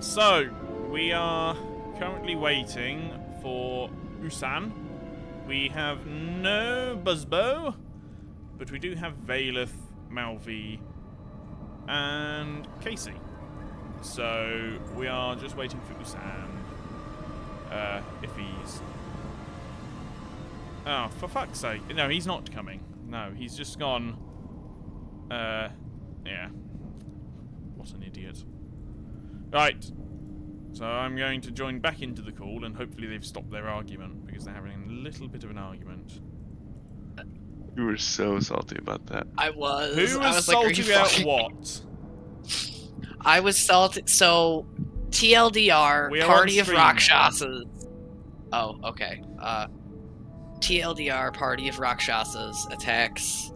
So we are currently waiting for Usan. We have no Buzzbow, but we do have Valeth, Malvi, and Casey. So we are just waiting for Usan. If he's... Oh, for fuck's sake. No, he's not coming. No, he's just gone... yeah. What an idiot. Right. So I'm going to join back into the call, and hopefully they've stopped their argument, because they're having a little bit of an argument. You were so salty about that. I was. Who was like, salty about what? I was salty. So, TLDR, We are Party on of stream. Rakshasas. Oh, okay. TLDR, Party of Rakshasas attacks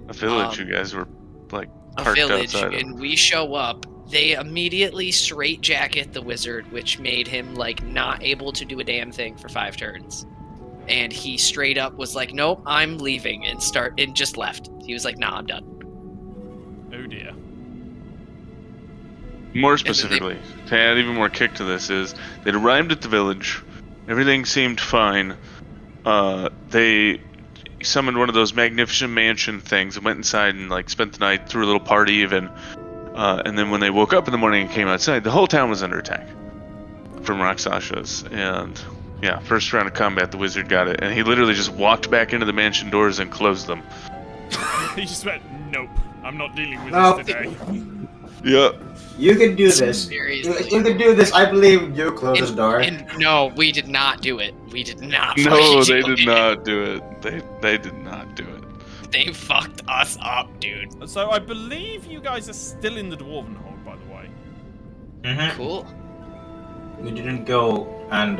A village you guys were, like, a parked village, outside and we show up. They immediately straitjacket the wizard, which made him, like, not able to do a damn thing for 5 turns. And he straight up was like, nope, I'm leaving, and just left. He was like, nah, I'm done. Oh dear. More specifically, to add even more kick to this, is they'd arrived at the village, everything seemed fine. They summoned one of those magnificent mansion things and went inside and like spent the night, threw a little party even. And then when they woke up in the morning and came outside, the whole town was under attack from Rakshasas. And yeah, first round of combat, the wizard got it, and he literally just walked back into the mansion doors and closed them. He just went, nope, I'm not dealing with No. this today. Yeah. You can do this. Seriously. You can do this. I believe you close this door. And no, we did not do it. We did not. No, fucking they do did it. not do it. They did not do it. They fucked us up, dude. So I believe you guys are still in the Dwarven Hold, by the way. Mm-hmm. Cool. We didn't go and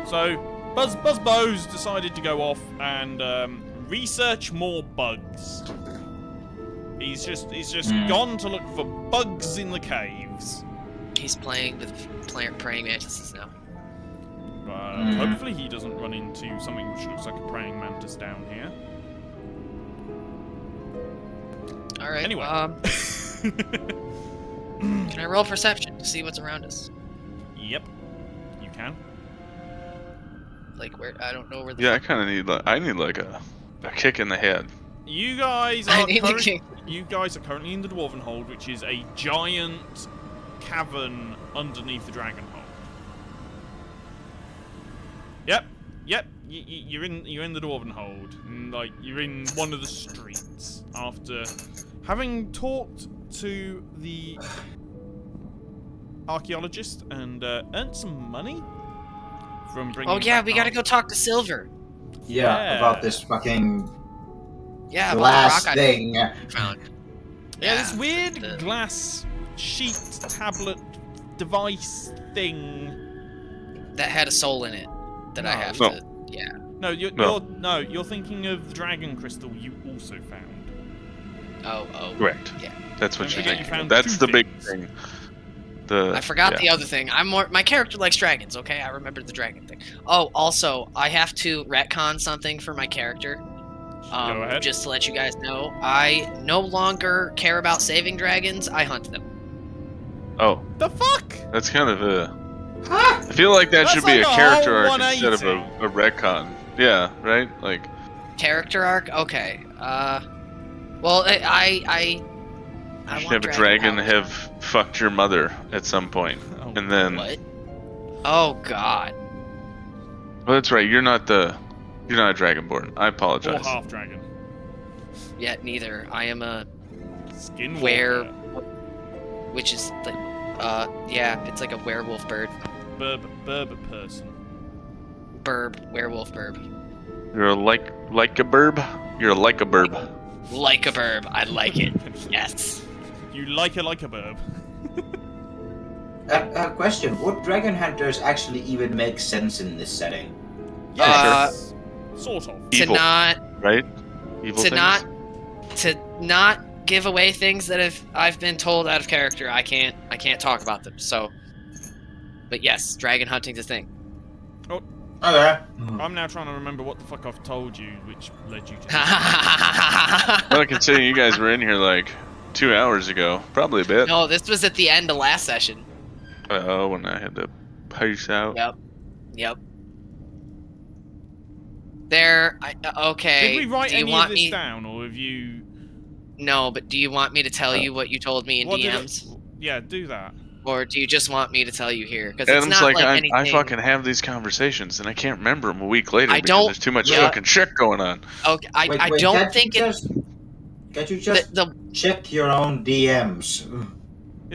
So Buzzbow's decided to go off and research more bugs. He's just gone to look for bugs in the caves. He's playing with praying mantises now. Hopefully he doesn't run into something which looks like a praying mantis down here. All right. Anyway. Can I roll perception to see what's around us? Yep, you can. Like where? I don't know where the. Yeah, I fuck- kind of need like a kick in the head. You guys I are need to kick. you guys are currently in the Dwarven Hold, which is a giant cavern underneath the Dragon Hold. Yep. You're in the Dwarven Hold, and, like you're in one of the streets after having talked to the archaeologist and earned some money from bringing. Oh yeah, back we gotta art. go talk to Silver. yeah, about this fucking Yeah, about glass the rock thing. I found. Yeah, this weird the- glass sheet tablet device thing. that had a soul in it that I No. have No. to. Yeah. No, you're thinking of the dragon crystal you also found. Oh. Correct. Yeah. That's what Okay, you're you thinking. found That's two the big things. thing. I forgot yeah. the other thing. My character likes dragons, okay? I remembered the dragon thing. Oh, also, I have to retcon something for my character. Go ahead. Just to let you guys know, I no longer care about saving dragons, I hunt them. Oh, The fuck? that's kind of a. Huh? I feel like that That's should be like a a character whole arc instead of 180. a retcon. Yeah, right? Like, Character arc? Okay. Well, I you want should have a dragon powers. have fucked your mother at some point. Oh, And then. What? Oh, God. Well, that's right. You're not a dragonborn. I Or apologize. half dragon. Yet neither. I am a Skin were, which is like, yeah, it's like a werewolf bird. Burb person. Burb. Werewolf burb. You're like a burb. You're like a burb. Like a burb. I like it. Yes. You like a burb. Question: would dragon hunters actually even make sense in this setting? Yes. Sort of. Evil, To not right? Evil to things? not give away things that I've been told out of character. I can't talk about them. So, but yes, dragon hunting's a thing. Okay. I'm now trying to remember what the fuck I've told you, which led you to. Well, considering you guys were in here like 2 hours ago, probably a bit. No, this was at the end of last session. Oh, when I had to pace out. Yep. There. Okay. Did we write do you any want of this me? down, or have you? No, but do you want me to tell you what you told me in What did DMs? Yeah, do that. Or do you just want me to tell you here? Because it's Adam's not like, like I anything. fucking have these conversations and I can't remember them a week later I because don't- there's too much yeah. fucking shit going on. Okay, I Wait, don't can't think you it. Can't you just check your own DMs? Yeah,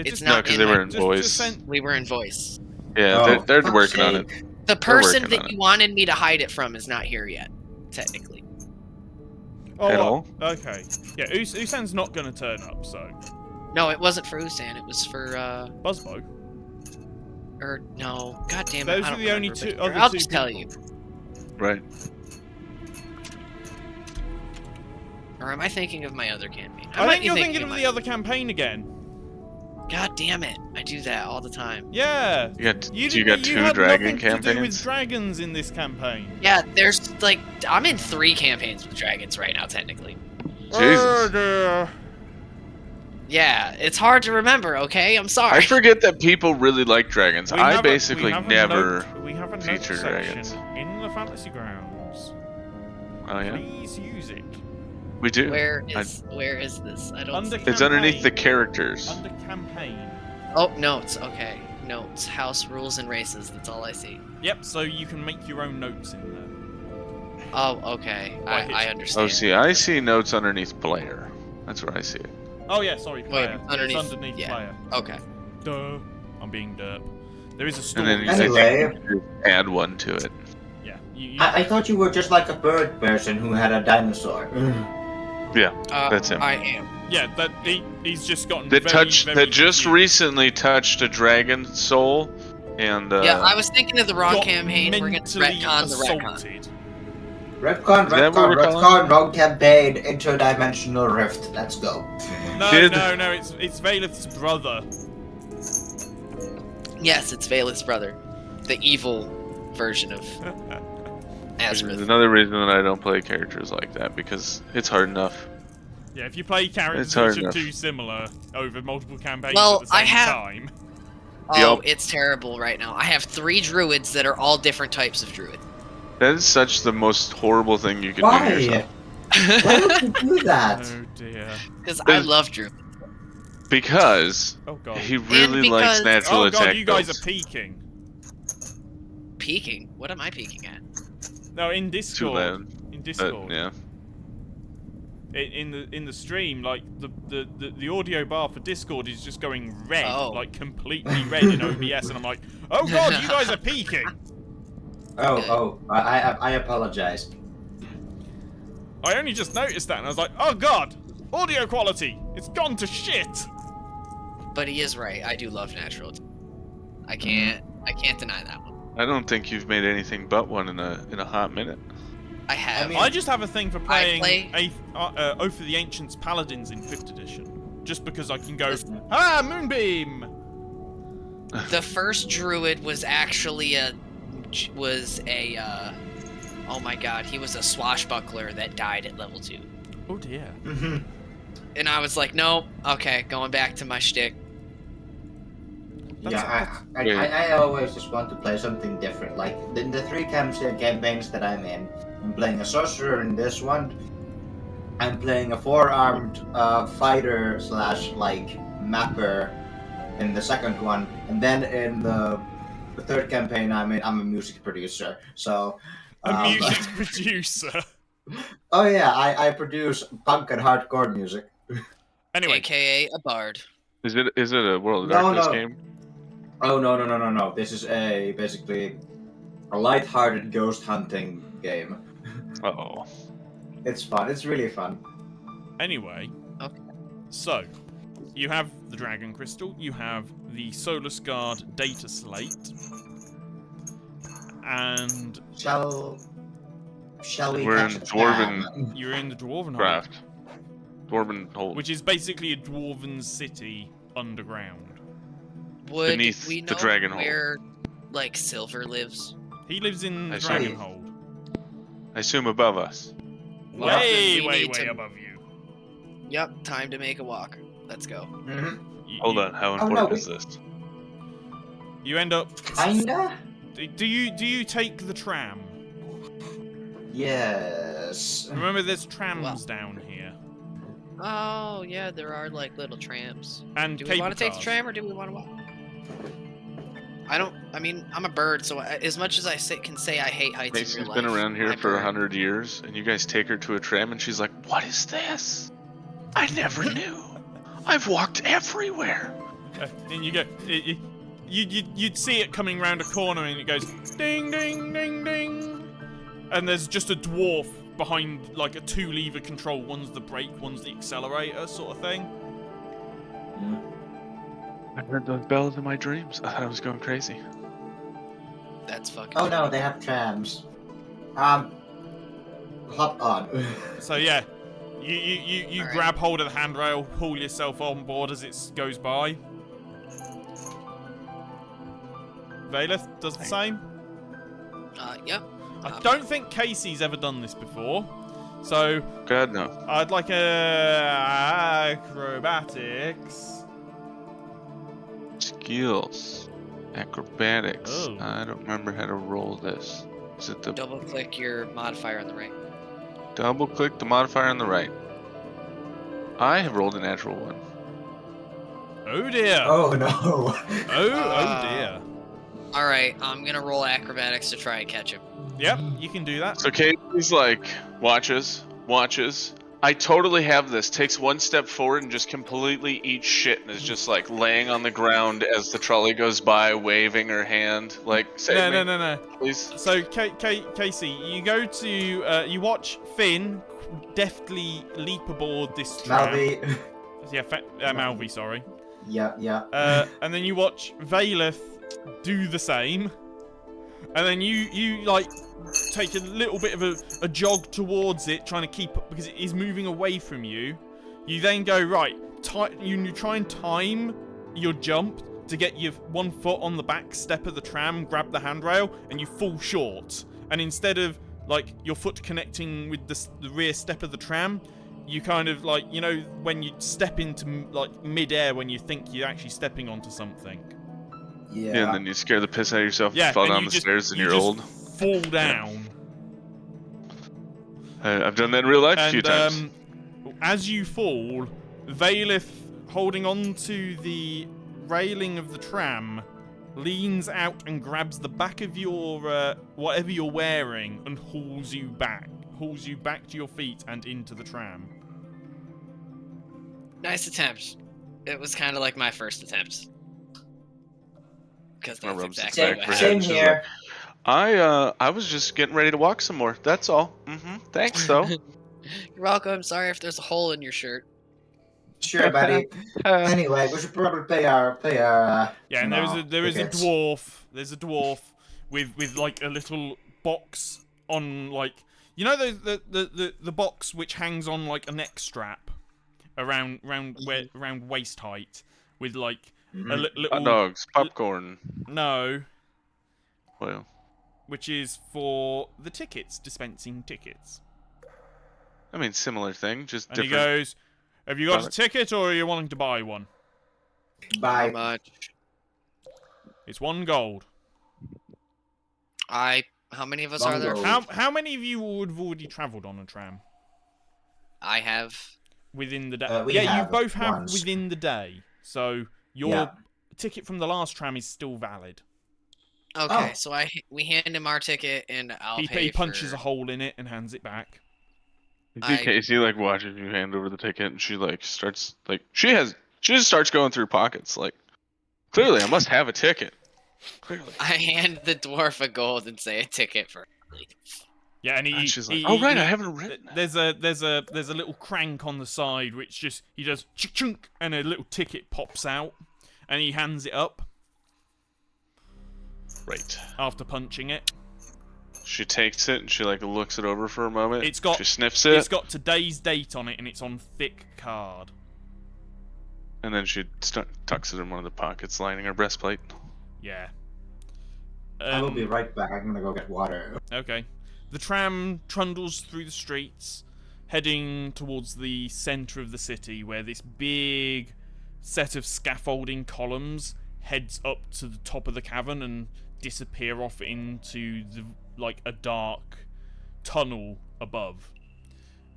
It's just, No, not because in they my. were in voice. We were in voice. Yeah, Oh, they're fuck's working on it. sake. The person working on that it. you wanted me to hide it from is not here yet, technically. Oh, At what? all? Okay. Yeah, Usan's not going to turn up, so. No, it wasn't for Usan. It was for Buzzbo. or no. God damn it! Those I are don't the only remember, two but other I'll two just tell you. people. Right. Or am I thinking of my other campaign? I might think be you're thinking of my the other campaign again. God damn it! I do that all the time. Yeah. You got You two had dragon nothing to do with campaigns? dragons in this campaign. Yeah, there's like I'm in 3 campaigns with dragons right now, technically. Jesus. dear. Yeah, it's hard to remember. Okay, I'm sorry. I forget that people really like dragons. We I have basically a never. we have a note feature section dragons. in the fantasy grounds. Oh yeah, Please use it. we do. Where is this? I don't Under see. It's underneath the campaign. characters. Under campaign. Oh, notes. Okay, notes. House rules and races. That's all I see. Yep. So you can make your own notes in there. Oh, okay. I understand. Oh, see, I see notes underneath player. That's where I see it. Oh yeah, sorry, player. underneath- It's underneath yeah. player. Okay. Duh. I'm being derp. There is a And story. then Anyway. I think you add one to it. Yeah. I thought you were just like a bird person who had a dinosaur. Yeah, that's him. I am. Yeah, he's just gotten That very, very just confused. recently touched a dragon soul, and Yeah, I was thinking of the wrong Got campaign. We're gonna mentally retcon the retcon. assaulted. Retcon, Is that what we're calling wrong campaign, interdimensional rift. Let's go. No, Kid. no, it's Valeth's brother. Yes, it's Valeth's brother, the evil version of Which is Azrith. another reason that I don't play characters like that, because it's hard enough. Yeah, if you play characters It's hard which are enough. too similar over multiple campaigns Well, at the same I have- time. Oh, Yup. it's terrible right now. I have 3 druids that are all different types of druid. That is such the most horrible thing you could do to Why? yourself. Why would you do that? Oh dear. Because I love druid. Because Oh god. he really likes because- natural Oh attack god, you guys builds. are peeking. Peeking? What am I peeking at? No, in Too Discord. loud. In But, Discord. yeah. In the stream, like the audio bar for Discord is just going red, Oh. like completely red in OBS, and I'm like, oh god, you guys are peeking. I apologize. I only just noticed that, and I was like, oh god, audio quality, it's gone to shit. But he is right. I do love natural. I can't deny that one. I don't think you've made anything but one in a hot minute. I have. I mean- I just have a thing for playing play- Oath of the Ancients Paladins in 5th edition, just because I can go, Listen. Moonbeam. The first druid was actually oh my god, he was a swashbuckler that died at level 2. Oh dear. Mm-hmm. And I was like, nope, okay, going back to my shtick. Yeah, I always just want to play something different. Like in the 3 campaigns that I'm in, I'm playing a sorcerer in this one. I'm playing a 4-armed fighter / like mapper in the second one, and then in the 3rd campaign I'm a music producer. So A music producer. oh yeah, I produce punk and hardcore music. Anyway, AKA a bard. Is it a World of No, Darkness no. game? Oh no! This is basically a light-hearted ghost hunting game. Oh. It's fun. It's really fun. anyway. Okay. So, you have the Dragon Crystal, you have the Solus Guard Data Slate, and Shall we? We're catch in a Dwarven cab? you're in the Dwarven Hold, Craft. Dwarven Hold. which is basically a Dwarven city underground. Would Beneath we the know dragon hole. where, like, Silver lives? He lives in the I see. Dragon Hold. I assume above us. Well, Way, we way, need way to- above you. Yep, time to make a walk. Let's go. Hold on, how important is this? You end up. Kinda? Do you take the tram? Yes. Remember, there's trams down here. Oh yeah, there are like little trams. And Do we cable want to take the cars. tram or do we want to walk? I mean, I'm a bird, so as much as I can say I hate heights in Macy's real life. been around here my for bird- 100 years, and you guys take her to a tram, and she's like, "What is this? I never knew. I've walked everywhere." And you go. You'd see it coming round a corner, and it goes ding, ding, ding, ding, and there's just a dwarf behind, like a 2-lever control. One's the brake, one's the accelerator, sort of thing. I heard those bells in my dreams. I thought I was going crazy. That's fucking. Oh no, funny. they have trams. Hop on. So yeah, you Alright. grab hold of the handrail, pull yourself on board as it goes by. Valeth does the same. Yep. I don't think Casey's ever done this before, so God, no. I'd like a acrobatics. Skills. Acrobatics. Oh. I don't remember how to roll this. Is it the Double click your modifier on the right. double click the modifier on the right? I have rolled a natural 1. Oh dear. Oh no. Oh dear. All right, I'm gonna roll acrobatics to try and catch him. Yep, you can do that. So Casey's like, watches. I totally have this. Takes one step forward and just completely eats shit and is just like laying on the ground as the trolley goes by, waving her hand, like, save me, No. please. So, Casey, you go to, you watch Finn deftly leap aboard this tram. Malvi. Yeah, Malvi, sorry. Yeah. And then you watch Valeth do the same. And then you like, take a little bit of a jog towards it, trying to keep up, because it is moving away from you. You then go, right, you try and time your jump to get your one foot on the back step of the tram, grab the handrail, and you fall short. And instead of, like, your foot connecting with the rear step of the tram, you kind of, like, you know, when you step into, like, mid-air when you think you're actually stepping onto something. Yeah, and then you scare the piss out of yourself, Yeah, fall and down you the just- stairs, and you you're just old. fall down. I've done that in real life a few And times. as you fall, Valeth, holding on to the railing of the tram, leans out and grabs the back of your whatever you're wearing and hauls you back to your feet and into the tram. Nice attempt. It was kind of like my first attempt. Because My that's rubs exactly back what for happened. him. Same She's here. I was just getting ready to walk some more. That's all. Thanks, though. You're welcome. Sorry if there's a hole in your shirt. Sure, buddy. Anyway, we should probably pay our Yeah, and there is a tickets. dwarf. There's a dwarf with like a little box on, like, you know, the box which hangs on like a neck strap around waist height with like a little Hot dogs, popcorn. no, Well, which is for the tickets, dispensing tickets. I mean, similar thing, just And he different. goes, "Have you got product. a ticket, or are you wanting to buy one? How Bye. much? It's 1 gold." How many of us are there? Bongo. How many of you would have already travelled on a tram I have. within the day? We Yeah, you have both have once. within the day. So your Yeah. ticket from the last tram is still valid. Okay, Oh. so we hand him our ticket and I'll He pay punches for... a hole in it and hands it back. You see Casey like watching you hand over the ticket, and she like starts like she just starts going through pockets. Like, clearly, I must have a ticket. Clearly. I hand the dwarf a gold and say a ticket for... Yeah, and And she's like, "Oh right, I haven't written." There's a little crank on the side which just he does chunk and a little ticket pops out and he hands it up Right. after punching it. She takes it and she like looks it over for a moment. It's got she sniffs it, It's got today's date on it and it's on thick card. and then she tucks it in one of the pockets lining her breastplate. Yeah. I will be right back. I'm gonna go get water. Okay. The tram trundles through the streets, heading towards the center of the city, where this big set of scaffolding columns heads up to the top of the cavern and disappear off into a dark tunnel above.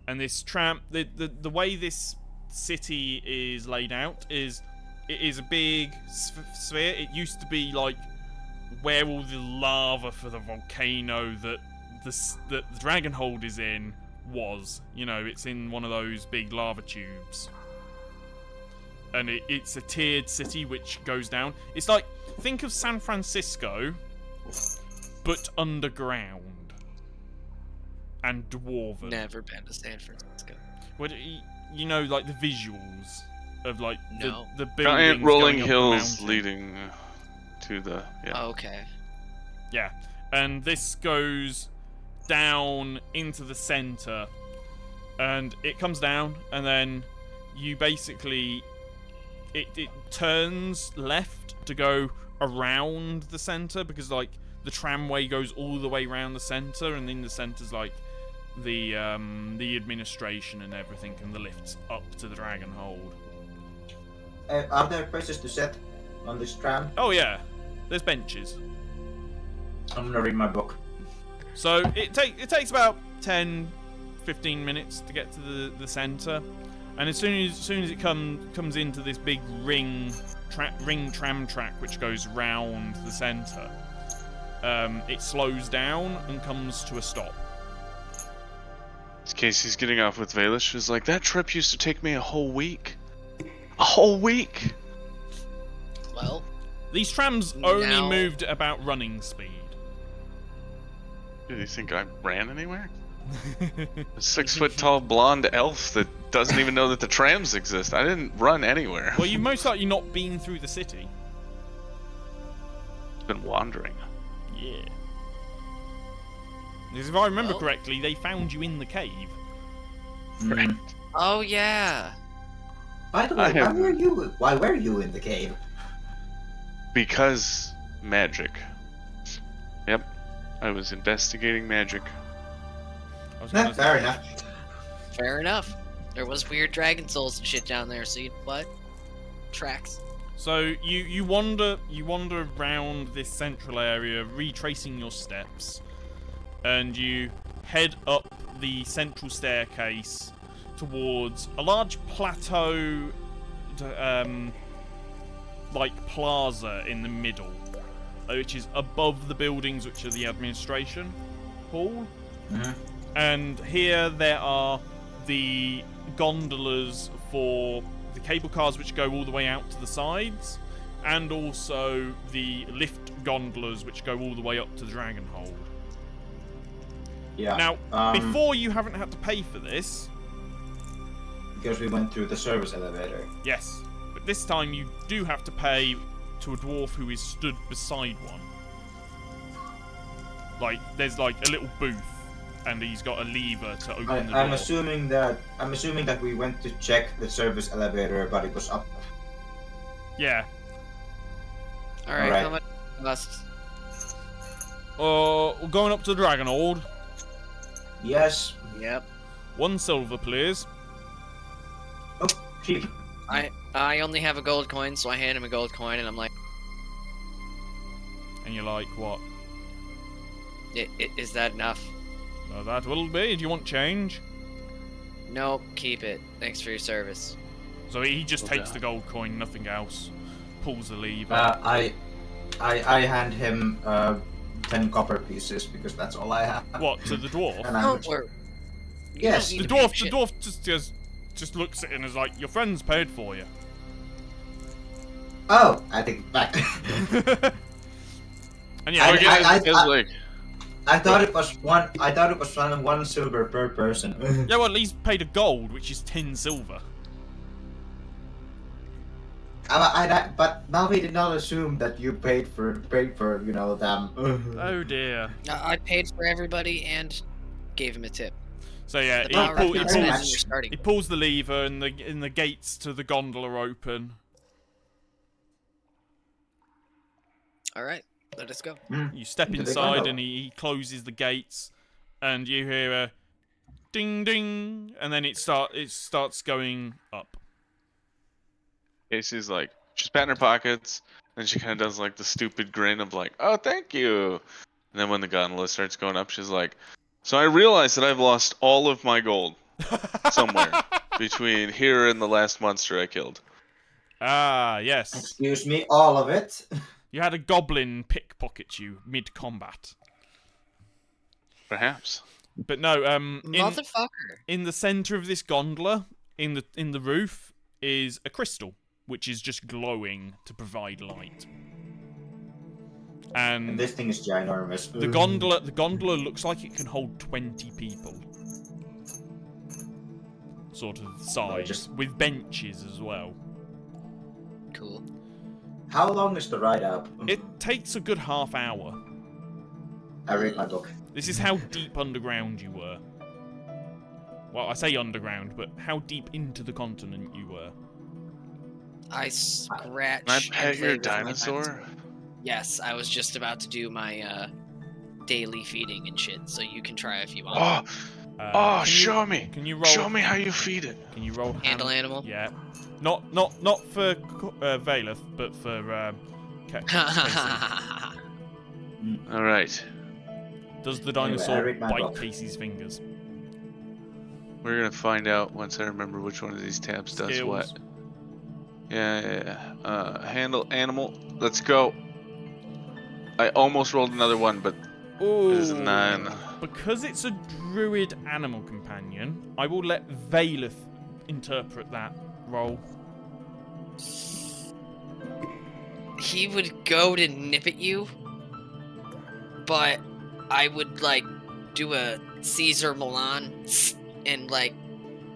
And this tram, the way this city is laid out is, it is a big sphere. It used to be like where all the lava for the volcano that the Dragonhold is in was. You know, it's in one of those big lava tubes. And it's a tiered city which goes down. It's like, think of San Francisco, but underground. And dwarven. Never been to San Francisco. What, you know, like the visuals of like No. the buildings Giant rolling going up hills the mountain. leading to the Okay. Yeah, and this goes down into the center, and it comes down, and then you basically it turns left to go around the center, because like the tramway goes all the way around the center, and in the center's like the administration and everything, and the lifts up to the Dragonhold. Are there places to sit on this tram? Oh yeah, there's benches. I'm gonna read my book. So it takes about 10-15 minutes to get to the center, and as soon as it comes into this big ring tram track which goes round the center, it slows down and comes to a stop. Casey's getting off with Valish. Is like, that trip used to take me a whole week. A whole week. Well, These trams only Now- moved at about running speed. Do you think I ran anywhere? A 6-foot tall blonde elf that doesn't even know that the trams exist. I didn't run anywhere. Well, you've most likely not been through the city. I've been wandering. Yeah. Because if I remember Well- correctly, they found you in the cave. Right. oh yeah. By the I way, have- why were you in the cave? Because magic. Yep. I was investigating magic. I was gonna Fair say- enough. Fair enough. There was weird dragon souls and shit down there, so you know what? Tracks. So you wander around this central area, retracing your steps, and you head up the central staircase towards a large plateau, like plaza in the middle, which is above the buildings which are the administration hall. Mhm. And here there are the gondolas for the cable cars which go all the way out to the sides, and also the lift gondolas which go all the way up to the Dragonhold. Yeah. Now, before you haven't had to pay for this, because we went through the service elevator. yes, but this time you do have to pay to a dwarf who is stood beside one. Like, there's like a little booth, and he's got a lever to open the door. I'm assuming that we went to check the service elevator, but it was up. Yeah. Alright, Alright. how much costs? We're going up to the Dragonhold. Yes. Yep. 1 silver, please. Oh, cheap. I only have a gold coin, so I hand him a gold coin, and I'm like, And you're like, what? Is that enough? Well, that will be. Do you want change? Nope, keep it. Thanks for your service. So he just Okay. takes the gold coin, nothing else. Pulls the lever. I hand him 10 copper pieces because that's all I have. What, to the dwarf? And I'm Don't worry. You Yes. don't The need to pay dwarf, shit. the dwarf just looks at it and is like, your friend's paid for you. Oh, I take it back. And yeah, I- Look at his leg. I thought it was one. I thought it was one silver per person. yeah, well, at least paid a gold, which is 10 silver. But Mavi did not assume that you paid for them. Oh dear. I paid for everybody and gave him a tip. So yeah, The he, power pull- of he investment pulls- when you're starting. he pulls the lever, and the gates to the gondola open. Alright, let us go. You step Into the inside, gondola. and he closes the gates, and you hear a ding, ding, and then it starts going up. Casey's like, she's patting her pockets, and she kind of does like the stupid grin of like, oh, thank you. And then when the gondola starts going up, she's like, so I realized that I've lost all of my gold somewhere between here and the last monster I killed. Ah, yes. Excuse me, all of it. You had a goblin pickpocket you mid-combat. Perhaps. But no, Motherfucker. in the center of this gondola, in the roof, is a crystal, which is just glowing to provide light. And This thing is ginormous. the gondola looks like it can hold 20 people. Sort of size, with benches as well. Cool. How long is the ride up? It takes a good half hour. I read my book. This is how deep underground you were. Well, I say underground, but how deep into the continent you were. I scratch. Can I and pet play your with my dinosaur? dinosaur. Yes, I was just about to do my daily feeding and shit, so you can try if you want. Oh, show me! Can you roll? Show me how you feed it. Can you roll Handle animal? Yeah. Not for Valeth, but for Casey. All right. Does the Anyway, I dinosaur read my bite book. Casey's fingers? We're gonna find out once I remember which one of these tabs does Skills. what. Yeah. Handle animal. Let's go. I almost rolled another one, but Ooh. it is a 9. Because it's a druid animal companion, I will let Valeth interpret that roll. He would go to nip at you, but I would like do a Caesar Milan and like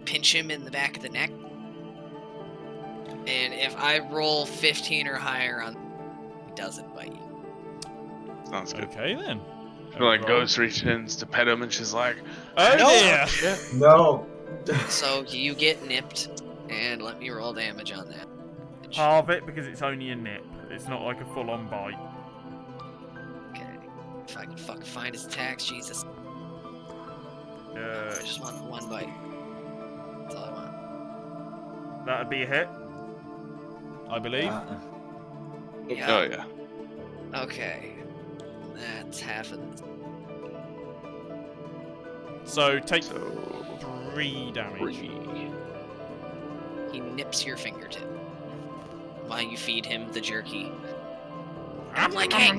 pinch him in the back of the neck. And if I roll 15 or higher on, he doesn't bite you. Sounds good. Okay then. She like Roll. goes reaches to pet him, and she's like, Oh No. dear! No. So you get nipped, and let me roll damage on that. Halve it because it's only a nip. It's not like a full-on bite. Okay. If I can fucking find his attacks, Jesus. I just want the one bite. That's all I want. That'd be a hit, I believe. Yeah. oh yeah. Okay. That's half of this. So take So 3 damage. 3. He nips your fingertip while you feed him the jerky. I'm like, hey.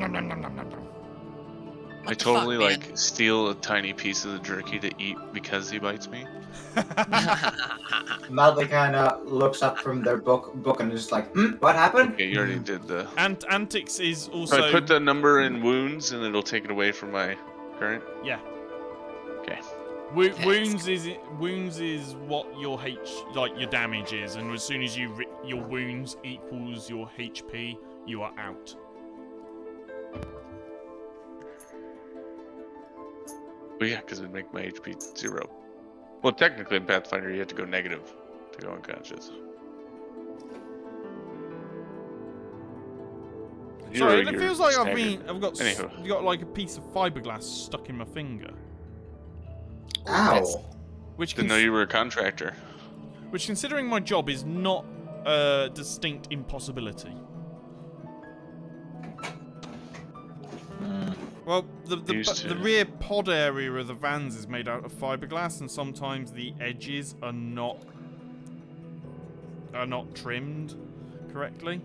I totally like steal a tiny piece of the jerky to eat because he bites me. Malva kind of looks up from their book and is like, what happened? Okay, you already did the. Antics is So also. I put the number in wounds, and it'll take it away from my current. Yeah. Okay. Wounds is what your your damage is, and as soon as your wounds equals your HP, you are out. Well, yeah, because it'd make my HP 0. Well, technically in Pathfinder, you have to go negative to go unconscious. Sorry, You're it feels like staggered. I've got Anywho. got like a piece of fiberglass stuck in my finger, Ow. which Didn't know you were a contractor. which considering my job is not a distinct impossibility. Well, Used to. the rear pod area of the vans is made out of fiberglass, and sometimes the edges are not trimmed correctly.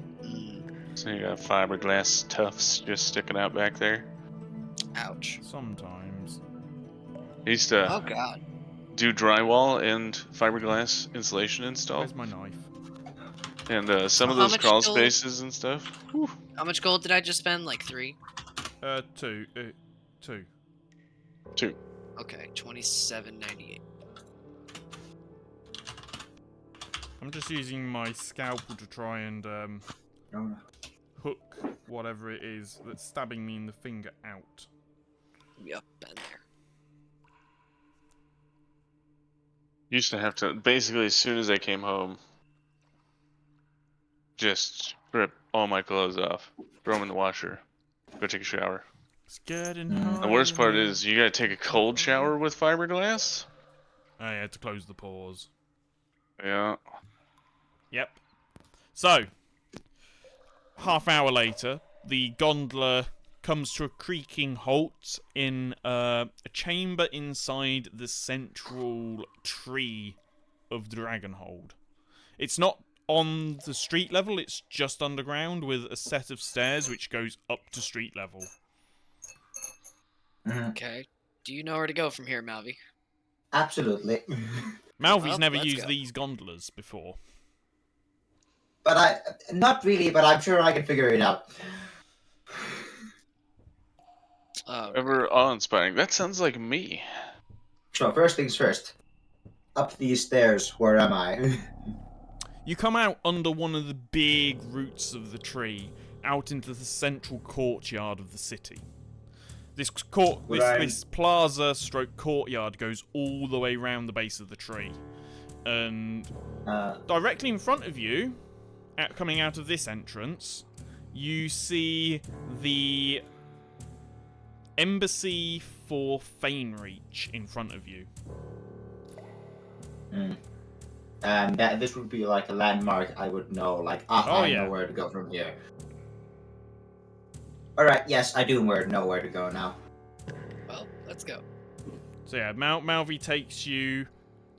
So you got fiberglass tufts just sticking out back there. Ouch. Sometimes. I used to Oh god. do drywall and fiberglass insulation install, Where's my knife? and some of How those much crawl gold? spaces and stuff. Whew. How much gold did I just spend? Like 3? 2. Okay, 27.98. I'm just using my scalpel to try and hook whatever it is that's stabbing me in the finger out. Yep, been there. Used to have to basically as soon as I came home, just strip all my clothes off, throw them in the washer, go take a shower. It's getting The worst part is you gotta take a cold shower with fiberglass. I had to close the pause. Yeah. Yep. So, half hour later, the gondola comes to a creaking halt in a chamber inside the central tree of the Dragonhold. It's not on the street level, it's just underground with a set of stairs which goes up to street level. Okay. Do you know where to go from here, Malvi? Absolutely. Malvi's Well, never let's used go. these gondolas before. But not really, but I'm sure I can figure it out. Oh, Ever awe-inspiring. That sounds like me. So first things first. Up these stairs, where am I? You come out under one of the big roots of the tree, out into the central courtyard of the city. This this plaza stroke courtyard goes all the way round the base of the tree. And directly in front of you, coming out of this entrance, you see the embassy for Fanereach in front of you. And this would be like a landmark I would know, like, I know where to go from here. Alright, yes, I do know where to go now. well, let's go. So yeah, Malvi takes you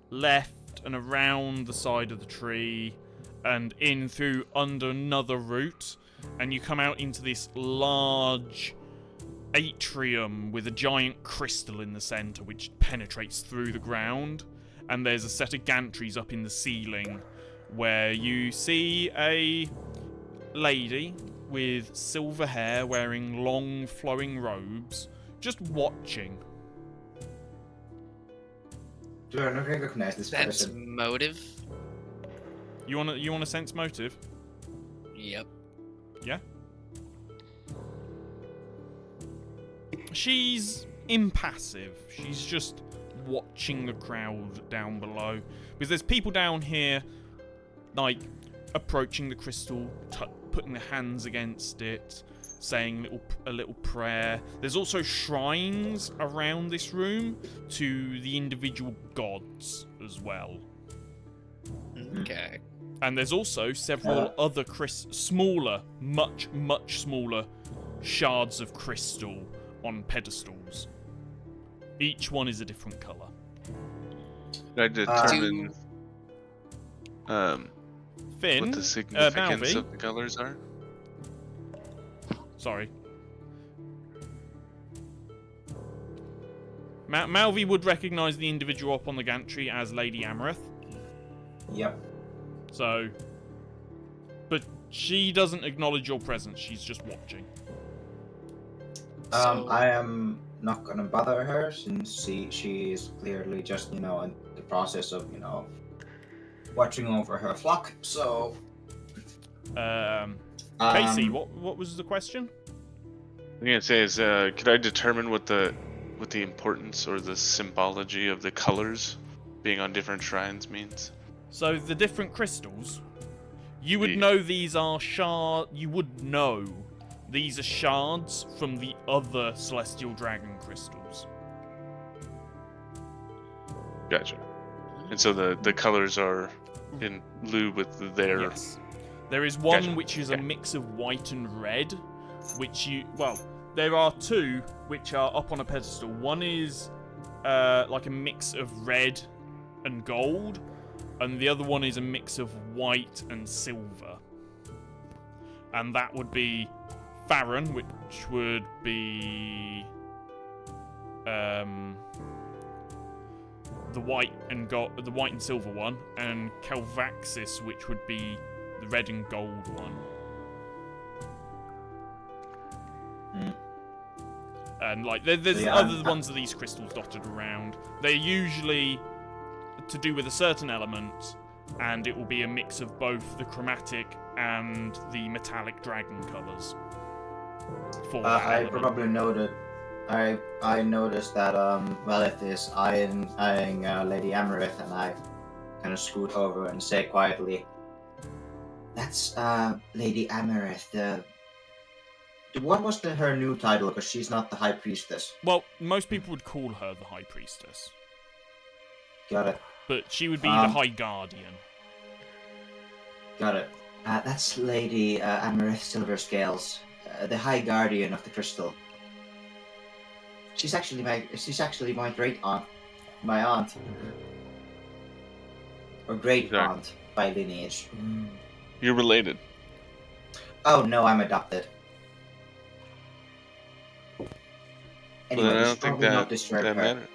left and around the side of the tree and in through under another route, and you come out into this large atrium with a giant crystal in the centre which penetrates through the ground, and there's a set of gantries up in the ceiling where you see a lady with silver hair wearing long flowing robes just watching. Do I not recognize this That's person? motive. You wanna sense motive? Yep. Yeah? She's impassive. She's just watching the crowd down below. Because there's people down here, like, approaching the crystal, putting their hands against it, saying a little prayer. There's also shrines around this room to the individual gods as well. Okay. And there's also several other smaller, much smaller shards of crystal on pedestals. Each one is a different colour. I determine Finn, what the significance Malvi. of the colors are. Sorry. Malvi would recognise the individual up on the gantry as Lady Amareth. Yep. So, but she doesn't acknowledge your presence. She's just watching. I am not gonna bother her since she is clearly just, in the process of, watching over her flock. So, Casey, what was the question? I'm gonna say is, could I determine what the importance or the symbology of the colors being on different shrines means? So the different crystals, you would know these are You would know these are shards from the other celestial dragon crystals. Gotcha. And so the colors are in lieu with their. Yes. There is one Gotcha. which is a mix of white and red, there are two which are up on a pedestal. One is like a mix of red and gold, and the other one is a mix of white and silver. And that would be Farron, which would be the white and silver one, and Calvaxis, which would be the red and gold one. And there's other ones of these crystals dotted around. They're usually to do with a certain element, and it will be a mix of both the chromatic and the metallic dragon colours. I probably noted. I noticed that Valeth is eyeing Lady Amareth, and I kind of scoot over and say quietly, "That's Lady Amareth. What was her new title? Because she's not the High Priestess." Well, most people would call her the High Priestess. Got it. But she would be the High Guardian. Got it. That's Lady Amarith Silverscales, the High Guardian of the Crystal. She's actually my great aunt, my aunt, or great aunt by lineage. You're related. Oh no, I'm adopted. Anyway, But I we don't should think probably not that disturb her. matters.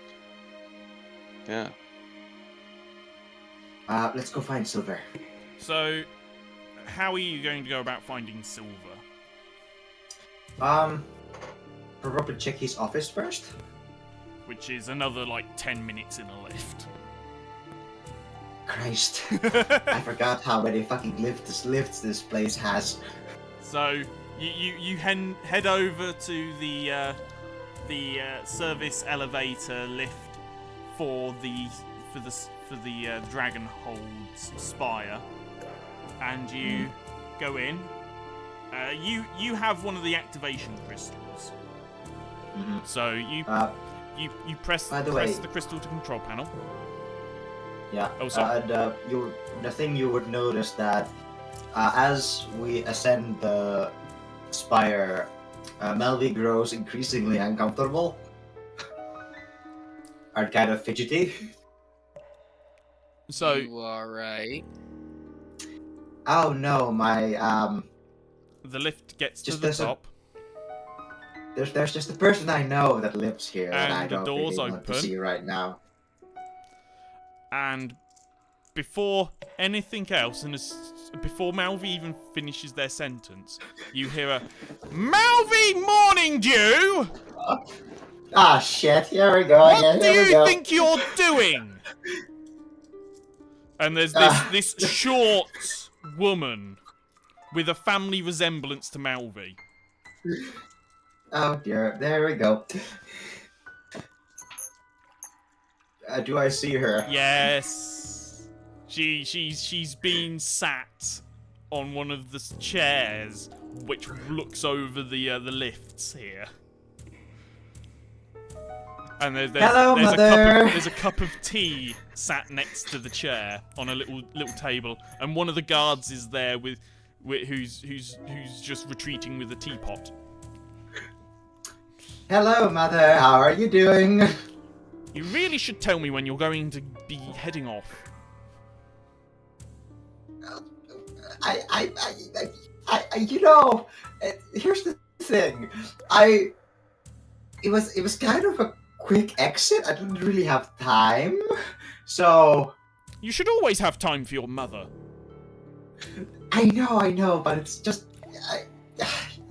Yeah. Let's go find Silver. So, how are you going to go about finding Silver? Probably check his office first. Which is another, like, 10 minutes in a lift. Christ. I forgot how many fucking lifts this place has. So, you head over to the service elevator lift for the Dragonhold's spire, and you go in. You have one of the activation crystals. So you press the crystal to control panel. Yeah. Oh, sorry. The thing you would notice that as we ascend the spire, Melvi grows increasingly uncomfortable. Are kind of fidgety. So You are right. Oh no, my the lift gets to just the there's top. There's just a person I know that lives here that And I the don't door's really want to open. see right now. And before anything else, and before Malvi even finishes their sentence, you hear a Malvi Morning Dew! Ah shit, here we go What again, do here we you go. think you're doing? And there's this short woman with a family resemblance to Malvi. Oh dear, there we go. Do I see her? Yes. She's been sat on one of the chairs which looks over the lifts here. And Hello, Mother. There's a cup of tea sat next to the chair on a little table, and one of the guards is there with who's just retreating with a teapot. Hello, Mother. How are you doing? You really should tell me when you're going to be heading off. You know, here's the thing. It was kind of a quick exit. I didn't really have time, so. You should always have time for your mother. I know, but it's just.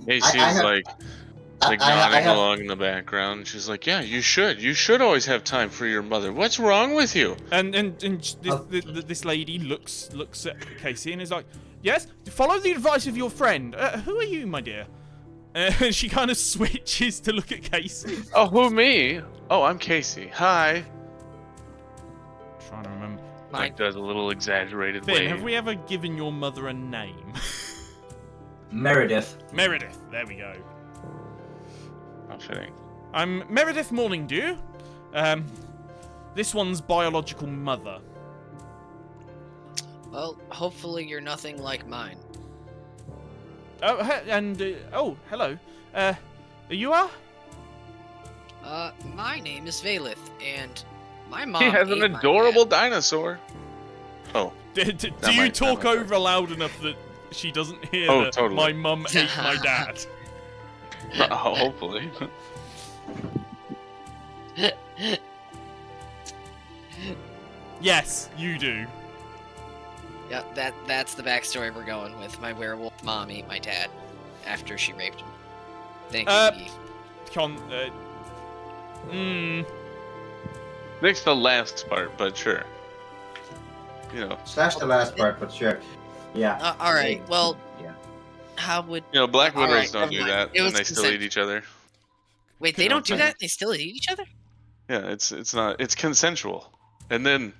She's like nodding along in the background. She's like, "Yeah, you should. You should always have time for your mother. What's wrong with you?" And this lady looks at Casey and is like, "Yes, follow the advice of your friend. Who are you, my dear?" And she kind of switches to look at Casey. Oh, who, me? Oh, I'm Casey. Hi. Trying to remember. Mike does a little exaggerated Finn, wave. have we ever given your mother a name? Meredith. Meredith. There we go. Not fitting. I'm Meredith Morningdew. This one's biological mother. Well, hopefully you're nothing like mine. Oh, hello. You are? My name is Valith, and my mom. He has an ate my adorable dad. dinosaur. Oh. Do you talk over loud enough that she doesn't hear that totally. my mum ate my dad? Hopefully. Yes, you do. Yeah, that's the backstory we're going with. My werewolf mom ate my dad after she raped him. Thank you. Next to the last part, but sure. You know. Slash the last part, but sure. Yeah. All right. Well, yeah. How would? You know, Black All Widows right, don't never do mind. that, It and was they still eat each other. Wait, they You know don't do what I'm that? They still eat each other? Yeah, it's consensual. And then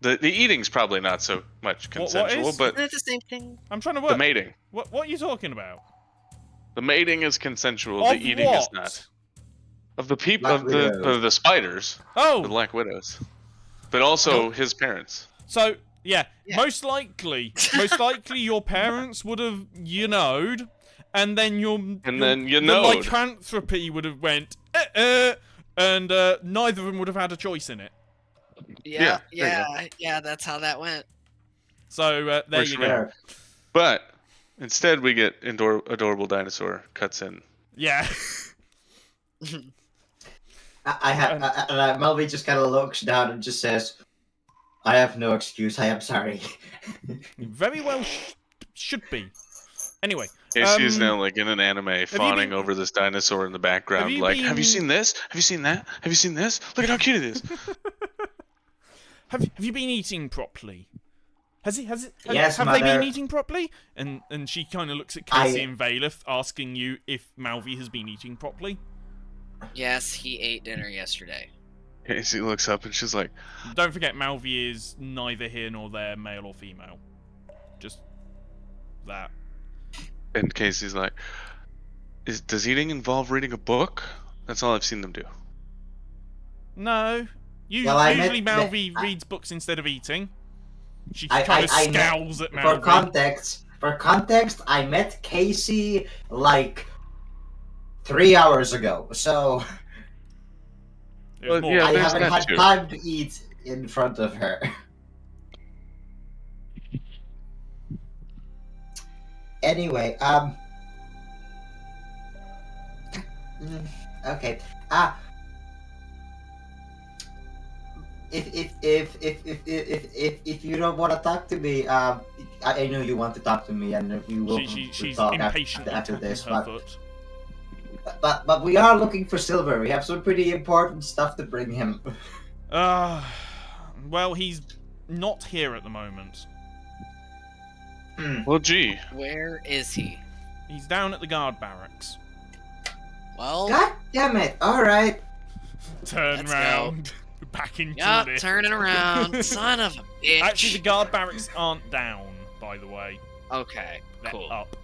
the eating's probably not so much consensual, is? but Isn't it the same thing? I'm trying to work. the mating. What are you talking about? The mating is consensual. Of the eating what? is not. Of the people Black of the Widows. spiders. Oh, The Black Widows. but also his parents. So yeah, Yeah. most likely your parents would have you-knowed, and then the lycanthropy would have went and neither of them would have had a choice in it. Yeah, there you yeah, that's how that went. So there Works you for me. go. Sure. But instead, we get adorable dinosaur cutscene. Yeah. Melvin just kind of looks down and just says, "I have no excuse. I am sorry." Very well should be. Anyway. Casey's now like in an anime, fawning been- over this dinosaur in the background. you Like, have you been- seen this? Have you seen that? Have you seen this? Look at how cute it is. Have you been eating properly? Yes, have they been Mother. eating properly? And she kind of looks at Casey and Valeth, asking you if Malvi has been eating properly. Yes, he ate dinner yesterday. Casey looks up and she's like, Don't forget, Malvi is neither here nor there, male or female. Just that. and Casey's like, does eating involve reading a book? That's all I've seen them do. No. Well, I Usually meant- Malvi reads books instead of eating. She I kind of meant- scowls at For Malvi. context, I met Casey like 3 hours ago, so It was Well, more yeah, I there's haven't that had too. time to eat in front of her. Anyway, okay. If you don't want to talk to me, I know you want to talk to me, and we will She's talk impatiently after tapping this. her But, foot. but we are looking for Silver. We have some pretty important stuff to bring him. Well, he's not here at the moment. Well, gee. Where is he? He's down at the guard barracks. Well, God damn it! All right. Turn Let's round. Back into yup, the lift. turning around. Son of a bitch. Actually, the guard barracks aren't down, by the way. Okay, They're cool. up.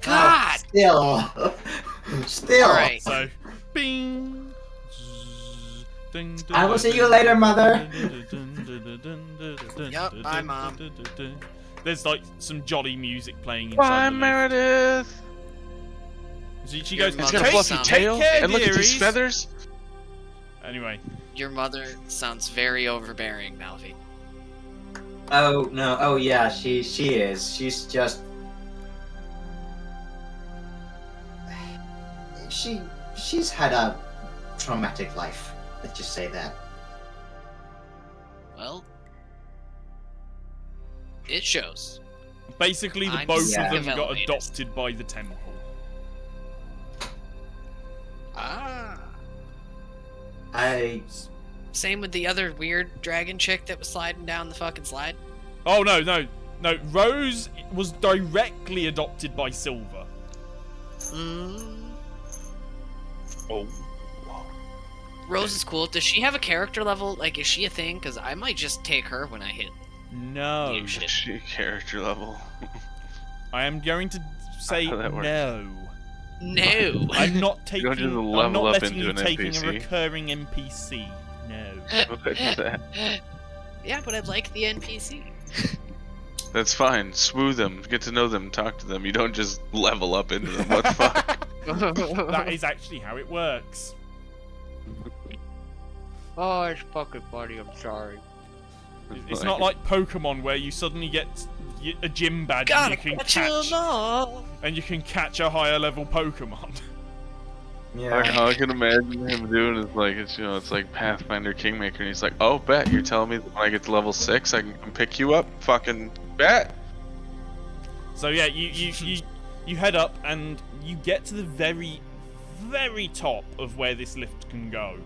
God! Still. All right. So, bing. Ding, ding, I will see you ding, later, ding, Mother. ding, ding, ding, ding, ding, ding, Yup, ding, bye, ding, Mom. ding, ding, ding. There's like some jolly music playing Bye, inside the lift. Meredith. She Your goes, He's mother got a take, fluffy sounds- take tail. care, And look at these dearies. feathers. Anyway, Your mother sounds very overbearing, Malvi. Oh no! Oh yeah, she is. She's just. She's had a traumatic life. Let's just say that. Well, it shows. basically the I'm both sick of them of got elevators. adopted by the temple. Ah. I Same with the other weird dragon chick that was sliding down the fucking slide. Oh no. Rose was directly adopted by Silver. Oh. Rose is cool. Does she have a character level? Like, is she a thing? Because I might just take her when I hit. No. You shit. She character level. I am going to say How that works. no. No. I'm not taking. don't just I'm level not up letting into you an taking NPC. a recurring NPC. No. What is that? Yeah, but I like the NPC. That's fine. Smooth them. Get to know them. Talk to them. You don't just level up into them. What the fuck? That is actually how it works. Oh, it's fucking funny. I'm sorry. It's not like Pokemon where you suddenly get a gym badge Gotta and you can catch 'em all. and you can catch a higher level Pokemon. Like, yeah. all I can imagine him doing is like, it's like Pathfinder Kingmaker, and he's like, oh, bet, you're telling me that when I get to level 6, I can come pick you up? Fucking bet! So yeah, you head up and you get to the very, very top of where this lift can go,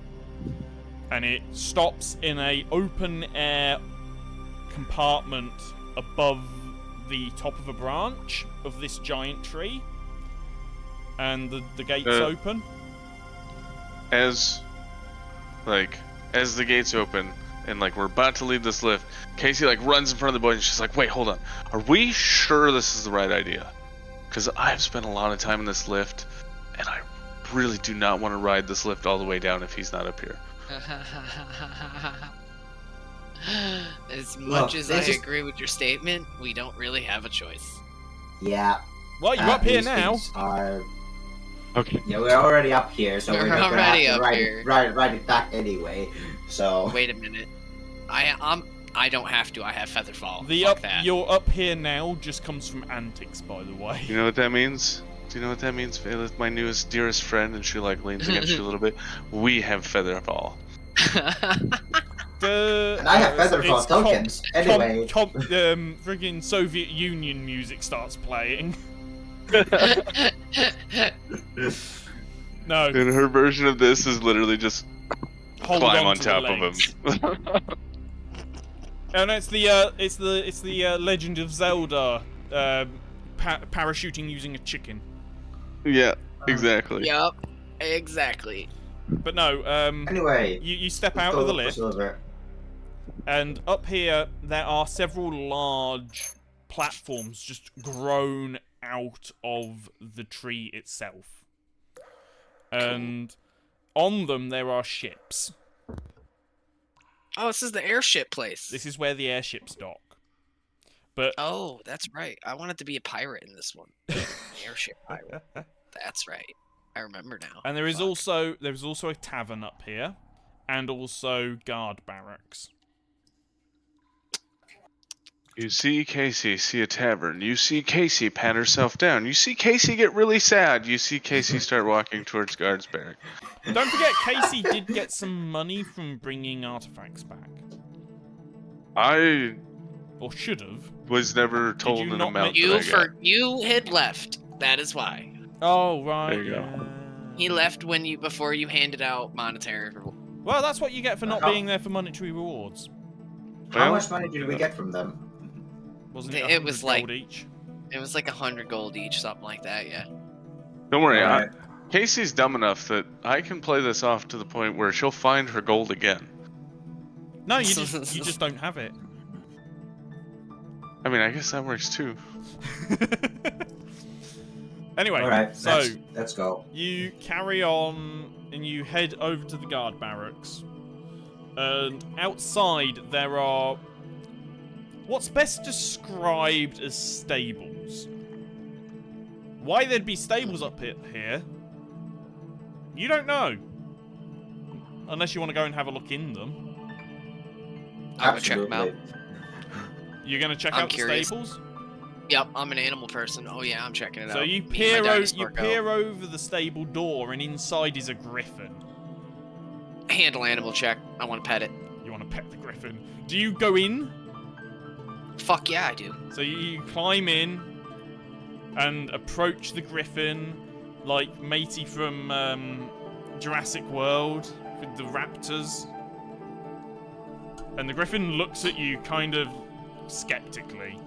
and it stops in a open air compartment above the top of a branch of this giant tree, and the gates open. As the gates open, and like we're about to leave this lift, Casey like runs in front of the boy, and she's like, wait, hold on. Are we sure this is the right idea? Because I've spent a lot of time in this lift, and I really do not want to ride this lift all the way down if he's not up here. As much as I this is- agree with your statement, we don't really have a choice. Yeah. Well, you're up here these now. things Are... Okay. Yeah, we're already up here, so We're we're not gonna have already to up ride here. ride it back anyway. So. Wait a minute. I don't have to. I have Featherfall. Fuck that. Your up here now just comes from antics, by the way. You know what that means? Do you know what that means? Vela's my newest, dearest friend, and she like leans against you a little bit. We have Featherfall. And I have Featherfall tokens. Anyway. Friggin' Soviet Union music starts playing. No. And her version of this is literally just Hold climb on on to top the of legs. him. And it's the Legend of Zelda parachuting using a chicken. Yeah, exactly. Yup. Exactly. But no, Anyway. you step let's out go of the up lift, Silver. and up here there are several large platforms just grown out of the tree itself. And on them there are ships. Oh, this is the airship place. This is where the airships dock. But Oh, that's right. I wanted to be a pirate in this one. Airship pirate. That's right. I remember now. and there is Fuck. also a tavern up here, and also guard barracks. You see Casey see a tavern. You see Casey pat herself down. You see Casey get really sad. You see Casey start walking towards guards barrack. Don't forget, Casey did get some money from bringing artifacts back, I or should have. was never told you an not amount make- that I got. You had left. That is why. Oh right. There you go. yeah. He left before you handed out monetary. Well, that's what you get for not How- being there for monetary rewards. How Well, much money did we get from them? Wasn't It it? was 100 like- gold each. It was like 100 gold each, something like that. Yeah. Don't worry. Alright. Casey's dumb enough that I can play this off to the point where she'll find her gold again. No, you just don't have it. I mean, I guess that works too. Anyway, Alright, so let's go. you carry on and you head over to the guard barracks. And outside there are what's best described as stables. Why there'd be stables up here, you don't know. Unless you want to go and have a look in them. I'm gonna check them out. You're going to check I'm out curious. the stables? Yep, I'm an animal person. Oh yeah, I'm checking it So out. you Me and my peer dinosaur go. over the stable door, and inside is a griffin. Handle animal check. I want to pet it. You want to pet the griffin? Do you go in? Fuck yeah, I do. So you climb in and approach the griffin, like matey from Jurassic World with the raptors. And the griffin looks at you kind of skeptically.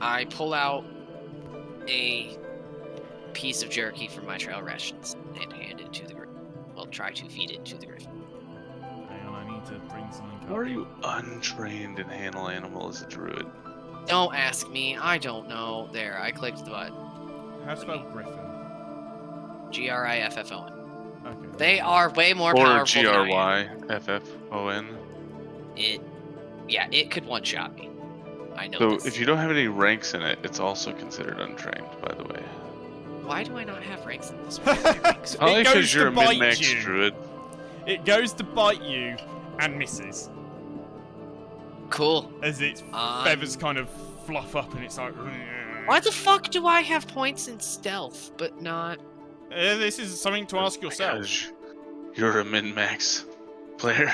I pull out a piece of jerky from my trail rations and hand it to the griffin. Well, try to feed it to the griffin. Hang on, I need to bring something up. How are you untrained in handle animal as a druid? Don't ask me. I don't know. There, I clicked the button. How to spell griffin? Griffon. Okay. They are way more Or powerful than I am. GRYFFON. It could one-shot me. I know So this. if you don't have any ranks in it, it's also considered untrained, by the way. Why do I not have ranks in this? Why are there ranks? Only goes because you're to a bite min-max you. druid. It goes to bite you and misses. Cool. As its feathers kind of fluff up and it's like... Why the fuck do I have points in stealth, but not... This is something to ask yourself. Because you're a min-max player.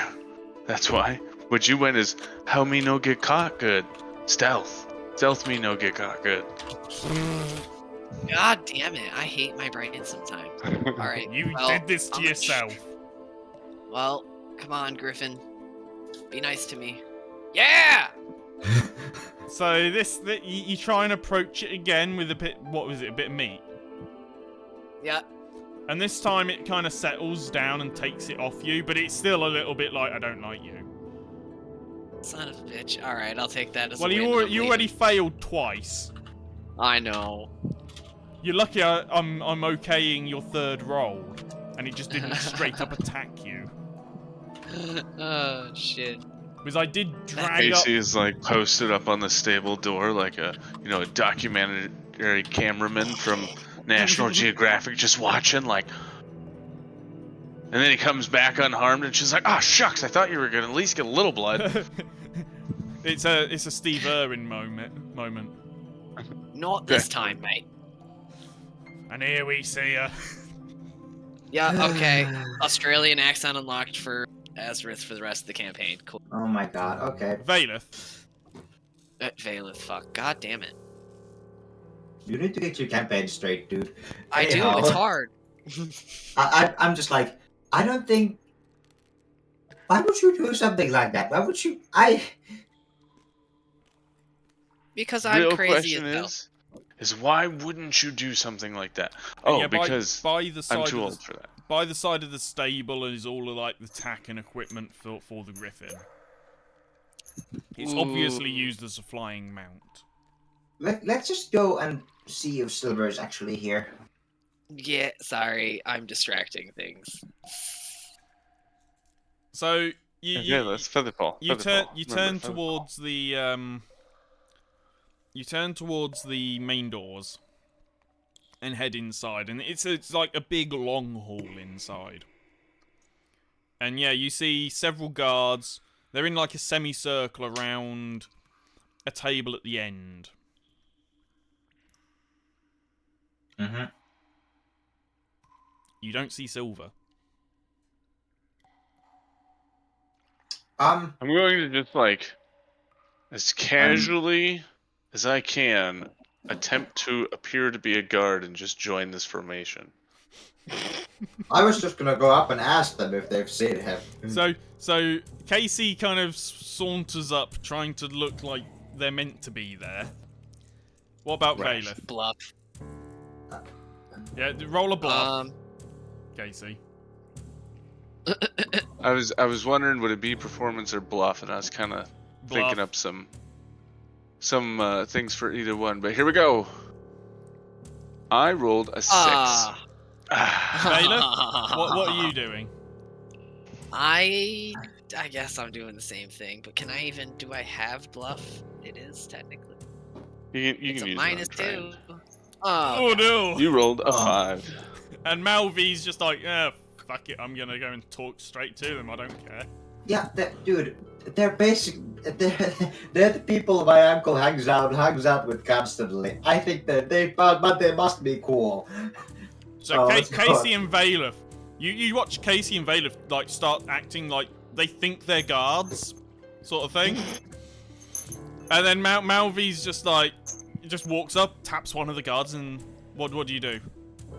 That's why. What you went is, how me no get caught good? Stealth. Stealth me no get caught good. God damn it, I hate my brain sometimes. Alright, You well, did this to I'm- yourself. well, come on, Griffin. Be nice to me. Yeah! So you try and approach it again with a bit, what was it, a bit of meat? Yeah. And this time it kind of settles down and takes it off you, but it's still a little bit like, I don't like you. Son of a bitch. Alright, I'll take that as Well, a win. you I'm leaving. already failed twice. I know. You're lucky I'm okaying your third roll. and it just didn't straight up attack you. Oh shit. Because I did drag up. Casey is like posted up on the stable door like a documentary cameraman from National Geographic just watching like. And then he comes back unharmed, and she's like, "Oh shucks, I thought you were gonna at least get a little blood." It's a Steve Irwin moment. Not this time, mate. And here we see her. Yeah, okay. Australian accent unlocked for Azrith for the rest of the campaign. Cool. Oh my god, okay. Valeth. Valeth, fuck. God damn it. You need to get your campaign straight, dude. I do, Anyhow, it's hard. I'm just like, I don't think... Why would you do something like that? Why would you... Because I'm Real crazy question as hell. is why wouldn't you do something like that? And Oh, yeah, because by the side I'm too of old for that. By the side of the stable is all of like the tack and equipment for the griffin. It's obviously used as a flying mount. Let's just go and see if Silver is actually here. Yeah, sorry, I'm distracting things. So Yeah, that's Featherfall. you turn Remember Featherfall. towards the main doors and head inside, and it's like a big long hall inside. And yeah, you see several guards. They're in like a semicircle around a table at the end. Mm-hmm. You don't see Silver. I'm going to just like, as casually as I can, attempt to appear to be a guard and just join this formation. I was just gonna go up and ask them if they've seen him. So Casey kind of saunters up, trying to look like they're meant to be there. What about Right. Valeth? Bluff. Yeah, roll a bluff, Casey. I was wondering would it be performance or bluff, and I was kind of thinking up some things for either one. But here we go. I rolled a 6. Valeth, what are you doing? I guess I'm doing the same thing, but do I have bluff? It is technically. You It's can a use minus it on 2. trained. Oh no! You rolled a 5. And Malvy's just like, fuck it, I'm gonna go and talk straight to them. I don't care. Yeah, dude, they're they're the people my uncle hangs out with constantly. I think that but they must be cool. So let's go. Casey and Valeth, you watch Casey and Valeth like start acting like they think they're guards, sort of thing. And then Malvy's just like, just walks up, taps one of the guards, and what do you do?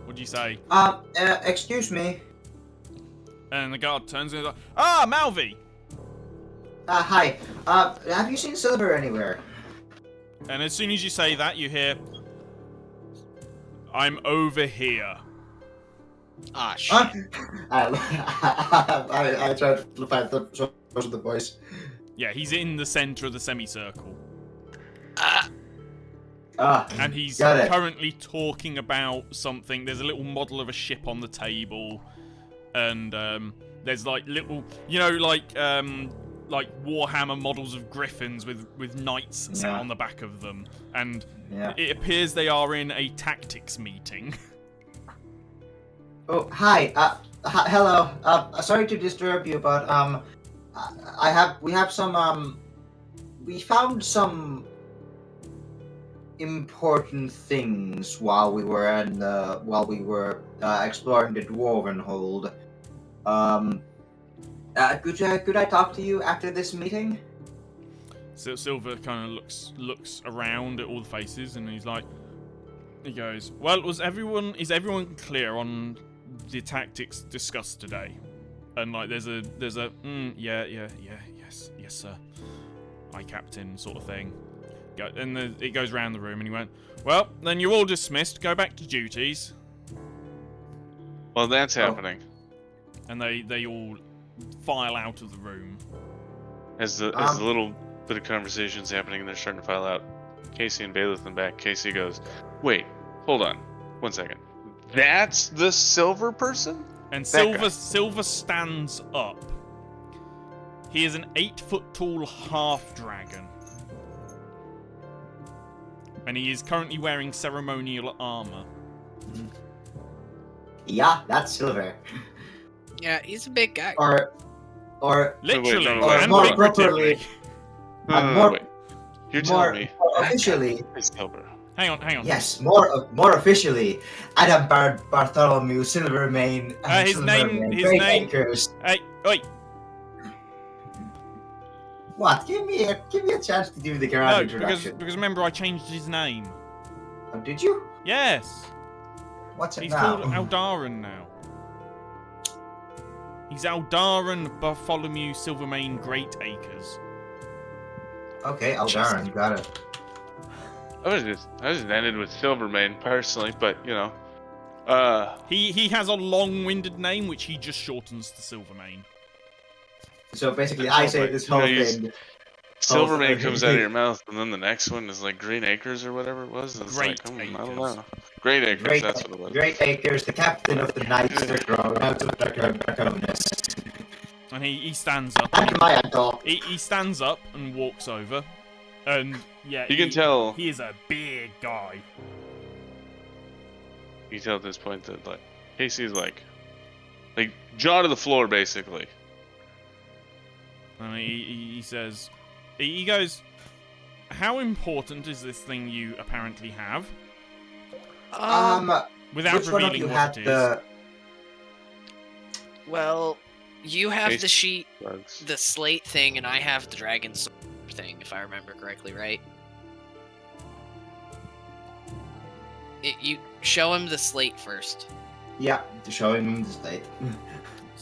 What do you say? Excuse me. And the guard turns and is like, Malvy! Hi. Have you seen Silver anywhere? And as soon as you say that, you hear, I'm over here. Ah, shit. I tried to find the source of the voice. Yeah, he's in the center of the semicircle. And he's got it. currently talking about something. There's a little model of a ship on the table. And there's like little, like Warhammer models of griffins with knights sat on the back of them. And it appears they are in a tactics meeting. Oh, hi. Hello. Sorry to disturb you, but we found some important things while we were exploring the Dwarven Hold. Could I talk to you after this meeting? So Silver kind of looks around at all the faces, and he goes, well, is everyone clear on the tactics discussed today? And like there's a yes sir, aye captain sort of thing. And it goes around the room, and he went, well, then you're all dismissed, go back to duties. Well, that's happening. And they all file out of the room. As the little bit of conversation's happening and they're starting to file out, Casey and Bailiff in back. Casey goes, wait, hold on, 1 second. That's the Silver person? And That guy. Silver stands up. He is an 8-foot-tall half-dragon. And he is currently wearing ceremonial armor. Yeah, that's Silver. Yeah, he's a big guy. Or Literally, no, wait. and More figuratively. properly- No, more- wait. You're more, telling me more officially, it's Silver. Hang on. yes, more officially, Adam Bartholomew Silvermane. His name- Great Acres. Hey, wait. What? Give me a chance to do the No, character because introduction. remember I changed his name. Oh, did you? Yes. What's it He's now? called Aldaran now. He's Aldaran Bartholomew Silvermane Great Acres. Okay, Aldaran, got it. I just ended with Silvermane personally, but you know, He has a long-winded name which he just shortens to Silvermane. So basically, I say this whole thing. Silvermane okay. comes out of your mouth, and then the next one is like Green Acres or whatever it was. And it's Great like, I don't Acres. know. Great Acres, that's what it was. Great Acres, the captain of the Knights of Draconis. And he stands up. And my dog. He stands up and walks over. And yeah, You can tell. he is a big guy. You can tell at this point that like Casey's like jaw to the floor basically. And he says, he goes, how important is this thing you apparently have? Without Which one of revealing you what had it is. the? Well, you have Ace the sheet, Bugs. the slate thing, and I have the dragon sword thing, if I remember correctly, right? You show him the slate first. Yeah, showing him the state.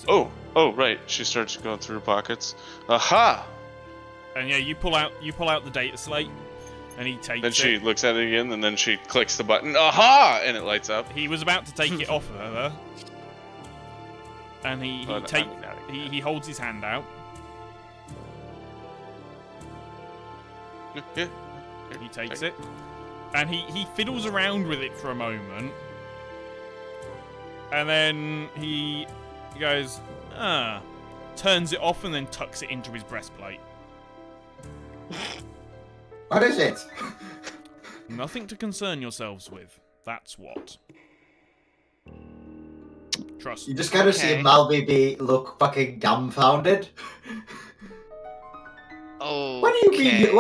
Oh, right. She starts going through her pockets. Aha! And yeah, you pull out the data slate, and he takes Then it. she looks at it again, and then she clicks the button. Aha! And it lights up. He was about to take it off of her, and he Oh, no, takes. I mean, now He holds his hand out. Yeah. He takes it, and he fiddles around with it for a moment, and then he goes, turns it off, and then tucks it into his breastplate. What is it? Nothing to concern yourselves with. That's what. Trust. You just gotta see Malby look fucking dumbfounded. Oh. What do you mean?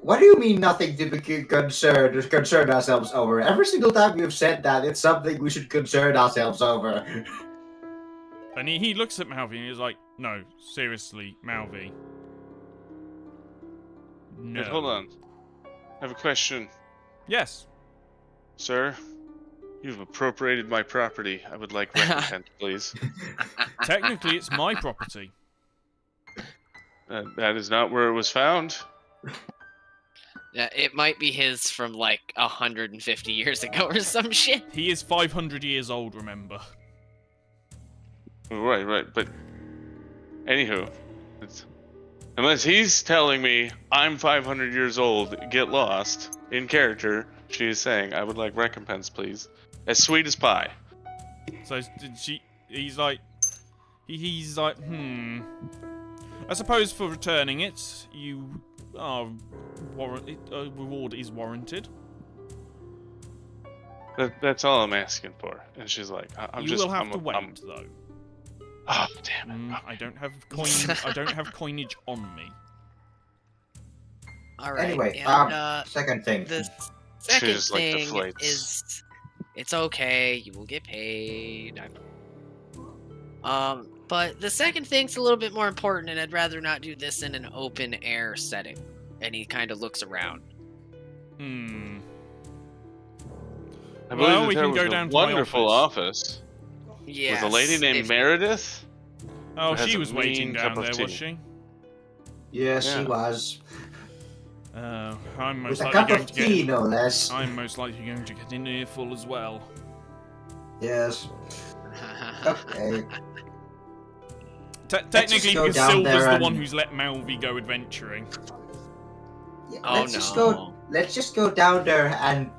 What do you mean? Nothing to be concern ourselves over. Every single time you've said that, it's something we should concern ourselves over. And he looks at Malvi and he's like, no, seriously, Malvi. No. Wait, hold on. I have a question. Yes. Sir, you've appropriated my property. I would like recompense, please. Technically, it's my property. That is not where it was found. Yeah, it might be his from like 150 years ago or some shit. He is 500 years old, remember. Right. But anywho, unless he's telling me I'm 500 years old, get lost in character, she is saying I would like recompense, please, as sweet as pie. So he's like, I suppose for returning it, you are reward is warranted. That's all I'm asking for. And she's like, I'm You just. will have to I'm- wait, though. Oh damn it! I don't have I don't have coinage on me. All right. Anyway, and, second thing. the second just, like, thing deflates. is, it's okay. You will get paid. But the second thing's a little bit more important, and I'd rather not do this in an open air setting. And he kind of looks around. I Well, believe we that can there go was down a to my wonderful office Yeah. with a lady named Meredith. Oh, Who has she a was waiting mean down cup of there, was tea. she? Yes, Yeah. he was. I'm most With a likely cup going of to tea, get. no less. I'm most likely going to get in here full as well. Yes. Okay. Technically, go because down Silver's there the and- one who's let Malvi go adventuring. Yeah, Oh let's just go. let's just go down there and,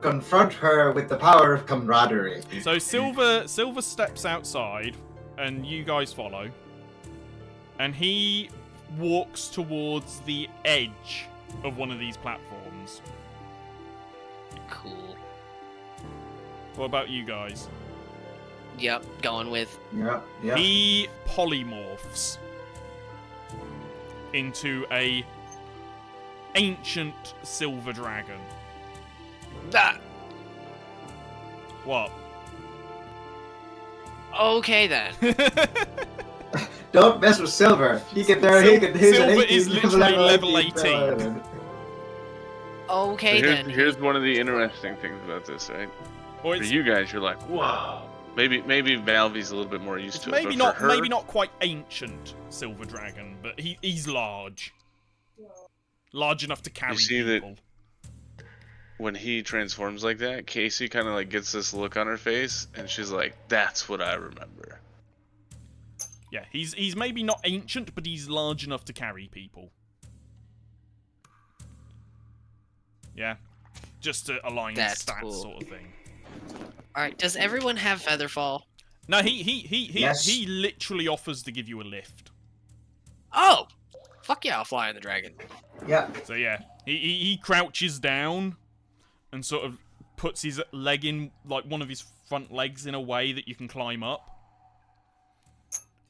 confront her with the power of camaraderie. So Silver steps outside, and you guys follow. And he walks towards the edge of one of these platforms. Cool. What about you guys? Yep, going with. Yeah. He polymorphs into a ancient silver dragon. Ah, What? okay then. Don't mess with Silver. He's Silver is literally level 18. Okay then. Here's one of the interesting things about this, right? Or For it's you guys, you're like, whoa. Maybe Malvy's a little bit more used to it. maybe But not for her, maybe not quite ancient silver dragon, but he's large. Large enough to carry see that- people. when he transforms like that, Casey kind of like gets this look on her face, and she's like, "That's what I remember." Yeah, he's maybe not ancient, but he's large enough to carry people. Yeah, just to align That's stats, cool. sort of thing. All right. Does everyone have Featherfall? No, Yes. he literally offers to give you a lift. Oh, fuck yeah! I'll fly on the dragon. Yeah. So yeah, he crouches down and sort of puts his leg in, like one of his front legs, in a way that you can climb up.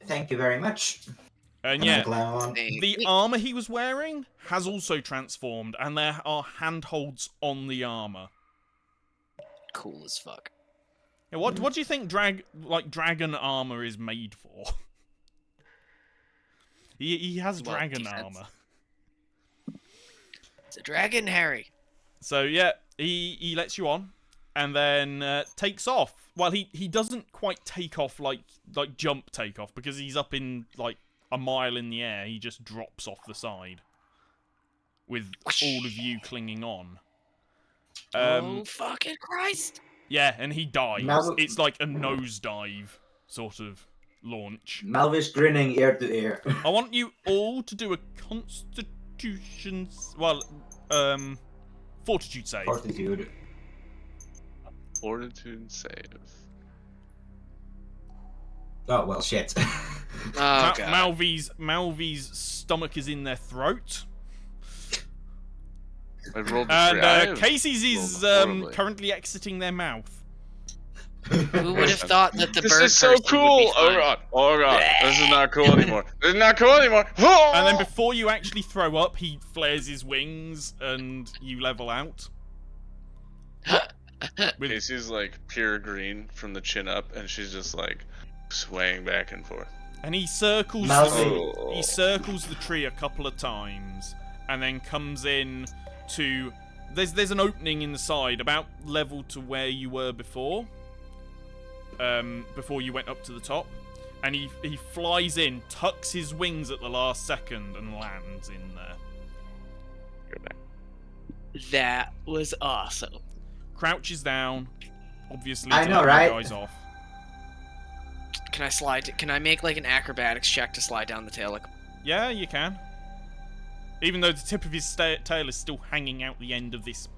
Thank you very much. And I yeah, climb on. the armor he was wearing has also transformed, and there are handholds on the armor. Cool as fuck. Yeah, what do you think dragon armor is made for? he has Well, dragon defense. armor. It's a dragon, Harry. So yeah, he lets you on, and then takes off. Well, he doesn't quite take off like jump take off, because he's up in like a mile in the air. He just drops off the side with all of you clinging on. Oh fucking Christ! Yeah, and he dies. Now- It's like a nosedive sort of launch. Malvis grinning ear to ear. I want you all to do a Constitution, Fortitude save. Fortitude. Fortitude save. Oh, well, shit. Oh god. Malvy's stomach is in their throat. I rolled a And 3. Casey's is rolled horribly. currently exiting their mouth. Who would have thought that the This bird is so person would be cool! Oh fine? god! Oh god! This is not cool anymore. This is not cool anymore. And then before you actually throw up, he flares his wings and you level out. With, Casey's like pure green from the chin up, and she's just like swaying back and forth. and he circles Malvy. he circles the tree a couple of times and then comes in to there's an opening in the side about level to where you were before. Before you went up to the top, and he flies in, tucks his wings at the last second, and lands in there. Go back. That was awesome. Crouches down, obviously I to know, let right? you guys off. Can I slide? Can I make like an acrobatics check to slide down the tail? Like, Yeah, you can. Even though the tip of his tail is still hanging out the end of this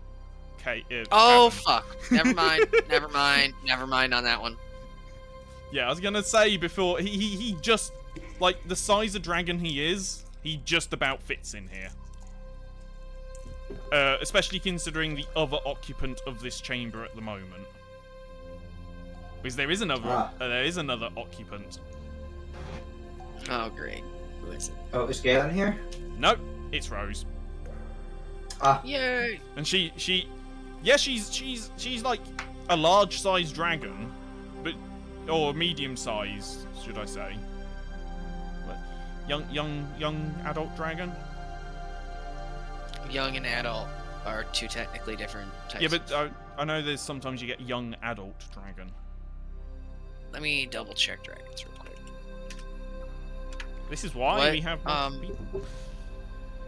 oh cavern. fuck! Never mind. Never mind. Never mind on that one. Yeah, I was gonna say before, he just, like, the size of dragon he is, he just about fits in here. Especially considering the other occupant of this chamber at the moment. Because there is another occupant. Oh great. Who is it? Oh, is Galen here? Nope, it's Rose. Yay! And she's like a large-sized dragon, but or medium-sized, should I say? But young adult dragon. Young and adult are two technically different types. Yeah, but I know there's sometimes you get young adult dragon. Let me double check dragons real quick. This is why What, we have people.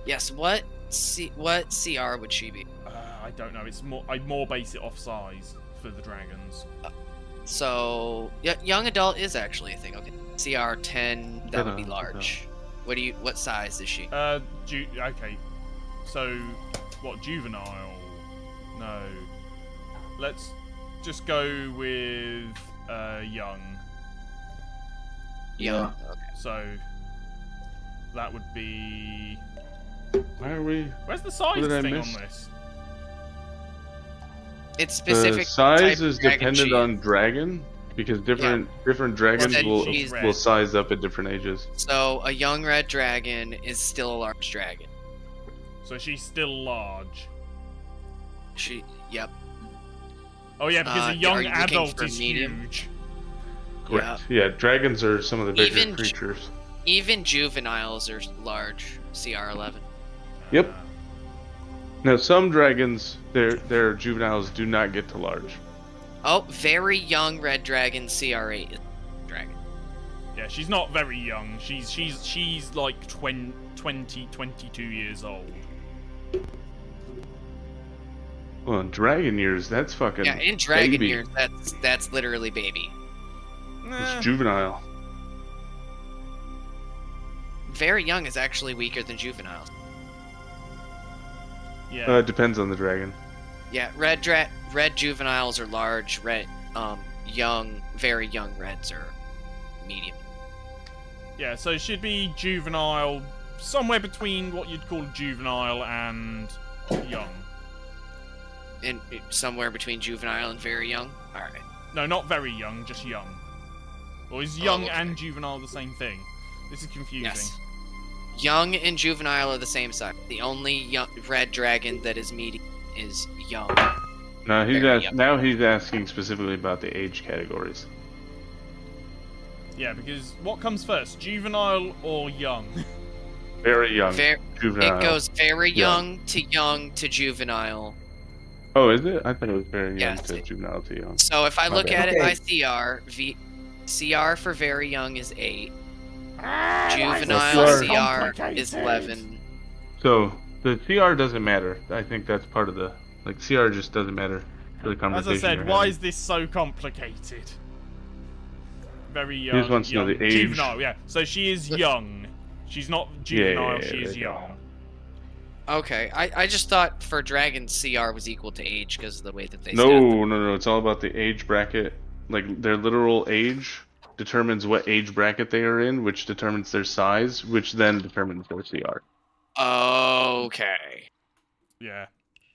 Yes. What CR would she be? I don't know. It's more. I more base it off size for the dragons. So young adult is actually a thing. Okay. CR 10. That would be large. What size is she? Okay. So What, juvenile? No. Let's just go with young. Yeah. Okay. So that would be. Why are we? Where's the size did I thing miss? on this? It's specific. The size type of is dragon dependent she on is. dragon because different dragons Well, will she's red. will size up at different ages. So a young red dragon is still a large dragon. So she's still large. Yep. Oh yeah, because a are young you looking adult for is medium? huge. Correct. Yeah, dragons are some of the bigger Even creatures. Even juveniles are large. CR11. Yep. Now some dragons, their juveniles do not get to large. Oh, very young red dragon CR8 is dragon. Yeah, she's not very young. She's like 20, 22 years old. Well, in dragon years, that's fucking. Yeah, in dragon baby. years, that's literally baby. Nah. It's juvenile. Very young is actually weaker than juveniles. Yeah. It depends on the dragon. Yeah, red juveniles are large. Very young reds are medium. Yeah, so it should be juvenile, somewhere between what you'd call juvenile and young. And somewhere between juvenile and very young. All right. No, not very young, just young. Or is young okay. and juvenile the same thing? This is confusing. Yes. Young and juvenile are the same size. The only red dragon that is medium is young. No, Very young. now he's asking specifically about the age categories. Yeah, because what comes first, juvenile or young? Very young. Juvenile. It goes very Young. young to juvenile. Oh, is it? I thought it was very young Yes. to juvenile to young. So if I My look bad. at it by Okay. CR for very young is 8. Why is Juvenile this so CR is complicated? 11. So the CR doesn't matter. I think that's part of the CR just doesn't matter for the As conversation. I said, you're why having. is this so complicated? Very He young. just wants to know young. the age. Juvenile, yeah. So she is young. She's not juvenile, yeah, she is there you go. young. Okay, I just thought for dragon CR was equal to age because of the way that they No, stat them. no, it's all about the age bracket. Like their literal age determines what age bracket they are in, which determines their size, which then determines their CR. Okay. Yeah.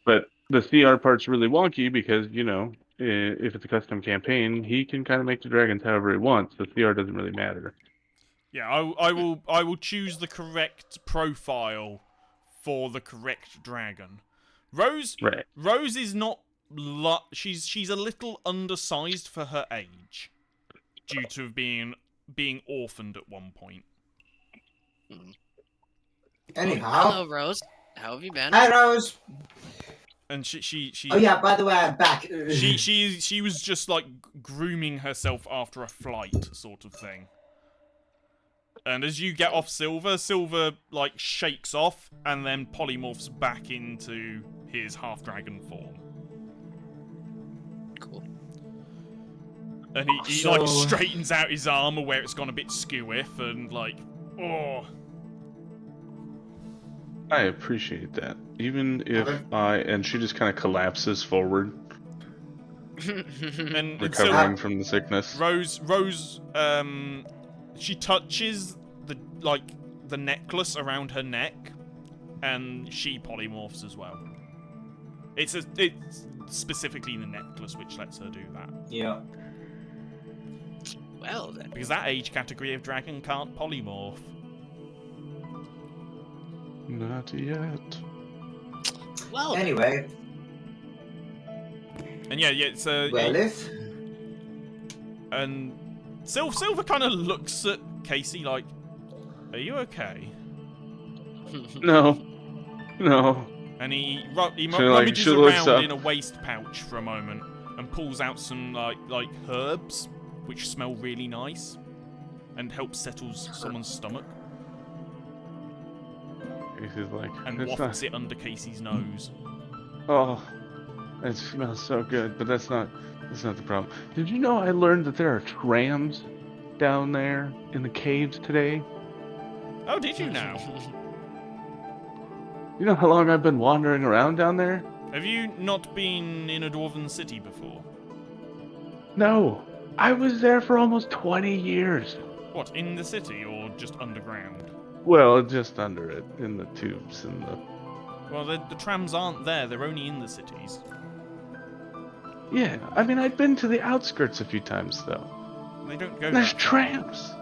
But the CR part's really wonky because, if it's a custom campaign, he can kind of make the dragons however he wants. The CR doesn't really matter. Yeah, I will choose the correct profile for the correct dragon. Rose Right. Rose is not she's a little undersized for her age due to being orphaned at one point. Anyhow. Hello, Rose. How have you been? Hi, Rose. And she Oh yeah, by the way, I'm back. she was just like grooming herself after a flight sort of thing. And as you get off Silver like shakes off and then polymorphs back into his half dragon form. Cool. And he like straightens out his armor where it's gone a bit skewiff and like, oh. I appreciate that. Even if and she just kind of collapses forward, And recovering from the sickness. Rose, she touches the necklace around her neck, and she polymorphs as well. It's specifically the necklace which lets her do that. Yeah. Well then. Because that age category of dragon can't polymorph. Not yet. Well then. Anyway, And yeah, it's well if. and Silver kind of looks at Casey like, "Are you okay?" No. And he She rummages looks around up. in a waist pouch for a moment and pulls out some like herbs which smell really nice and help settle someone's stomach Casey's like, and "It's wafts it under Casey's nose. Oh, it smells so good, but that's not the problem. Did you know I learned that there are trams down there in the caves today? Oh, did you now? You know how long I've been wandering around down there? Have you not been in a dwarven city before? No. I was there for almost 20 years. What, in the city or just underground? Well, just under it, in the tubes and the... Well, the trams aren't there, they're only in the cities. Yeah, I mean, I've been to the outskirts a few times, though. They don't go There's that far. trams.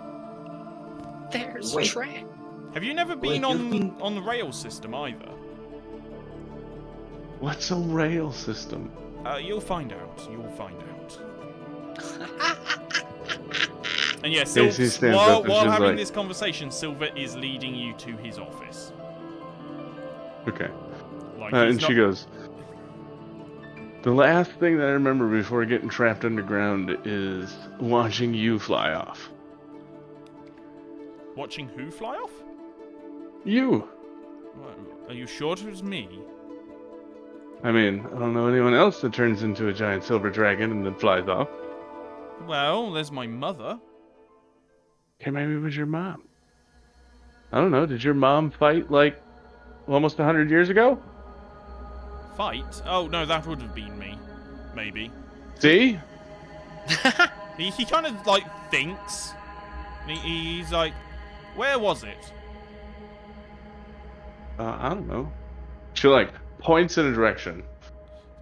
There's Wait. train. Have you never been Wait, you've been- on the rail system either? What's a rail system? You'll find out. You'll find out. And yeah, Casey stands while up and while she's having like- this conversation, Silver is leading you to his office. Okay. Like, And he's she not- goes, the last thing that I remember before getting trapped underground is watching you fly off. Watching who fly off? You! Well, are you sure it was me? I mean, I don't know anyone else that turns into a giant silver dragon and then flies off. Well, there's my mother. Okay, maybe it was your mom. I don't know, did your mom fight, like, almost 100 years ago? Fight? Oh, no, that would have been me. Maybe. See? He kind of, like, thinks. And he's like, where was it? I don't know. She, like, points in a direction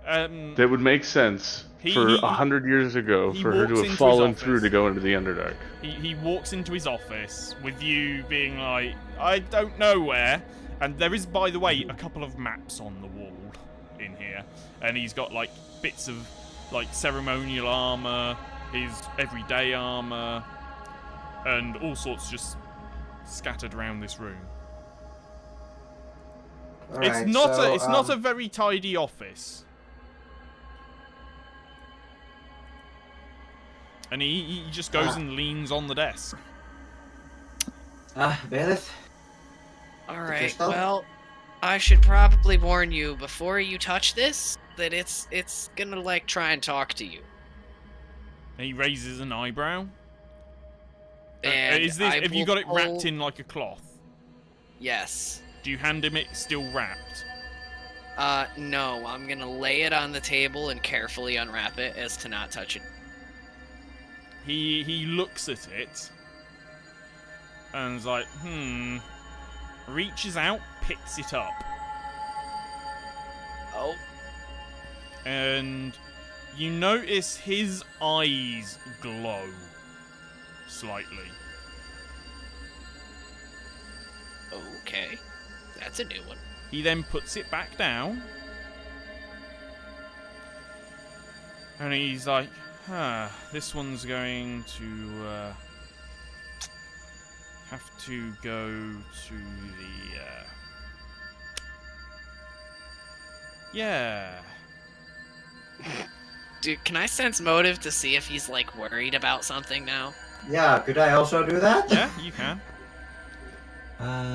that would make sense for 100 years ago he for her to walks have into his fallen through office. to go into the Underdark. He walks into his office with you being like, I don't know where. And there is, by the way, a couple of maps on the wall in here. And he's got, like, bits of, like, ceremonial armor, his everyday armor, and all sorts just scattered around this room. It's Alright, not so, it's not a very tidy office. And he just goes and leans on the desk. Bailiff? Alright, Crystal? well, I should probably warn you before you touch this that it's gonna like try and talk to you. And he raises an eyebrow. And Is this? I Have you will got it wrapped pull- in like a cloth? Yes. Do you hand him it still wrapped? No, I'm gonna lay it on the table and carefully unwrap it as to not touch it. He looks at it and is like, reaches out, picks it up, Oh, and you notice his eyes glow slightly. okay. That's a new one. He then puts it back down. And he's like, this one's going to have to go to the, yeah. Dude, can I sense motive to see if he's like worried about something now? Yeah, could I also do that? Yeah, you can.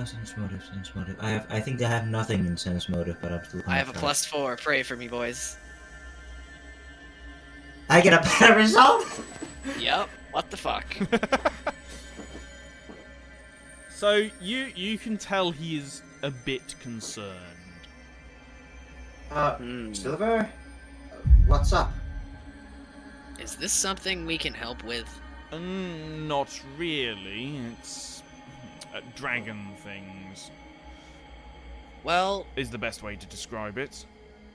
Sense motive. I think I have nothing in sense motive, but I'm still. I have a +4. Pray for me, boys. I get a better result. Yep. What the fuck? So you can tell he is a bit concerned. Silver, what's up? Is this something we can help with? Not really. It's dragon things Well, is the best way to describe it.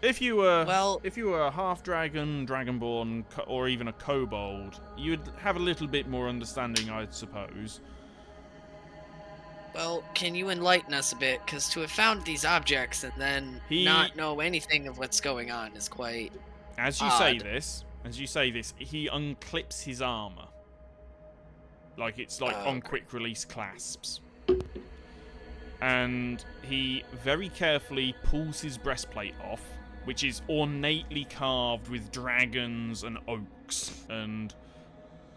If you were Well- if you were a half dragon, dragonborn, or even a kobold, you'd have a little bit more understanding, I suppose. well, can you enlighten us a bit? Because to have found these objects and then not know anything of what's going on is quite As you say odd. this, he unclips his armor. Like it's like on quick release clasps. And he very carefully pulls his breastplate off, which is ornately carved with dragons and oaks and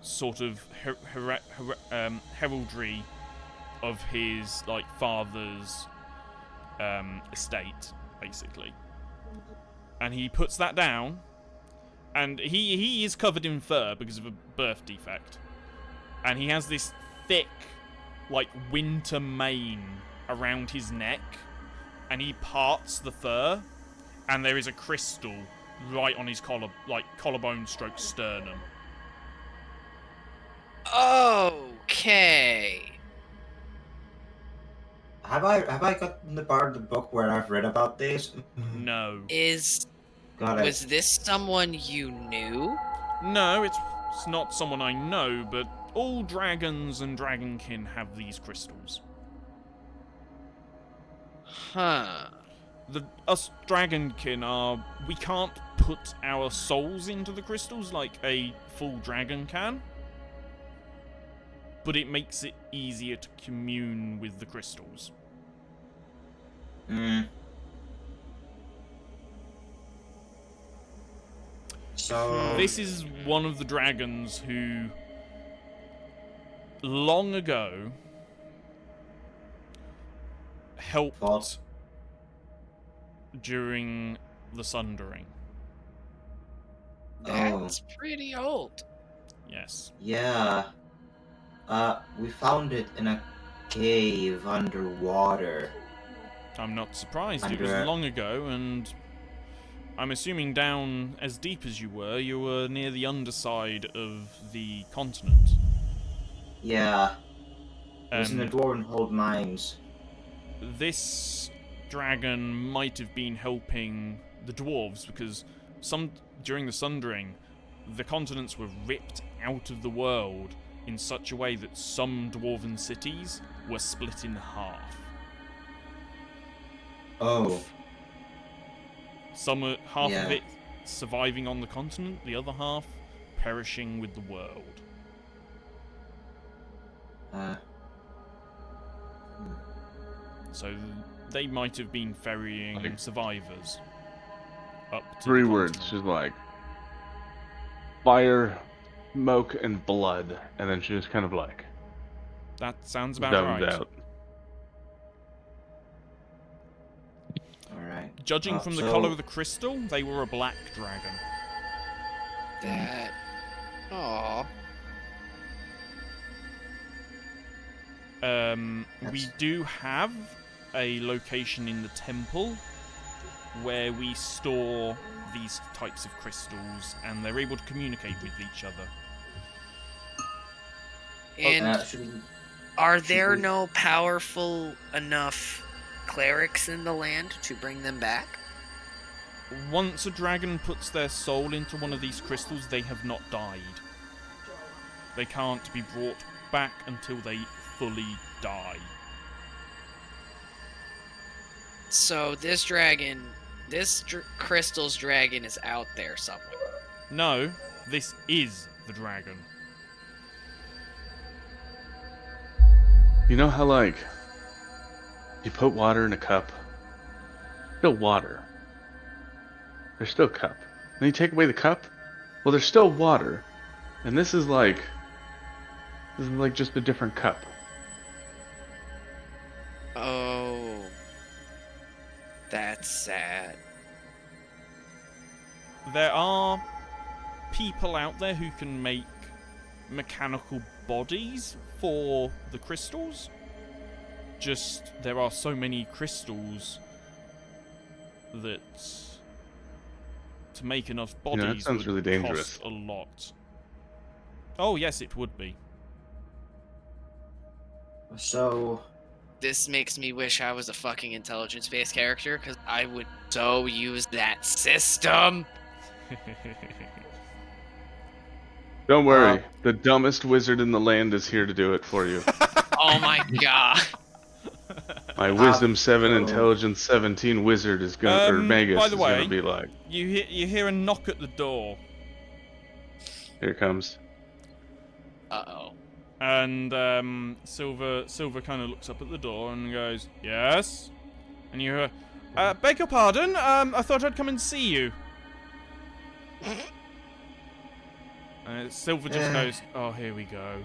sort of heraldry of his like father's estate, basically. And he puts that down, and he is covered in fur because of a birth defect, and he has this thick, like winter mane around his neck, and he parts the fur, and there is a crystal right on his collarbone stroke sternum. Okay. Have I gotten the part of the book where I've read about these? No. Got it. Was this someone you knew? No, it's not someone I know, but all dragons and dragonkin have these crystals. Huh. Us dragonkin we can't put our souls into the crystals like a full dragon can, but it makes it easier to commune with the crystals. So This is one of the dragons who, long ago, helped False. during the Sundering. That's pretty old. Yes. Yeah. We found it in a cave underwater. I'm not surprised. It was Under- long ago, and I'm assuming down as deep as you were near the underside of the continent. Yeah. It was in the And Dwarvenhold mines. this dragon might have been helping the dwarves, because during the Sundering, the continents were ripped out of the world in such a way that some dwarven cities were split in half. Oh. Half Yeah. of it surviving on the continent, the other half perishing with the world. So they might have been ferrying Like- survivors up to Three the words, continent. she's like fire, smoke, and blood, and then she just kind of like That sounds about dumbed right. out. Alright. Judging from the So- colour of the crystal, they were a black dragon. That. Aw. We do have a location in the temple where we store these types of crystals, and they're able to communicate with each other. And should we... are should there we- no powerful enough clerics in the land to bring them back? Once a dragon puts their soul into one of these crystals, they have not died. They can't be brought back until they fully die. So this crystal's dragon is out there somewhere. No, this is the dragon. You know how like you put water in a cup? Still water. There's still cup. Then you take away the cup? Well, there's still water. And this is like just a different cup. Oh. That's sad. There are people out there who can make mechanical bodies for the crystals. Just, there are so many crystals that to make enough You know, bodies that sounds would really dangerous. cost a lot. Oh yes, it would be. So... This makes me wish I was a fucking intelligence-based character, because I would so use that system. Don't worry, the dumbest wizard in the land is here to do it for you. Oh my god. My wisdom 7, so- intelligence 17 wizard is gonna, or Magus by the is way- gonna be like, You hear a knock at the door, here it comes. Uh-oh. and Silver kind of looks up at the door and goes, "Yes," and you hear, "Beg your pardon. I thought I'd come and see you." Silver just goes, "Oh, here we go.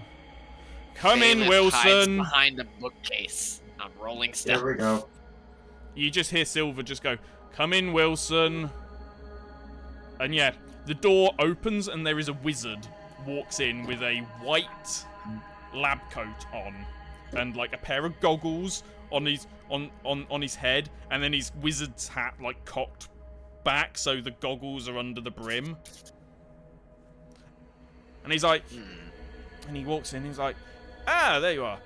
Come in, Bailiff hides Wilson." behind a bookcase. I'm rolling There stuff. we go. You just hear Silver just go, "Come in, Wilson." And yeah, the door opens and there is a wizard walks in with a white lab coat on and like a pair of goggles on his head, and then his wizard's hat like cocked back so the goggles are under the brim. And he's like, and he walks in. He's like, ah, there you are.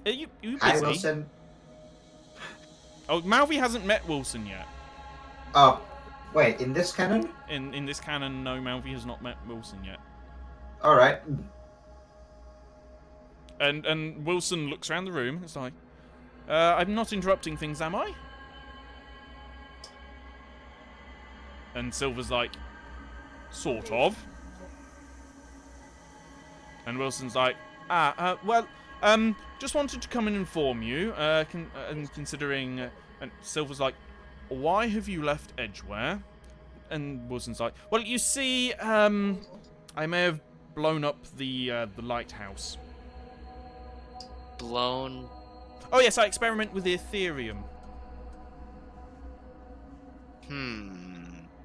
Are you busy? Hi, Wilson. Oh, Malvi hasn't met Wilson yet. Oh, wait, in this canon? In this canon, no, Malvi has not met Wilson yet. Alright. And Wilson looks around the room. It's like, I'm not interrupting things, am I? And Silver's like, sort of. And Wilson's like, well, just wanted to come and inform you, and considering, and Silver's like, why have you left Edgeware? And Wilson's like, well, you see, I may have blown up the lighthouse. Blown. Oh yes, I experiment with the Ethereum.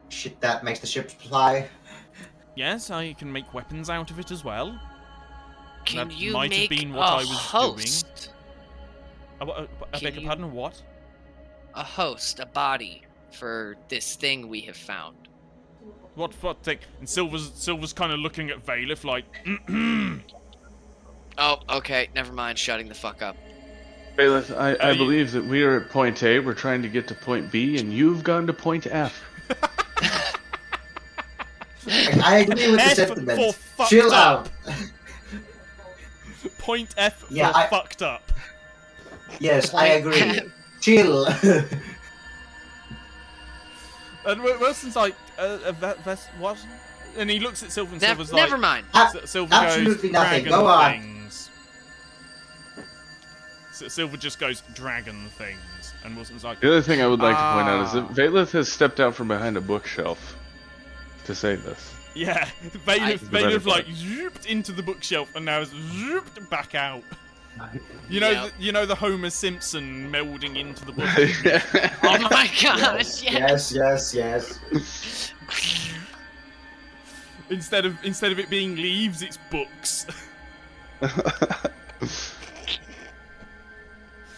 Shit that makes the ships fly. Yes, I can make weapons out of it as well. Can That you might have make been what a I was host? I beg your pardon, what? A host, a body for this thing we have found. What thing? And Silver's kind of looking at Valif like, Oh, okay, never mind. Shutting the fuck up. Bailiff, I believe that we are at point A, we're trying to get to point B, and you've gone to point F. I agree with the F sentiment. for fucked Chill up. out. Point F Yeah, for fucked up. Yes, I agree. Chill. And Wilson's like, what? And he looks at Silver and Silver's like, Never mind. Silver Absolutely goes, nothing. dragon Go on. things. Silver just goes, dragon things. And Wilson's like, The other thing I would like to point out is that Valith has stepped out from behind a bookshelf to say this. yeah, Bailiff like zooped into the bookshelf and now is zooped back out. You know the Homer Simpson melding into the bookshelf. Oh my gosh! Yes. Instead of it being leaves, it's books.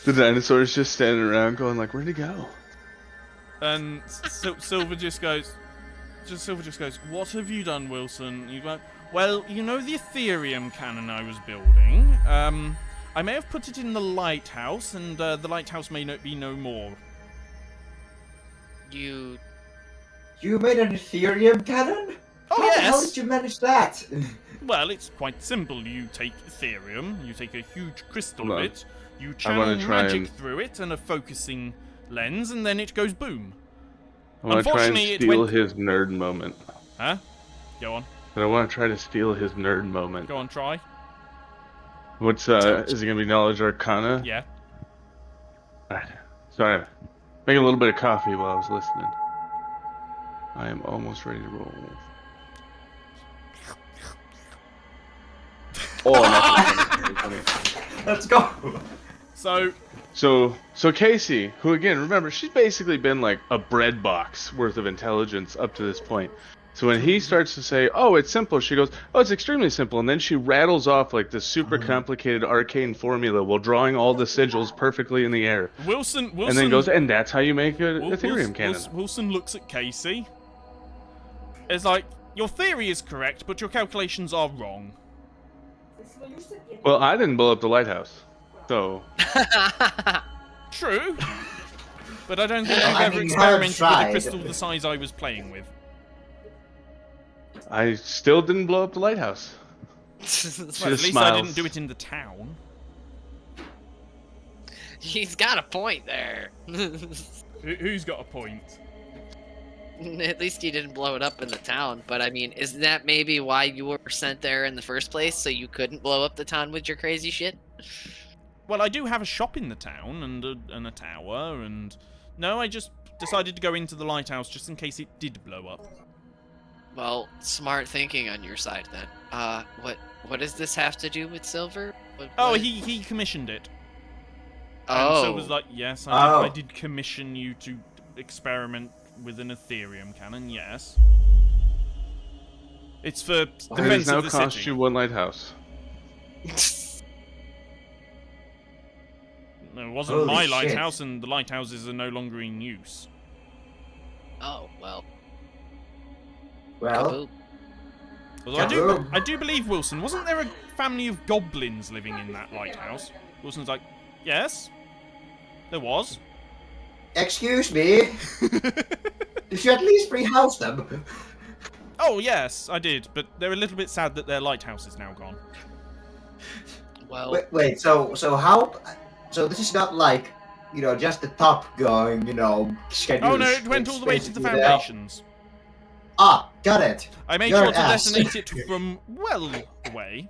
The dinosaur's just standing around going like, where'd he go? And Silver just goes, what have you done, Wilson? You go, well, you know the Ethereum cannon I was building? I may have put it in the lighthouse, and the lighthouse may not be no more. You made an Ethereum cannon? Oh, How yes! the hell did you manage that? Well, it's quite simple. You take Ethereum, you take a huge crystal of Hold on. it, you channel try magic and- through it and a focusing lens, and then it goes boom. I want to try and Unfortunately, it steal went- his nerd moment. Huh? Go on. But I want to try to steal his nerd moment. Go on, try. What's, is it going to be Knowledge Arcana? Yeah. Alright. Sorry. Making a little bit of coffee while I was listening. I am almost ready to roll. Oh, that's Let's go. So Casey, who again, remember, she's basically been like a bread box worth of intelligence up to this point. So when he starts to say, oh, it's simple, she goes, oh, it's extremely simple. And then she rattles off like this super complicated arcane formula while drawing all the sigils perfectly in the air. Wilson And then goes, and that's how you make an Wil- Ethereum cannon. Wilson looks at Casey. It's like, your theory is correct, but your calculations are wrong. Well, I didn't blow up the lighthouse. So, True. But I don't think I I've ever mean, you experimented have with a tried. crystal the size I was playing with. I still didn't blow up the lighthouse. She Well, at just least smiles. I didn't do it in the town. He's got a point there. Who's got a point? At least he didn't blow it up in the town. But I mean, isn't that maybe why you were sent there in the first place, so you couldn't blow up the town with your crazy shit? Well, I do have a shop in the town and a tower, and no, I just decided to go into the lighthouse just in case it did blow up. Well, smart thinking on your side then. What does this have to do with Silver? Oh, what- he commissioned it. Oh. And so was like, yes, I did commission you to experiment with an Ethereum cannon, yes. It's for It has defense now of the cost city. you 1 lighthouse. No, it wasn't Holy my shit. lighthouse, and the lighthouses are no longer in use. Oh, well. Well, Kaboom. Although Kaboom. I do believe, Wilson, wasn't there a family of goblins living in that lighthouse? Wilson's like, yes, there was. excuse me. Did you at least rehouse them? Oh, yes, I did, but they're a little bit sad that their lighthouse is now gone. Well, Wait. So how? So this is not like, just the top going, schedule. Oh no, it went It's all the way to the basically foundations. Ah, got it. I made You're sure an to ass. detonate it from well away.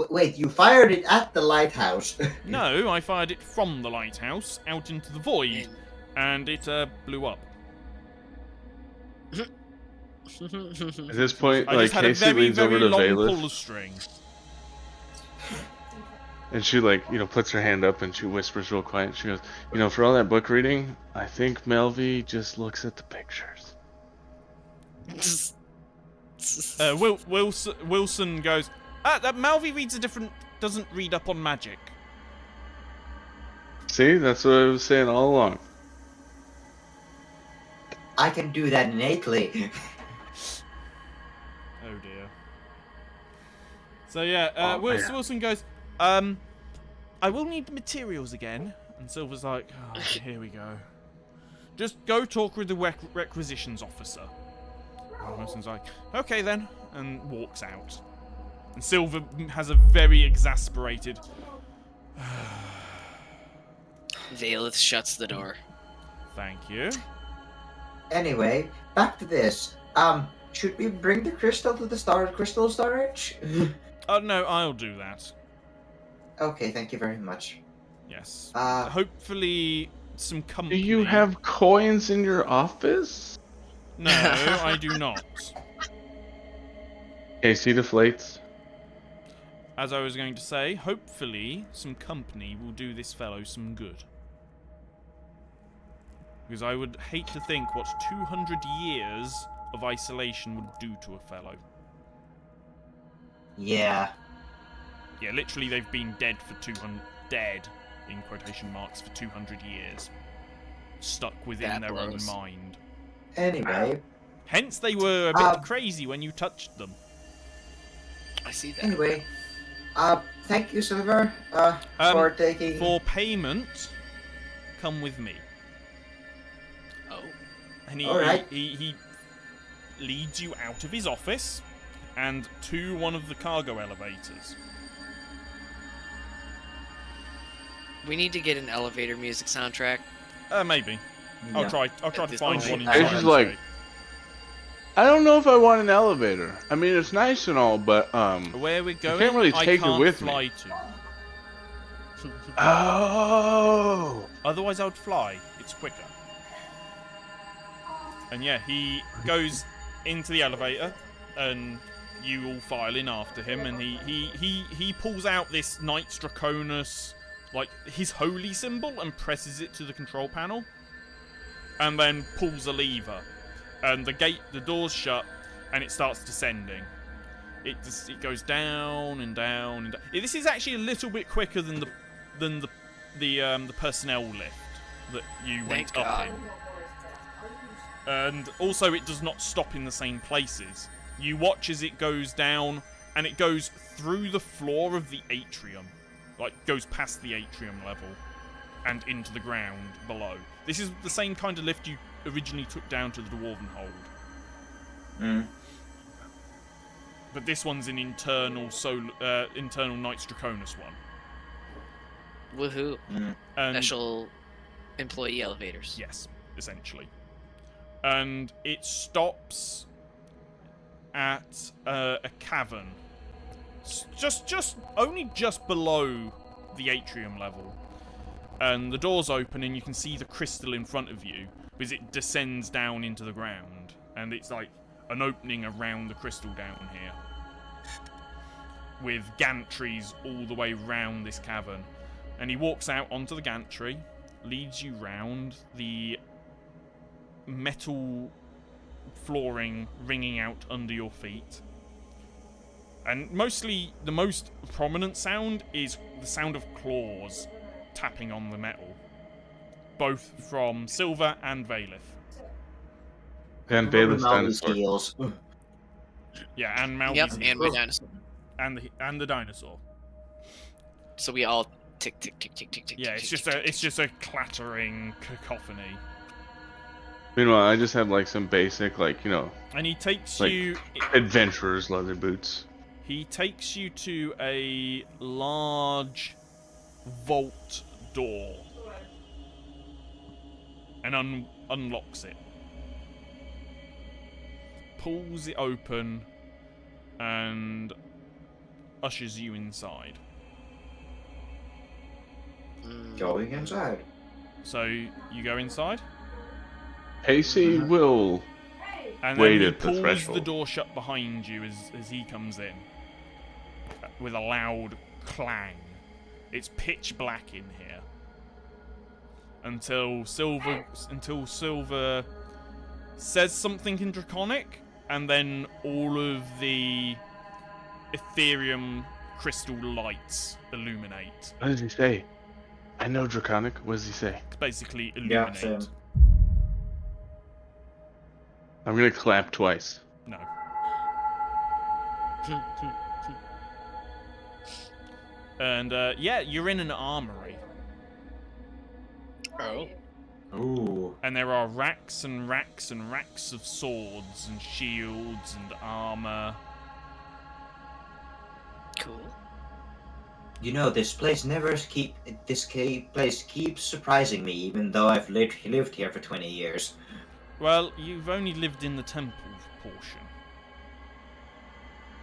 Wait, you fired it at the lighthouse? No, I fired it from the lighthouse out into the void, and it blew up. At this point, I like, just had a Casey very, leans over very to long Valeth, pull of string. and she, like, puts her hand up and she whispers real quiet. She goes, for all that book reading, I think Melvi just looks at the pictures. Wilson goes, that Malvi reads doesn't read up on magic. See, that's what I was saying all along. I can do that innately. Oh dear. So yeah, Oh, man. Wilson goes, I will need the materials again. And Silver's like, oh, here we go. Just go talk with the requisitions officer. And Wilson's like, okay then, and walks out. And Silver has a very exasperated, Valeth shuts the door. thank you. Anyway, back to this. Should we bring the crystal to the crystal storage? Oh no, I'll do that. Okay, thank you very much. Yes. Uh, Hopefully some Do company. you have coins in your office? No, I do not. Casey deflates. As I was going to say, hopefully some company will do this fellow some good. Because I would hate to think what 200 years of isolation would do to a fellow. yeah. Yeah, literally they've been dead for 200... Dead, in quotation marks, for 200 years. Stuck within That their blows. own mind. Anyway, Hence they were a bit crazy when you touched them. I see that. anyway, thank you, Silver, for taking. For payment, come with me. Oh. And Alright. he leads you out of his office and to one of the cargo elevators. We need to get an elevator music soundtrack. Maybe. Yeah. I'll try to This find one one in should- It's just like- Lionsgate. I don't know if I want an elevator. I mean, it's nice and all, but Where we're going, can't really take it can't with me. fly to. oh, Otherwise, I would fly. It's quicker. And yeah, he goes into the elevator, and you all file in after him. And he pulls out this Knights Draconis, like his holy symbol, and presses it to the control panel, and then pulls a lever, and the doors shut, and it starts descending. It goes down and down and down. This is actually a little bit quicker than the personnel lift that you went Thank up God. in. And also, it does not stop in the same places. You watch as it goes down, and it goes through the floor of the atrium, like goes past the atrium level, and into the ground below. This is the same kind of lift you originally took down to the Dwarven Hold. Mm. But this one's an internal Knights Draconis one. Woohoo. And Special employee elevators. yes, essentially. And it stops at a cavern, only just below the atrium level. And the doors open, and you can see the crystal in front of you, because it descends down into the ground, and it's like an opening around the crystal down here, with gantries all the way round this cavern. And he walks out onto the gantry, leads you round the metal flooring ringing out under your feet. And mostly, the most prominent sound is the sound of claws tapping on the metal. Both from Silver and Valith. And Probably Bailiff's Malvy's dinosaur. heels. Yeah, and Malvy's Yep, heels. and my dinosaur. And the dinosaur. So we all tick tick tick tick tick tick. Yeah, tick, it's tick, just tick, tick, a clattering cacophony. Meanwhile, I just have like some basic, like, you know, And he takes like you. adventurer's leather boots. He takes you to a large vault door and unlocks it. Pulls it open and ushers you inside. Going inside. So you go inside, Pacey will and wait then he at the pulls the threshold. door shut behind you as he comes in with a loud clang. It's pitch black in here until Silver says something in Draconic, and then all of the Ethereum crystal lights illuminate. What does he say? I know Draconic. What does he say? It's basically Yeah, illuminate. same. I'm gonna clap twice. No. And yeah, you're in an armory, Oh. Ooh. and there are racks and racks and racks of swords and shields and armor. Cool. You know, this place place keeps surprising me, even though I've lived here for 20 years. Well, you've only lived in the temple portion.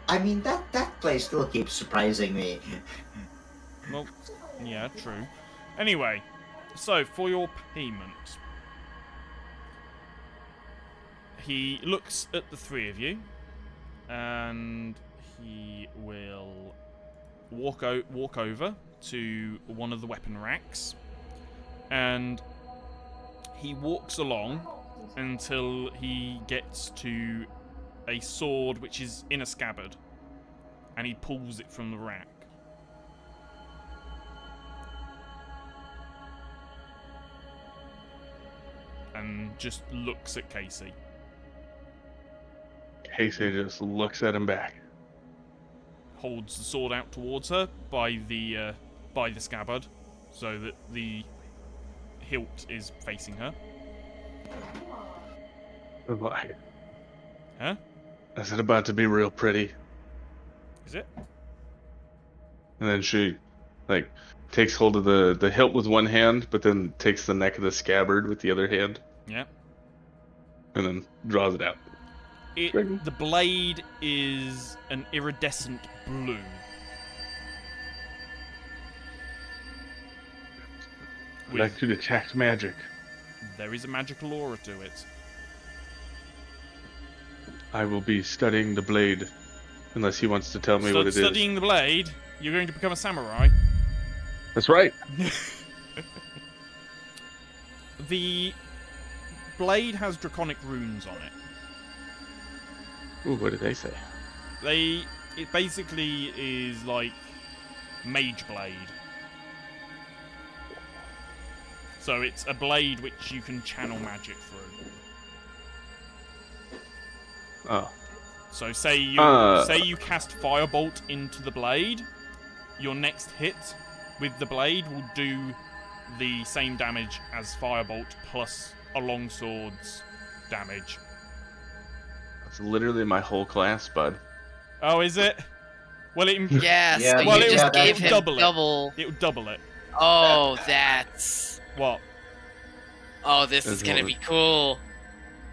I mean, that place still keeps surprising me. Well, yeah, true. Anyway, so for your payment, he looks at the three of you, and he will walk over to one of the weapon racks, and he walks along until he gets to a sword which is in a scabbard, and he pulls it from the rack. And just looks at Casey. Casey just looks at him back. Holds the sword out towards her by the scabbard, so that the hilt is facing her. Goodbye. Huh? Is it about to be real pretty? Is it? And then she, like, takes hold of the hilt with one hand, but then takes the neck of the scabbard with the other hand, Yeah. and then draws it out. The blade is an iridescent blue. I'd like to detect magic. There is a magical aura to it. I will be studying the blade, unless he wants to tell me what it is. Studying the blade, you're going to become a samurai. That's right. The blade has draconic runes on it. Ooh, what did they say? It basically is like mage blade. So it's a blade which you can channel magic through. Oh. So say you cast firebolt into the blade, your next hit with the blade will do the same damage as firebolt plus a longsword's damage. That's literally my whole class, bud. Oh, is it? Well, it Yeah, Yeah, so well, you it just will gave him double it. double. It'll double it. Oh, that's. What? Oh, this is That's gonna what- be cool.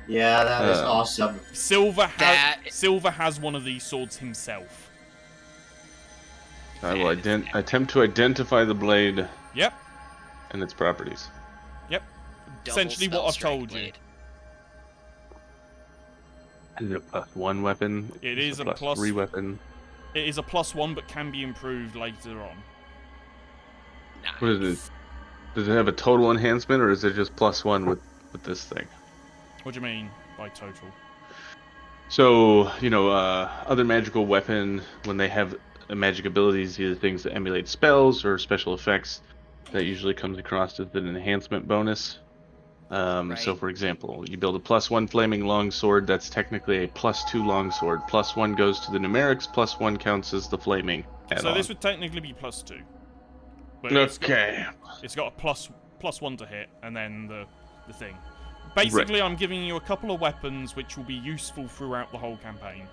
Yeah, that is awesome. Silver That- has one of these swords himself. I will attempt to identify the blade Yep. and its properties. Double Essentially what spell I've strike told you. blade. Is it a +1 weapon? It Is is a +3 weapon. It is a +1, but can be improved later on. Nice. What is it? Does it have a total enhancement, or is it just +1 with this thing? What do you mean by total? So, other magical weapon, when they have magic abilities, either things that emulate spells or special effects, that usually comes across as an enhancement bonus. So, Right. for example, you build a +1 flaming longsword, that's technically a +2 longsword. +1 goes to the numerics, +1 counts as the flaming So add-on. this would technically be +2. But Okay. it's got a +1 to hit, and then the thing. Basically, I'm giving you a couple of weapons which will be useful throughout the whole campaign.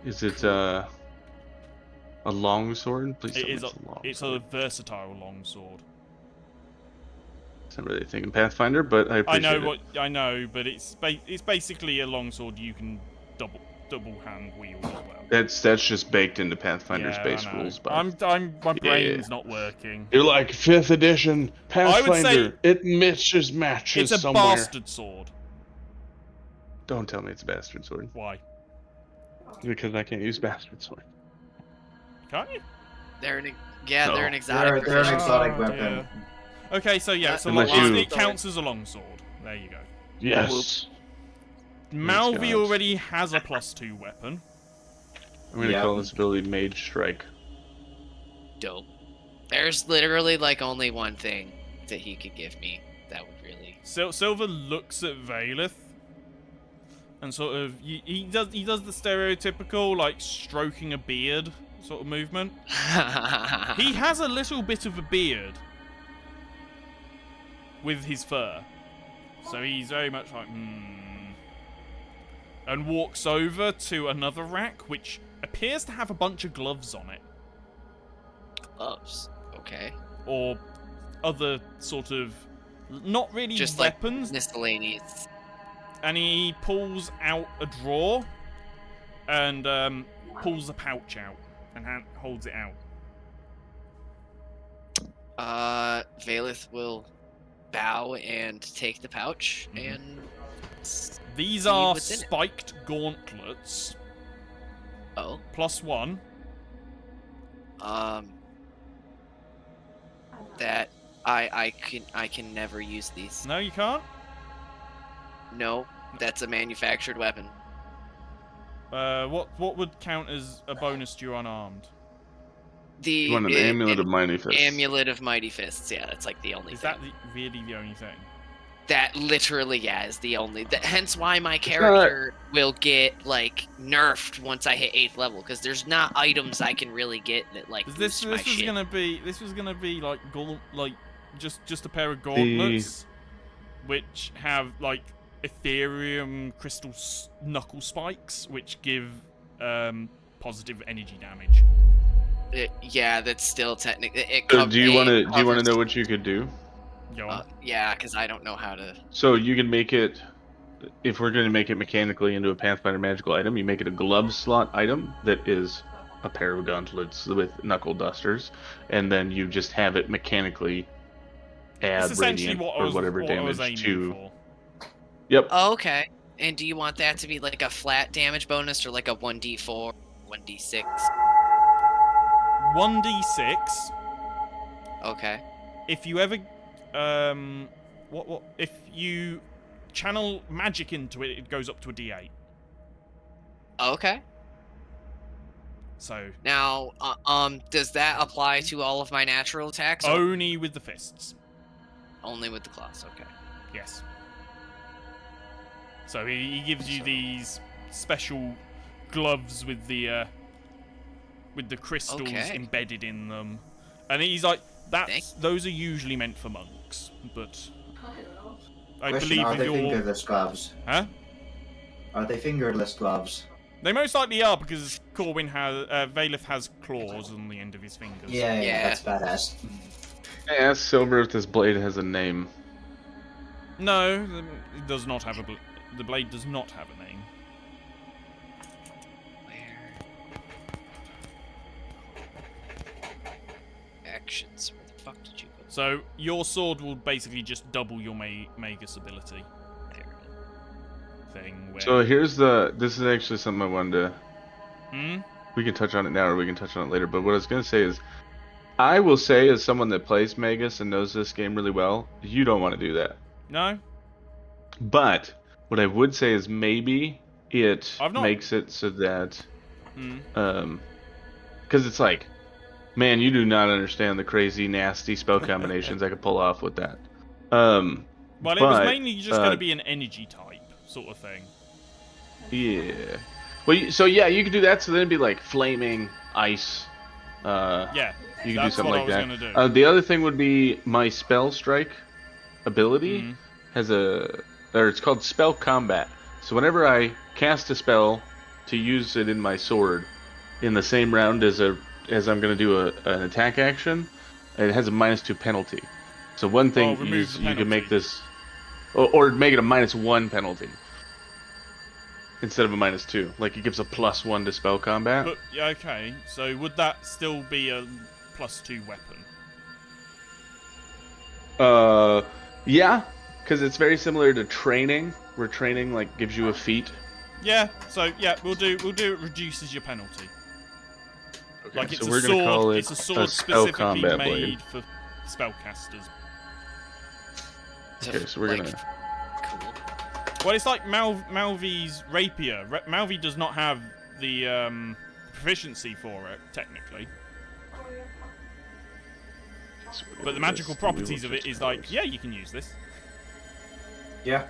Is it a longsword? Please tell me It's it's a longsword. it's a versatile longsword. It's not really a thing in Pathfinder, but I appreciate it. I know, but it's basically a longsword you can double hand wield as well. That's just baked into Pathfinder's Yeah, base I know. rules. My brain's not working. You're like 5th edition Pathfinder. I would say it matches It's a somewhere. bastard sword. Don't tell me it's a bastard sword. Why? Because I can't use bastard sword. Can't you? They're an They're exotic. an proficiency. exotic Oh, weapon. dear. Okay, so yeah, Unless you- it counts as a longsword. There you go. Yes. Malvi gods. already has a +2 weapon. I'm gonna call this ability Mage Strike. Dope. There's literally like only one thing that he could give me that would really. Silver looks at Valeth and sort of he does the stereotypical like stroking a beard sort of movement. He has a little bit of a beard with his fur, so he's very much like and walks over to another rack which appears to have a bunch of gloves on it. Gloves. Okay. Or other sort of not really Just weapons. like miscellaneous. And he pulls out a drawer and pulls a pouch out and holds it out. Valeth will bow and take the pouch and. These See are what's in it. spiked gauntlets. Oh. +1. That I can never use these. No, you can't. No, that's a manufactured weapon. What would count as a bonus to your unarmed? You want an amulet of mighty fists. Amulet of mighty fists. Yeah, that's like the only Is thing. that really the only thing? That literally, yeah, is the only. Hence why my character will get like nerfed once I hit 8th level, because there's not items I can really get that like. This boost my was shit. gonna be like just a pair of gauntlets, which have like Ethereum crystal knuckle spikes, which give positive energy damage. Yeah, that's still technically. Do you want to know what you could do? Go on. Yeah, because I don't know how to. So you can make it, if we're going to make it mechanically into a Pathfinder magical item, you make it a glove slot item that is a pair of gauntlets with knuckle dusters, and then you just have it mechanically add radiant or whatever damage to. For. Yep. Oh, okay. And do you want that to be like a flat damage bonus or like a 1d4, 1d6? 1d6. Okay. If you ever if you channel magic into it, it goes up to a d8. Okay. So Now, does that apply to all of my natural attacks? Or only with the fists. only with the claws? Okay. Yes. So he gives you these special gloves with the crystals embedded in them, and he's like, those are usually meant for monks, but I believe are if they you're fingerless gloves? Huh? Are they fingerless gloves? They most likely are, because Valeth has claws on the end of his fingers. Yeah, that's badass. I asked Silver if this blade has a name. No, it does not have the blade does not have a name. Actions. Where the fuck did you go? So your sword will basically just double your Magus ability thing. Where... So this is actually something I wanted to. We can touch on it now, or we can touch on it later. But what I was gonna say is, I will say, as someone that plays Magus and knows this game really well, you don't want to do that. No. But what I would say is maybe it I've not- makes it so that Hmm. because it's like, man, you do not understand the crazy, nasty spell combinations I could pull off with that. Well, it was but, mainly just going to be an energy type sort of thing. Yeah. Well, so yeah, you could do that. So then it'd be like flaming ice. Yeah, You could do that's something what like I was that. going to do. The other thing would be my spell strike ability Mhm. has or it's called spell combat. So whenever I cast a spell to use it in my sword in the same round as I'm going to do an attack action, it has a -2 penalty. So one thing remove is the you can make penalty. this, or make it a -1 penalty instead of a -2. Like it gives a +1 to spell combat. But yeah, okay, so would that still be a +2 weapon? Yeah, because it's very similar to training, where training like gives you a feat. Yeah. So yeah, we'll do it. Reduces your penalty. Okay, Like it's so a we're gonna sword. call it It's a a sword spell specifically combat made blade. for spellcasters. Okay, so we're gonna. Cool. Well, it's like Malvi's rapier. Malvi does not have the proficiency for it technically, So we're but gonna the do magical this, and we properties will of it just is like, close. yeah, you can use this. Yeah.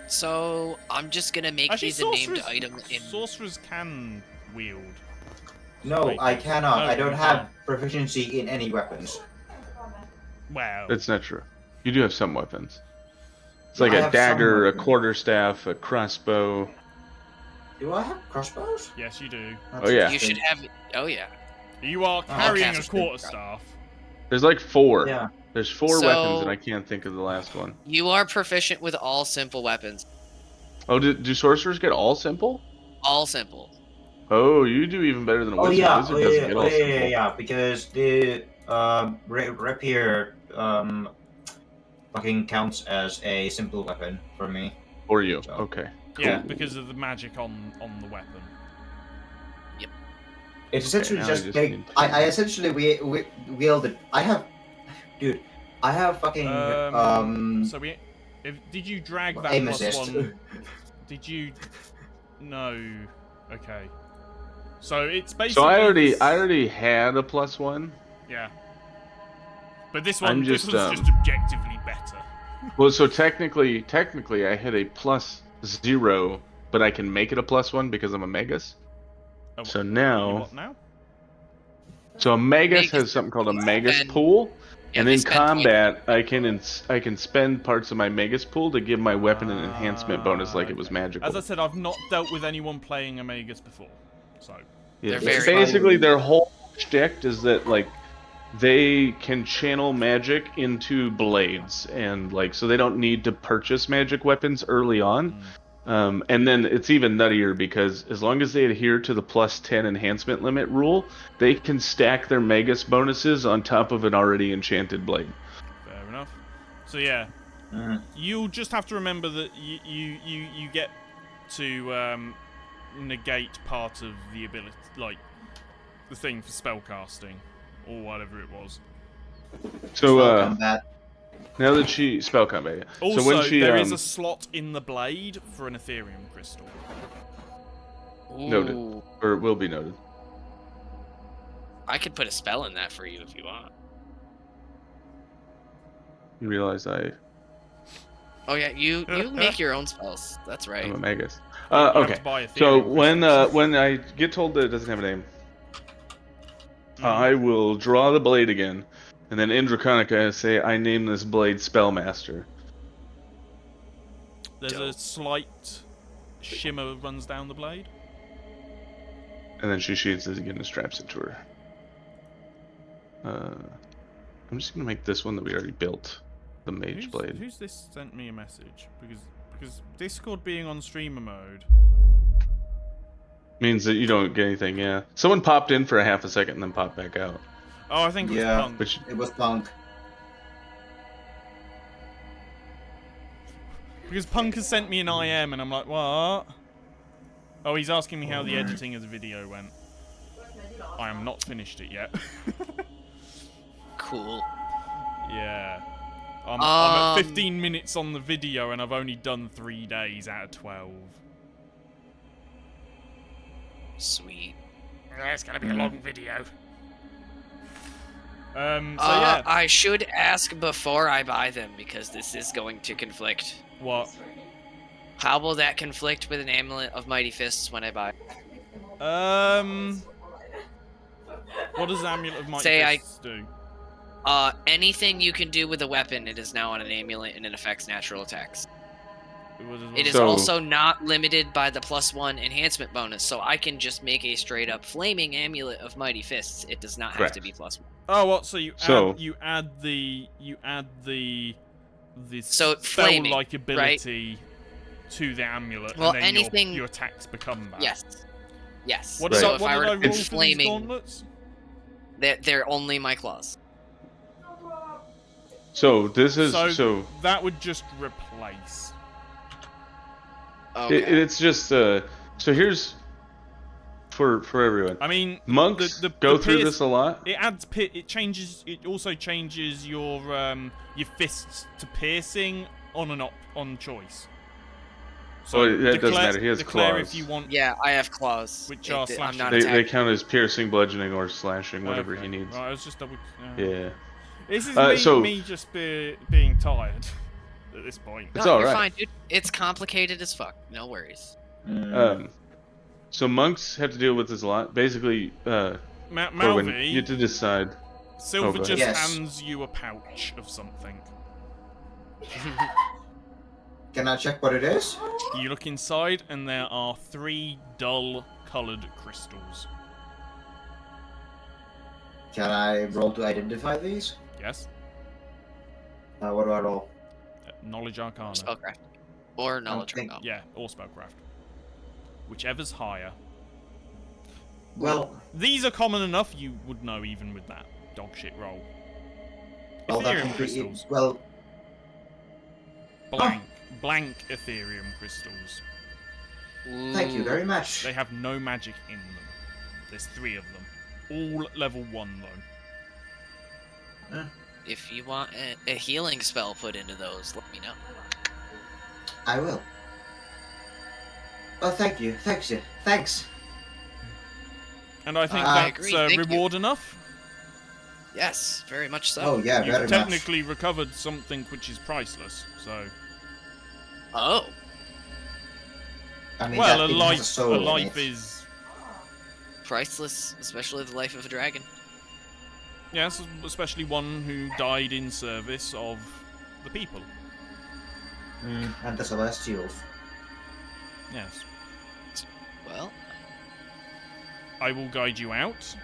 So I'm just gonna make Actually, these a named item in. sorcerers can wield. No, Wait. I cannot. No, I don't you have can't. proficiency in any weapons. Wow. That's not true. You do have some weapons. It's Yeah, like I a have some dagger, a weapons. quarterstaff, a crossbow. Do I have crossbows? Yes, you do. That's Oh, yeah. You should interesting. have. Oh yeah. You are Oh, carrying okay. a quarterstaff. There's like 4. Yeah. There's 4 So- weapons, and I can't think of the last one. You are proficient with all simple weapons. Oh, do sorcerers get all simple? All simple. Oh, you do even better than a Oh wizard. yeah. Wizard Oh doesn't yeah. get Oh all yeah. simple. Yeah. Because the rapier fucking counts as a simple weapon for me. For you. So- Okay. Yeah, Cool. because of the magic on the weapon. It's essentially now I just just like need to- I essentially wield it. I have, dude. I have fucking So did you drag that aim plus assist. one? Did you? No. Okay. So it's basically. So I already had a +1. Yeah. But this I'm one, this just, one's just objectively better. Well, so technically, I had a +0, but I can make it a +1 because I'm a Magus. Oh, So you now, what now? so a Magus Magus has something called a can Magus spend- pool, Yeah, and they in spend points. combat, I can spend parts of my Magus pool to give my weapon an enhancement bonus, like it was Okay. magical. As I said, I've not dealt with anyone playing a Magus before, so Yeah, They're it's very- basically their whole shtick is that like they can channel magic into blades, and like so they don't need to purchase magic weapons early on. And then it's even nuttier because as long as they adhere to the +10 enhancement limit rule, they can stack their Magus bonuses on top of an already enchanted blade. fair enough. So yeah, you'll just have to remember that you get to negate part of the ability, like the thing for spellcasting or whatever it was. So combat. now that she spell combat, yeah. Also, so when she there is a slot in the blade for an Ethereum crystal. Noted. Ooh, or it will be noted. I could put a spell in that for you if you want. You realize Oh yeah, you make your own spells. That's right. I'm a Magus. You have Okay. to buy So Ethereum when I get told that it doesn't have a name, crystals. I will draw the blade again, and then in Draconica say I name this blade Spellmaster. There's a Dope. slight shimmer runs down the blade. And then she sheathes it again and straps it to her. I'm just gonna make this one that we already built, the Mage Blade. Who's this sent me a message? Because Discord being on streamer mode. Means that you don't get anything, yeah. Someone popped in for a half a second and then popped back out. Oh, I think it was Yeah. Punk. Which It was Punk. Because Punk has sent me an IM and I'm like, what? Oh, he's asking me how the editing of the video went. I am not finished it yet. Cool. Yeah. I'm at Um, 15 minutes on the video and I've only done 3 days out of 12. Sweet. It's gonna be a long video. So I should ask before I buy them because this is going to conflict. what? How will that conflict with an amulet of mighty fists when I buy? What does Amulet of Mighty Say Fists do? Anything you can do with a weapon, it is now on an amulet and it affects natural attacks. It is So- also not limited by the +1 enhancement bonus, so I can just make a straight up flaming amulet of mighty fists. It does not have Correct. to be +1. Oh, what? So you So- add the So flaming, spell-like ability to the amulet, Well, and then anything- your attacks become that. Yes. Yes. What Right. did So I, if what I did were I to roll put for these flaming, gauntlets? they're only my claws. So this is So that would just replace. Okay. it's just so here's for everyone. I mean, Monks the go through pierce- this a lot. It adds it changes. It also changes your fists to piercing on choice. So that doesn't matter. He has declare claws. if you want. Yeah, I have claws. Which are I'm slashing. not They attacking. count as piercing, bludgeoning, or slashing, whatever Okay. he needs. Right, I was just double. Yeah. This is so- me just being tired at this point. It's No, all you're right. fine, dude. It's complicated as fuck. No worries. So monks have to deal with this a lot. Basically, Corwin, you Malvi, have to decide. Silver go just ahead. Yes. hands you a pouch of something. Can I check what it is? You look inside, and there are 3 dull-colored crystals. Can I roll to identify these? Yes. What do I roll? Knowledge Arcana. Spellcraft. Or knowledge. think- Arcana. Yeah, or spellcraft. Whichever's higher. Well, These are common enough. You would know even with that dog shit roll. well, that Ethereum would be crystals. well. Blank Ethereum crystals. Thank you Ooh. very much. They have no magic in them. There's 3 of them. All level 1 though. If you want a healing spell put into those, let me know. I will. Oh, thank you. Thanks. And I think I that's agree, thank you. reward enough. Yes, very much so. Oh yeah, very You've much. technically recovered something which is priceless. So, Oh. I mean, well, that a thing has life, soul a in life it. is Priceless, especially the life of a dragon. yes, especially one who died in service of the people. And the Celestials. Yes, Well, I will guide you out.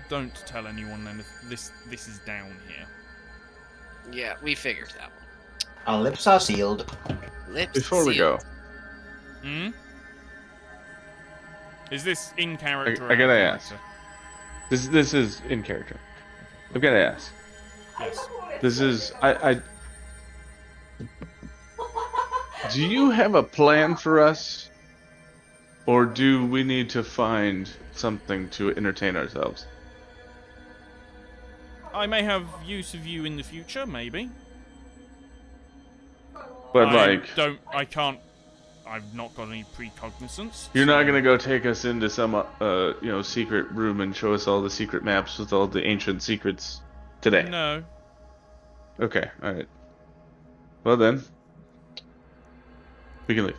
Don't tell anyone this is down here. yeah, we figured that one. Our lips are sealed. Lips Before we sealed. go, Hmm. Is this in character? I or gotta out of ask. character? this is in character. I've got to ask. Yes. This is I. Do you have a plan for us, or do we need to find something to entertain ourselves? I may have use of you in the future, maybe. But I can't. I've not got any precognizance. you're not so- gonna go take us into some secret room and show us all the secret maps with all the ancient secrets today. No. Okay, all right. Well then, we can leave.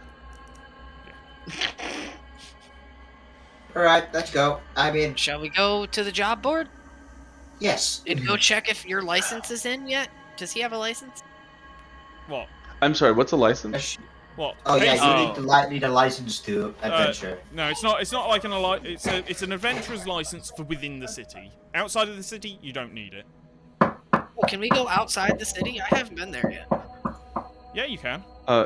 Alright, let's go. I mean, Shall we go to the job board yes. and go check if your license is in yet? Does he have a license? What? I'm sorry. What's a license? What? Oh yeah, Basically- you need a license to adventure. No, it's not. It's not like it's an adventurer's license for within the city. Outside of the city, you don't need it. Oh, can we go outside the city? I haven't been there yet. Yeah, you can. Yeah.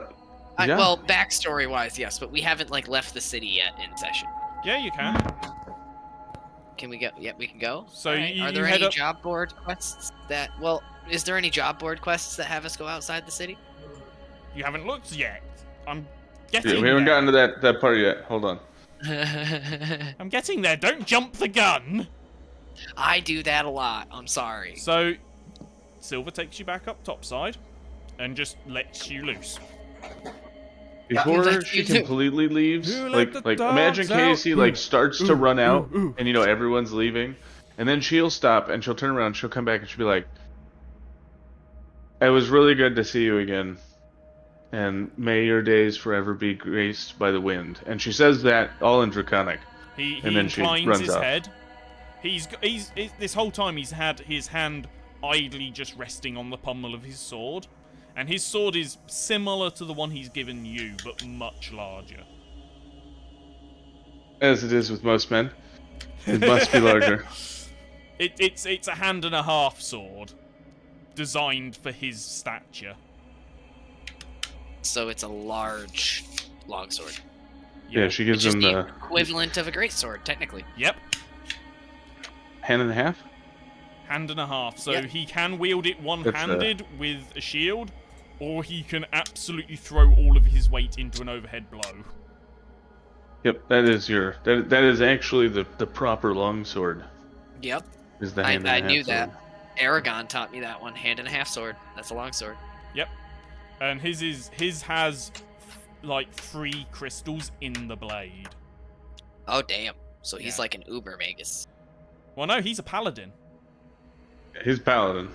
Well, backstory wise, yes, but we haven't like left the city yet in session. Yeah, you can. Can we go? Yeah, we can go. So Alright, you- are you there head any up- job board quests that? Well, is there any job board quests that have us go outside the city? You haven't looked yet. I'm Yeah, getting. we haven't there. gotten to that part yet. Hold on. I'm getting there. Don't jump the gun. I do that a lot. I'm sorry. So, Silver takes you back up topside, and just lets you loose. Before Let she you do. completely leaves, Who let the like imagine dogs out? Casey like starts to run out, ooh. and everyone's leaving, and then she'll stop and she'll turn around, she'll come back and she'll be like, "It was really good to see you again, and may your days forever be graced by the wind." And she says that all in Draconic, He and then she inclines runs his off. head. He's this whole time he's had his hand idly just resting on the pommel of his sword, and his sword is similar to the one he's given you, but much larger. As it is with most men, it must be larger. It's a hand and a half sword, designed for his stature. So it's a large longsword. Yeah, she gives Which is him the the equivalent of a greatsword, technically. Yep, hand and a half. hand and a half. So Yep. he can wield it That's, one-handed with a shield, or he can absolutely throw all of his weight into an overhead blow. Yep, that is actually the proper longsword. Yep. Is the I hand and a half knew sword. that. Aragon taught me that one. Hand and a half sword. That's a longsword. Yep. And his has like 3 crystals in the blade. Oh, damn. So he's Yeah. like an uber magus. Well, no, he's a paladin. He's paladin.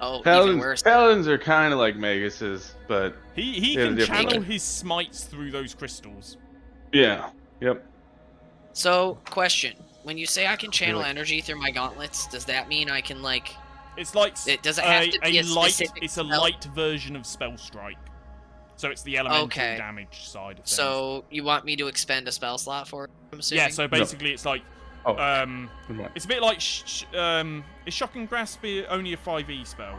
Oh, even Paladins, worse. paladins are kind of like maguses, but He Yeah, can different channel way. his smites through those crystals. yeah, yep. So, question. When you say I can channel like- energy through my gauntlets, does that mean I can, like... It's like Does it have to be a light. specific It's a spell? light version of spell strike. So it's the elemental Okay. damage side of things. So, you want me to expend a spell slot for it, I'm assuming? yeah. So basically, it's like Oh, come on. it's a bit like is Shock and Grasp only a 5e spell?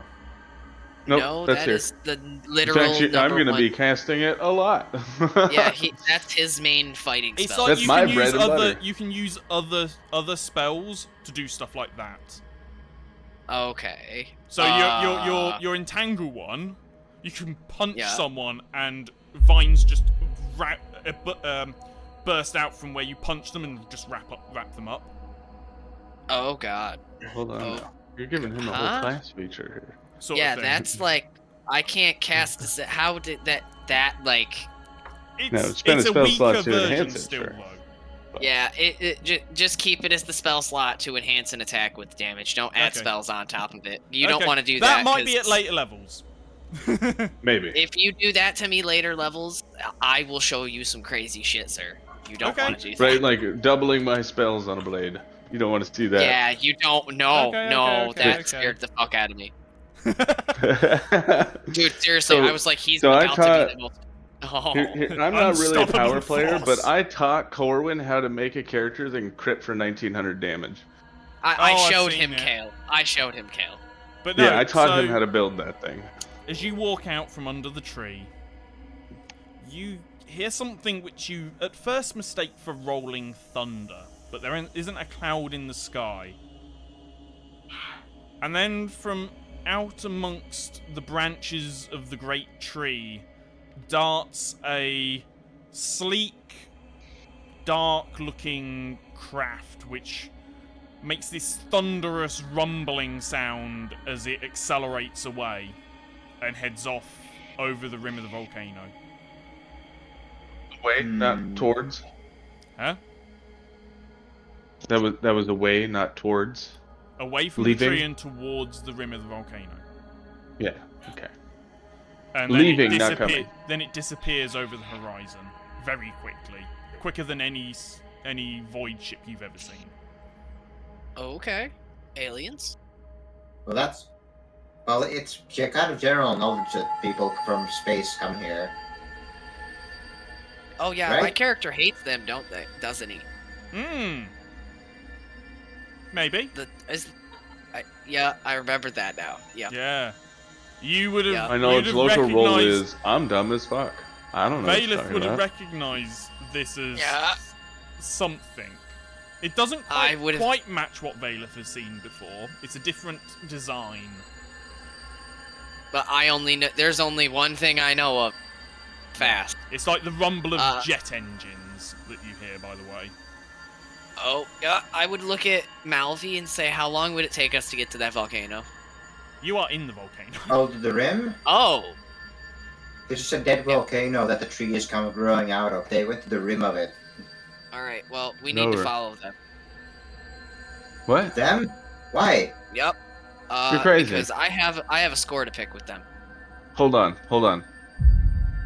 Nope, No, that's that here. is the In literal fact, I'm number gonna one. be casting it a lot. Yeah, that's his main fighting It's spell. like That's you my can use bread and other butter. you can use other spells to do stuff like that. Okay. So your entangle one, you can punch Yeah. someone and vines just burst out from where you punch them and just wrap them up. Oh, God. Hold on. Oh. Now. You're giving him a Huh? whole class feature here. Sort Yeah, of thing. that's like... I can't cast this... How did that like... it's, No, spend it's a spell weaker slot to version enhance it, still sure. though. Yeah, just keep it as the spell slot to enhance an attack with damage. Don't add Okay. spells on top of it. You don't Okay, want to do that. That might be 'cause at later levels. Maybe. If you do that to me later levels, I will show you some crazy shit, sir. You don't Okay. want to do that. Right, like doubling my spells on a blade. You don't want to see that. Yeah, you don't. No, Okay, no, okay, that okay. scared the fuck out of me. Yeah. Dude, seriously, So- I was like, he's so I about to taught- be the most... Oh. I'm not really a Unstoppable power player, force. but I taught Corwin how to make a character that can crit for 1900 damage. I Oh, I've showed seen him it. Kale. I showed him Kale. But no, Yeah, I taught so him how to build that thing. as you walk out from under the tree, you hear something which you at first mistake for rolling thunder, but there isn't a cloud in the sky. And then from out amongst the branches of the great tree darts a sleek, dark-looking craft which makes this thunderous rumbling sound as it accelerates away and heads off over the rim of the volcano. Away, not towards. Huh? That was away, not towards. Away from Leaving? the tree and towards the rim of the volcano. Yeah. Okay. And Leaving, then not coming. Then it disappears over the horizon very quickly, quicker than any void ship you've ever seen. Okay. Aliens? Well, it's kind of general knowledge that people from space come here. Oh yeah, my Right? character hates them, don't they? Doesn't he? Maybe. Yeah, I remember that now. Yeah. Yeah. You would have. Yeah. My knowledge you'd have local role recognized- is I'm dumb as fuck. I don't know what you're Bailiff talking would have about. recognized this as Yeah. something. It doesn't I quite, would've- quite match what Bailiff has seen before. It's a different design. But I only know. There's only one thing I know of. Fast. It's like the rumble of Uh, jet engines that you hear, by the way. Oh yeah, I would look at Malvi and say, how long would it take us to get to that volcano? You are in the volcano. Oh, to the rim? Oh. This is a dead volcano that the tree is kind of growing out of. They went to the rim of it. All right. Well, we No, need to we're- follow them. What? Them? Why? Yep. You're crazy. Because I have a score to pick with them. Hold on.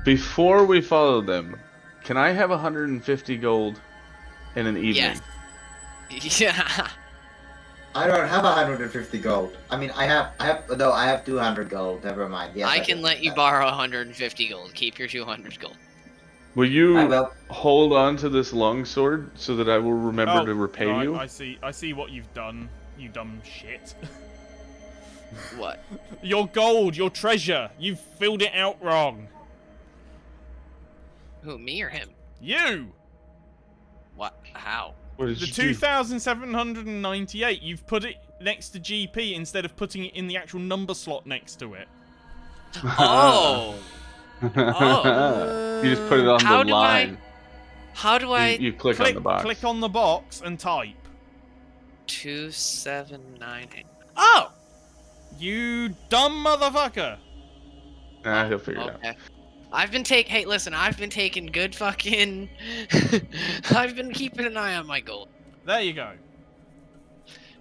Before we follow them, can I have 150 gold in an evening? Yes. Yeah. I don't have 150 gold. I mean, I have 200 gold. Never mind. Yes, I can can let have you that. borrow 150 gold. Keep your 200 gold. Will I you will. hold on to this longsword so that I will remember to repay right, you? I see what you've done, you dumb shit. What? Your gold, your treasure, you've filled it out wrong. Who, me or him? You! What? How? What did The you do? 2,798, you've put it next to GP instead of putting it in the actual number slot next to it. Oh! You just put it on How the do I- line. How do I... You click on the box. Click on the box and type. 2798. Oh! You dumb motherfucker! Nah, he'll figure it out. Okay. Hey, listen, I've been taking good fucking... I've been keeping an eye on my gold. There you go.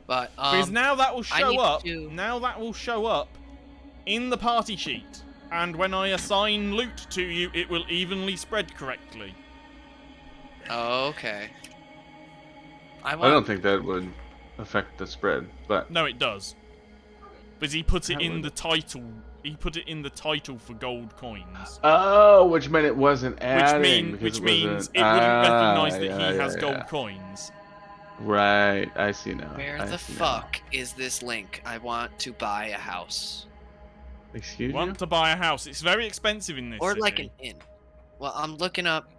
But, Because now that will I show need up. to- Now that will show up in the party sheet, and when I assign loot to you, it will evenly spread correctly. Okay. I don't think that would affect the spread, but No, it does. Because he put it That in would- the title. He put it in the title for gold coins. oh, which meant it wasn't adding. Which because means it it wasn't... wouldn't recognise that yeah, he has yeah, gold yeah. coins. Right, I see now. Where I the see now. fuck is this link? I want to buy a house. Excuse Want you? to buy a house? It's very expensive in this Or city. like an inn. Well, I'm looking up,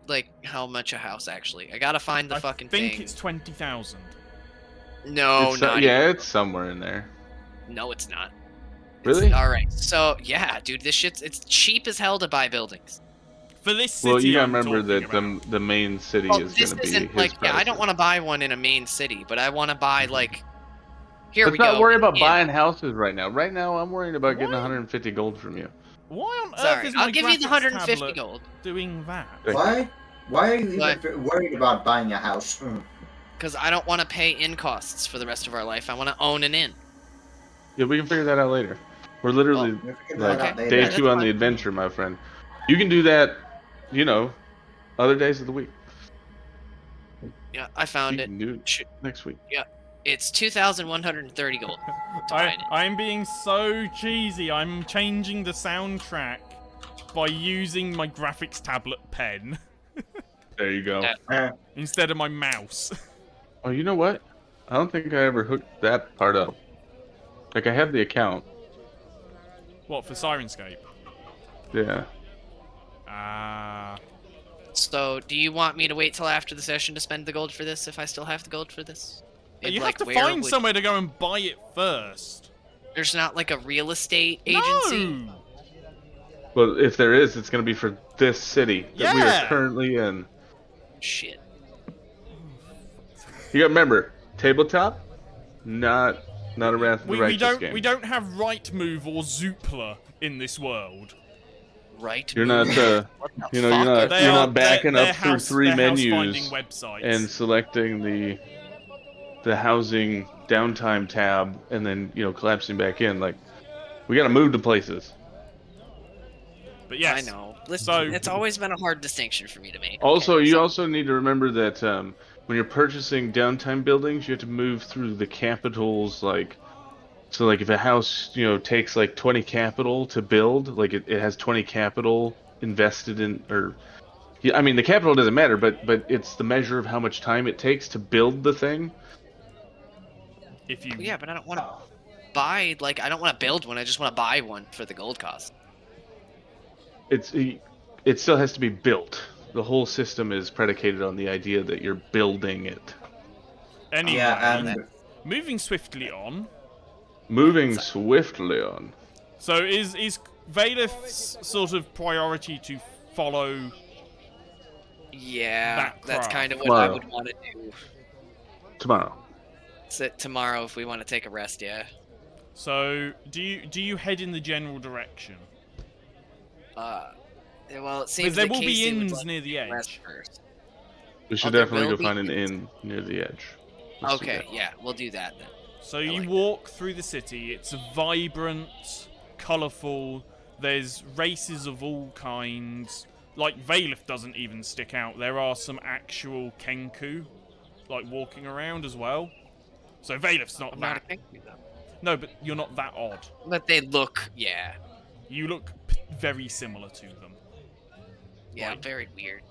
like, how much a house actually. I gotta find the fucking I think thing. it's 20,000. No, It's, not yeah, even. it's somewhere in there. No, it's not. Really? Alright, so, yeah, dude, it's cheap as hell to buy buildings. For this city, Well, you gotta I'm remember talking that about. the main city Well, is this gonna be isn't his like, yeah, I don't predecessor. want to buy one in a main city, but I want to buy, like, here Let's we go. not worry about inn. buying houses right now. Right now, I'm worrying about getting What? 150 gold from you. Why on earth Sorry, is my I'll give you the graphics 150 tablet gold. doing that? Okay. Why are you What? even worried about buying a house? Because I don't want to pay inn costs for the rest of our life. I want to own an inn. Yeah, we can figure that out later. We're literally We'll figure like that out later. day That's 2 on the fine. adventure, my friend. You can do that, you know, other days of the week. Yeah, I found You it. can do it Shit. next week. It's 2,130 gold. to buy it. I'm being so cheesy. I'm changing the soundtrack by using my graphics tablet pen There you go. Yeah. instead of my mouse. Oh, you know what? I don't think I ever hooked that part up. Like, I have the account. What, for Sirenscape? Yeah. So, do you want me to wait till after the session to spend the gold for this if I still have the gold for this? And, You like, have to where find would- somewhere to go and buy it first. There's not like a real estate agency? No! Well, if there is, it's going to be for this city that we Yeah. are currently in. Shit. You got to remember, tabletop, not a Wrath of the We Righteous don't game. we don't have Right Move or Zoopla in this world. Right. You're not, What the you know, fuck? you're They not are- backing they're up through house- 3 they're menus house-finding websites. and selecting the housing downtime tab and then, you know, collapsing back in. Like, we got to move to places. But yes, I know. Listen, So- it's always been a hard distinction for me to make. Also, okay? you So- also need to remember that when you're purchasing downtime buildings, you have to move through the capitals. Like, so like if a house, you know, takes like 20 capital to build, like it has 20 capital invested in, or yeah, I mean the capital doesn't matter, but it's the measure of how much time it takes to build the thing. if you Yeah, but I don't want to buy, like, I don't want to build one. I just want to buy one for the gold cost. It still has to be built. The whole system is predicated on the idea that you're building it. anyway, Yeah, and moving swiftly on. Moving swiftly on. So is Valeth's sort of priority to follow? Yeah, That that's craft. kind of what I Tomorrow. would want to do. Tomorrow. Sit tomorrow if we want to take a rest, yeah. So do you head in the general direction? Well, it seems Because there that will be Casey would inns like near the west edge. first. We should there definitely will go be find an inns. inn near the edge. Let's do Okay, that. yeah, we'll do that then. So I you like walk through the city. It's vibrant, colourful. There's races of all kinds. Like, Valif doesn't even stick out. There are some actual Kenku, like, walking around as well. So Valif's not I'm that. not a Kenku, though. No, but you're not that odd. But they look, yeah. You look very similar to them. Yeah, Like- very weird.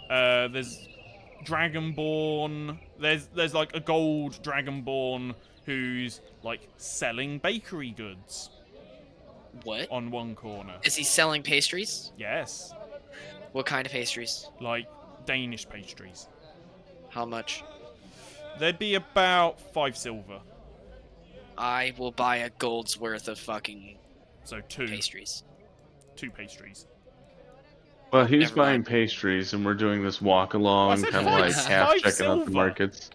There's Dragonborn. There's like a gold Dragonborn who's like selling bakery goods What? on one corner. Is he selling pastries? Yes, What kind of pastries? like Danish pastries. How much? There'd be about 5 silver, I will buy a gold's worth of fucking so two pastries. pastries. Well, he's Never buying mind. pastries, and we're doing this walk Well, I along, said kind of five- like half five checking out the silver. markets.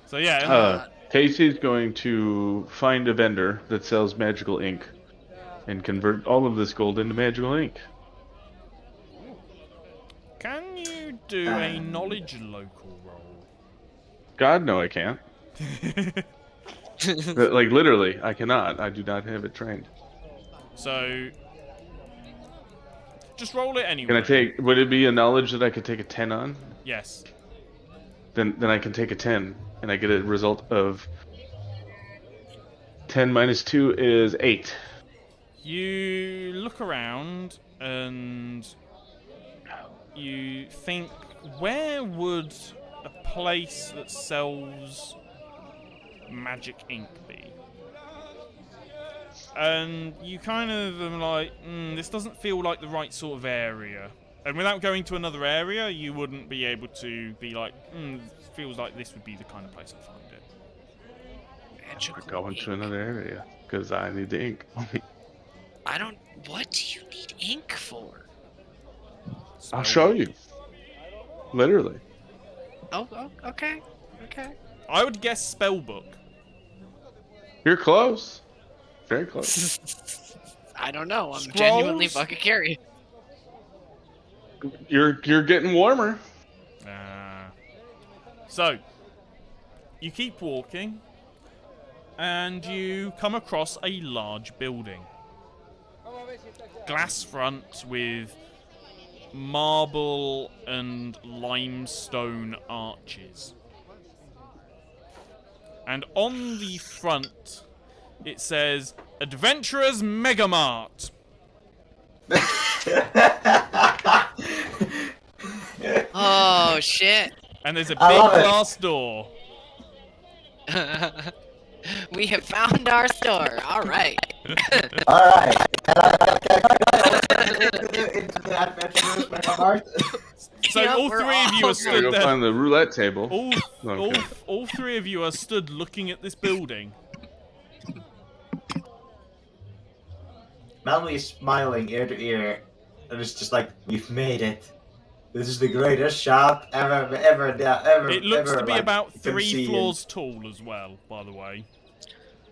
So yeah, Casey's going to find a vendor that sells magical ink, and convert all of this gold into magical ink. can you do a knowledge local roll? God, no, I can't. Like literally, I cannot. I do not have it trained. So just roll it anyway. Can I take? Would it be a knowledge that I could take a 10 on? Yes. Then I can take a 10, and I get a result of 10 minus 2 is 8. You look around and you think, where would a place that sells magic ink be? And you kind of am like, this doesn't feel like the right sort of area. And without going to another area, you wouldn't be able to be like, feels like this would be the kind of place I'd find it. Magical We're going ink. to another area because I need the ink. I don't. What do you need ink for? I'll show you. Literally. Oh, okay. Okay. I would guess spellbook. You're close. Very close. I don't know. I'm genuinely Scrolls? fucking curious. You're getting warmer. So, you keep walking, and you come across a large building. Glass front with marble and limestone arches. And on the front, it says, Adventurers Megamart. Oh shit. And there's a big I love it. glass door. We have found our store. All right. All right. Into the Adventurers Megamart. So Yeah, all we're three of you all are Gotta stood go there. find the roulette table. All, all three of you are stood looking at this building. Melanie is smiling ear to ear, and it's just like, we've made it. This is the greatest shop ever. It looks ever, to be like, about you can 3 see in- floors tall as well, by the way.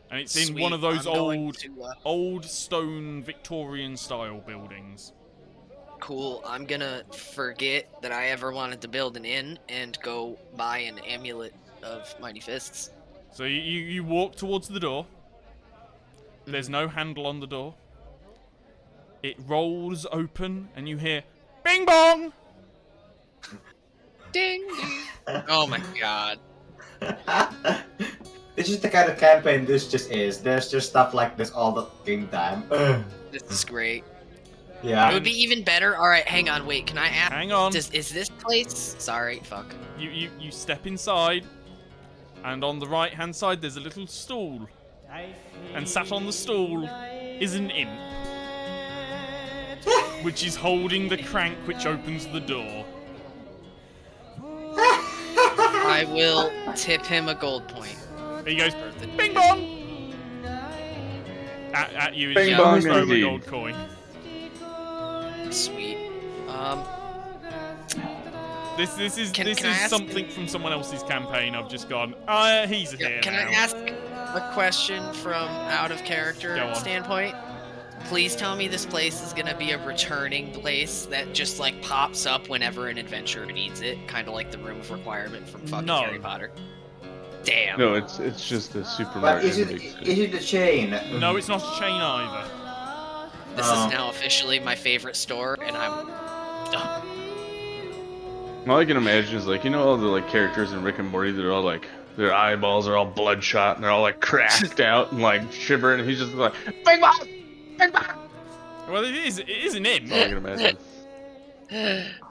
And it's in one Sweet. of those I'm going old, to, old stone Victorian style buildings. Cool. I'm gonna forget that I ever wanted to build an inn and go buy an amulet of Mighty Fists. So you walk towards the door. There's no handle on the door. It rolls open, and you hear, Bing bong! Ding ding. Oh my god. This is the kind of campaign this just is. There's just stuff like this all the fucking time. This is great. It Yeah. would be even better. All right, hang on. Wait, can I ask? Hang on. Is this place? Sorry, fuck. You step inside, and on the right-hand side there's a little stool. And sat on the stool is an imp, which is holding the crank which opens the door. I will tip him a gold point. He goes, Bing bong! At you, Bing you bong throw him a indeed. gold coin. Sweet. This is Can I ask- something from someone else's campaign. I've just gone. He's here Can now. I ask a question from out of character Go on. standpoint? Please tell me this place is gonna be a returning place that just like pops up whenever an adventurer needs it, kind of like the Room of Requirement from fucking No. Harry Potter. Damn. No, it's just a But supermarket. is in it a big city. is it a chain? No, it's not a chain either. This is now officially my favorite store, and I'm done. All I can imagine is like, you know, all the like characters in Rick and Morty that are all like, their eyeballs are all bloodshot and they're all like cracked out and like shivering, and he's just like, Big Boss! Big Boss! Well, it is an imp. That's all I can imagine.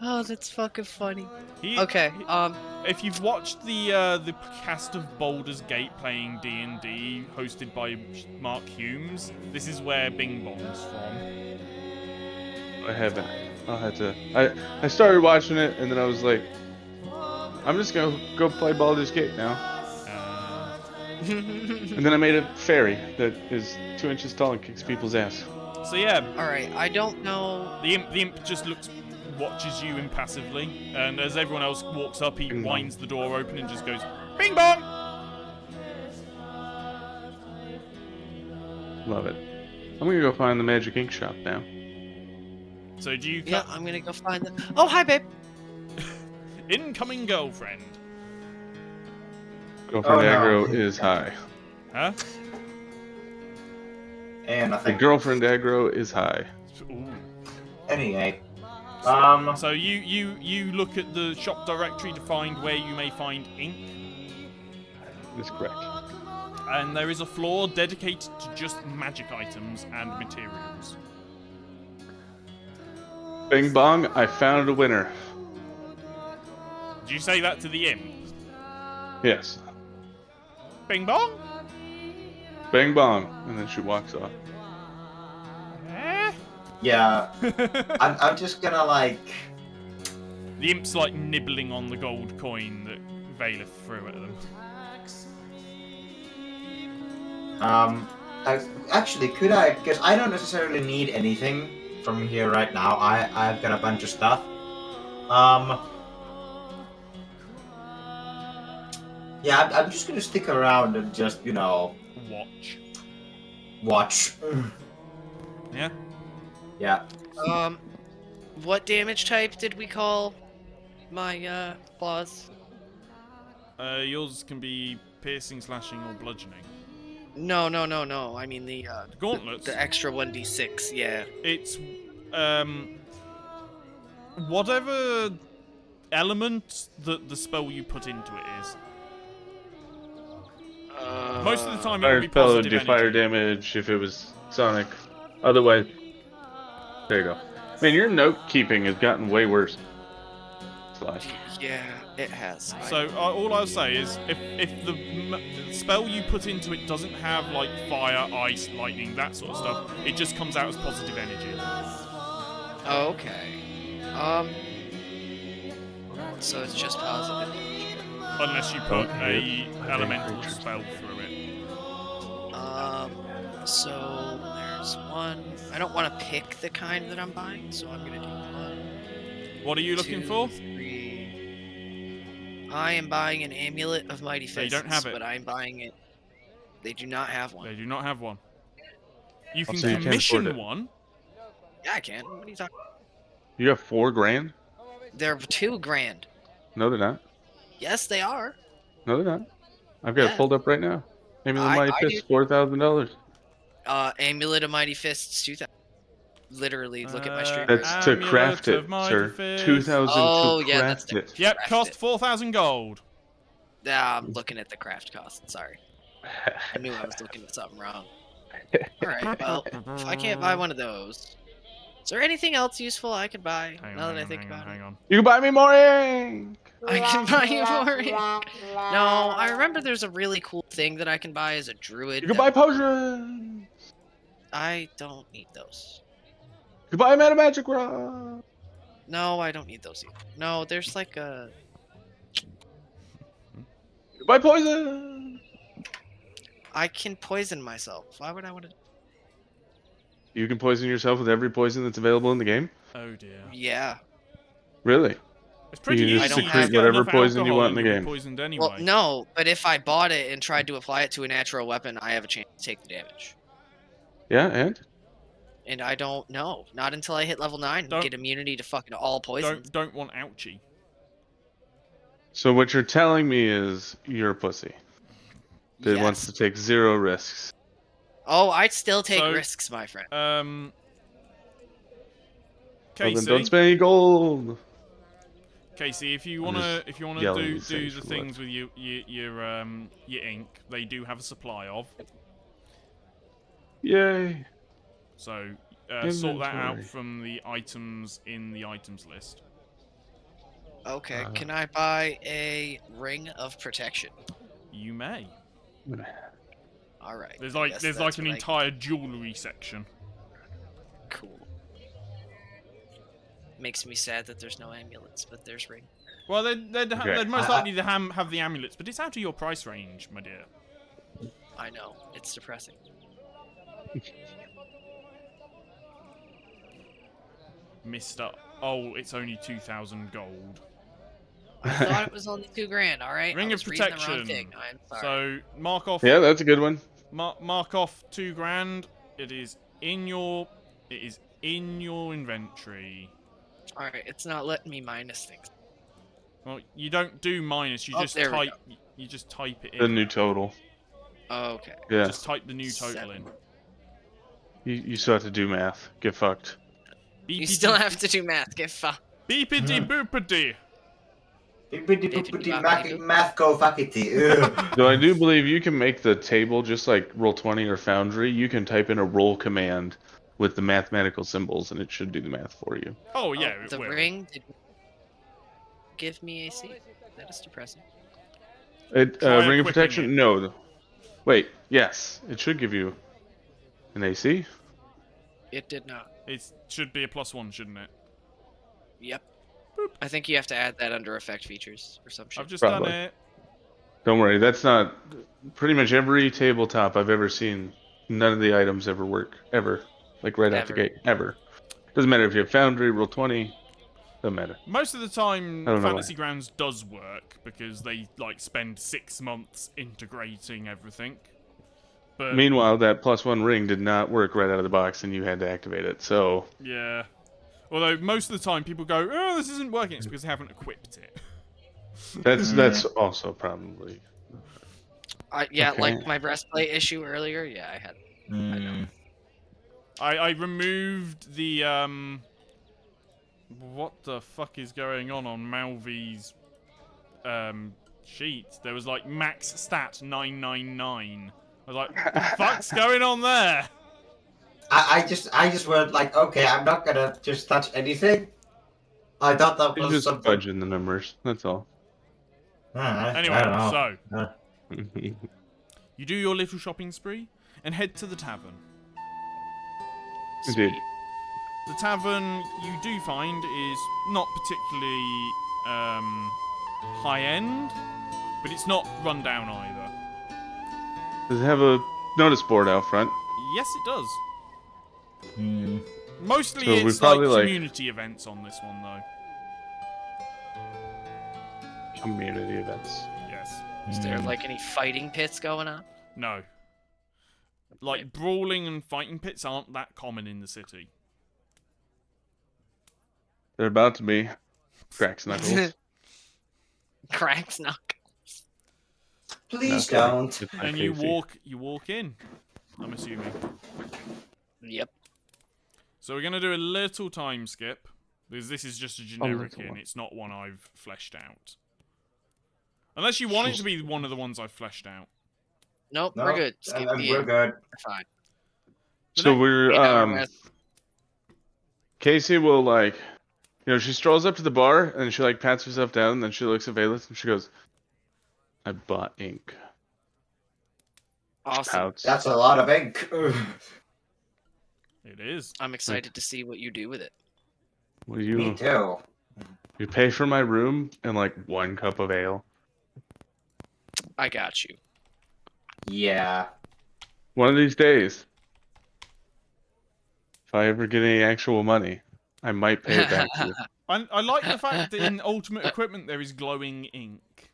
Oh, that's fucking funny. He- Okay, If you've watched the cast of Baldur's Gate playing D&D, hosted by Mark Humes, this is where Bing Bong's from. I haven't. I'll have to. I started watching it and then I was like, I'm just gonna go play Baldur's Gate now. And then I made a fairy that is 2 inches tall and kicks people's ass. So yeah, alright, I don't know. the imp just watches you impassively, and as everyone else walks up, he Bing bong. winds the door open and just goes, Bing Bong! Love it. I'm gonna go find the Magic Ink shop now. So do you Yeah, I'm gonna go find them. Oh, hi, babe. Incoming girlfriend. Girlfriend Oh, no. aggro is high. Huh? And I The think girlfriend aggro is high. Ooh. anyway. So you look at the shop directory to find where you may find ink, That's correct. and there is a floor dedicated to just magic items and materials. Bing bong, I found a winner. Did you say that to the imp? Yes. Bing Bong? Bing bong. And then she walks off. Eh? Yeah, I'm just gonna like. The imp's like nibbling on the gold coin that Valeth threw at them. Actually, could I? Because I don't necessarily need anything from here right now. I've got a bunch of stuff. Yeah, I'm just gonna stick around and just, you know, watch. Yeah? Yeah. What damage type did we call my claws? Yours can be piercing, slashing, or bludgeoning. No. I mean the Gauntlets? the extra 1d6. Yeah. It's whatever element that the spell you put into it is. Most of the time it will Fire be spell would positive do fire energy. damage if it was sonic. Otherwise, there you go. Man, your note keeping has gotten way worse. Slash. Yeah, it has. So all I'll say is, if the spell you put into it doesn't have like fire, ice, lightning, that sort of stuff, it just comes out as positive energy. Okay. So it's just positive. Unless you put Okay. a elemental spell through it. So there's one. I don't want to pick the kind that I'm buying, so I'm gonna do one. What are you looking for? 3. I am buying an amulet of mighty fists. They don't have it. But I'm buying it. They do not have one. They do not have one. You can So you can't commission afford it. one. Yeah, I can. What are you talking? You have $4 grand? They're $2 grand. No, they're not. Yes, they are. No, they're not. I've got Yeah. it pulled up right now. Amulet of Mighty I Fist, $4,000. Amulet of mighty fists, 2,000. Literally, look at my stream. That's to Amulet craft it, of Mighty sir. Fist. 2,000 Oh, to yeah, that's craft it. Yep, Craft cost it. 4,000 gold. I'm looking at the craft cost. Sorry. I knew I was looking at something wrong. Alright, well, if I can't buy one of those, is there anything else useful I could buy now that I think about it? Hang on. You can buy me more ink! I can buy you more ink. No, I remember there's a really cool thing that I can buy as a druid. You can that- buy potions! I don't need those. You can buy a mana magic rod! No, I don't need those either. No, there's like a... You can buy poison! I can poison myself. Why would I want to... You can poison yourself with every poison that's available in the game? Oh dear. Yeah. Really? It's pretty You easy. just I don't Just have- get whatever enough poison you alcohol want in and the you'll be game. poisoned anyway. Well, no, but if I bought it and tried to apply it to a natural weapon, I have a chance to take the damage. Yeah, and? And I don't know. Not until I hit level 9 and Don't- get immunity to fucking all poison. Don't want ouchie. So what you're telling me is you're a pussy that Yes. wants to take 0 risks. Oh, I'd still take So- risks, my friend. Well, Casey. then don't spend any gold. Casey, if you I'm wanna just do yelling do these things the for things with your ink, they do have a supply of. Yay. So sort that out Inventory. from the items in the items list. Okay, can I buy a ring of protection? You may. All right. There's I like guess there's that's like an what I- entire jewelry section. Cool. Makes me sad that there's no amulets, but there's ring. Well, Okay. they'd most likely to have the amulets, but it's out of your price range, my dear. I know. It's depressing. Mister. Oh, it's only 2,000 gold. I thought it was only $2,000. All right. Ring I of was reading the wrong protection. thing. I'm sorry. So mark off. Yeah, that's a good one. Mark off 2 grand. It is in your inventory. All right. It's not letting me minus things. Well, you don't do minus. You Oh, just there we type. You just type it in. The new total. Okay. Yeah. Just type the new total 7. You still have to do math. Get fucked. in. You still have to do math. Get fucked. Beepity boopity. Math go fuckity. Ugh. Though I do believe you can make the table just like Roll20 or Foundry. You can type in a roll command with the mathematical symbols, and it should do the math for you. Oh yeah, Oh, it the will. ring did give me AC. That is depressing. Try Ring of equipping protection? it. No. Wait. Yes, it should give you an AC. It did not. It should be a +1, shouldn't it? Yep. I think you have to add that under effect features or some shit. I've just Probably. done it. Don't worry. That's not pretty much every tabletop I've ever seen. None of the items ever work ever, like right out the Ever. gate ever. Doesn't matter if you have Foundry, Roll20. Doesn't matter. Most of the time, I don't know Fantasy Grounds does work because they like spend 6 months integrating everything. But Meanwhile, that +1 ring did not work right out of the box, and you had to activate it. So yeah. Although most of the time people go, "Oh, this isn't working," it's because they haven't equipped it. that's also probably Yeah, Okay. like my breastplate issue earlier. Yeah, I had. Mm. I removed the what the fuck is going on Malvi's sheet? There was like max stat 999. I was like, what the fuck's going on there? I just went like, okay, I'm not gonna just touch anything. I thought that you're was just something. fudging the numbers. That's all. Anyway, I don't know. so you do your little shopping spree and head to the tavern. Indeed. The tavern you do find is not particularly high end, but it's not run down either. Does it have a notice board out front? Yes, it does. Hmm. Mostly So we it's like probably, like- community events on this one, though. Community events. Yes. Is there like any fighting pits going on? No. Like, brawling and fighting pits aren't that common in the city. They're about to be. Cracks knuckles. Cracks knock. Please Okay. don't. It's not And you Casey. walk in, I'm assuming. Yep. So we're going to do a little time skip, because this is just a generic little in, one. it's not one I've fleshed out. Unless you want it to be one of the ones I've fleshed out. Nope, No, we're good. Skip the we're end. good. We're fine. So we're 8 hour rest. Casey will like, she strolls up to the bar and she like pats herself down and then she looks at Valus and she goes, "I bought ink." She Awesome. pouts. That's a lot of ink. Ugh. It is. I'm excited to see what you do with it. Will Me you too. pay for my room and like 1 cup of ale? I got you. Yeah. One of these days, if I ever get any actual money, I might pay it back to you. I like the fact that in Ultimate Equipment there is glowing ink.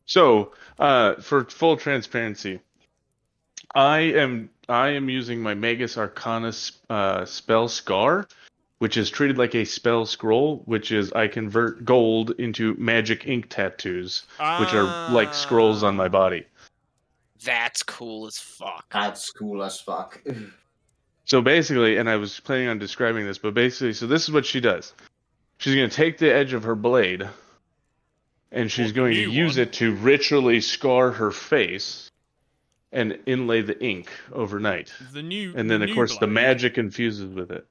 So, for full transparency, I am using my Magus Arcana spell Scar, which is treated like a spell scroll, which is I convert gold into magic ink tattoos, which are like scrolls on my body. That's cool as fuck. That's cool as fuck. So basically, and I was planning on describing this, but basically, so this is what she does. She's going to take the edge of her blade, and she's What, the going to new use one? it to ritually scar her face and inlay the ink overnight. The new. And then, the of new course, the blade. magic infuses with it.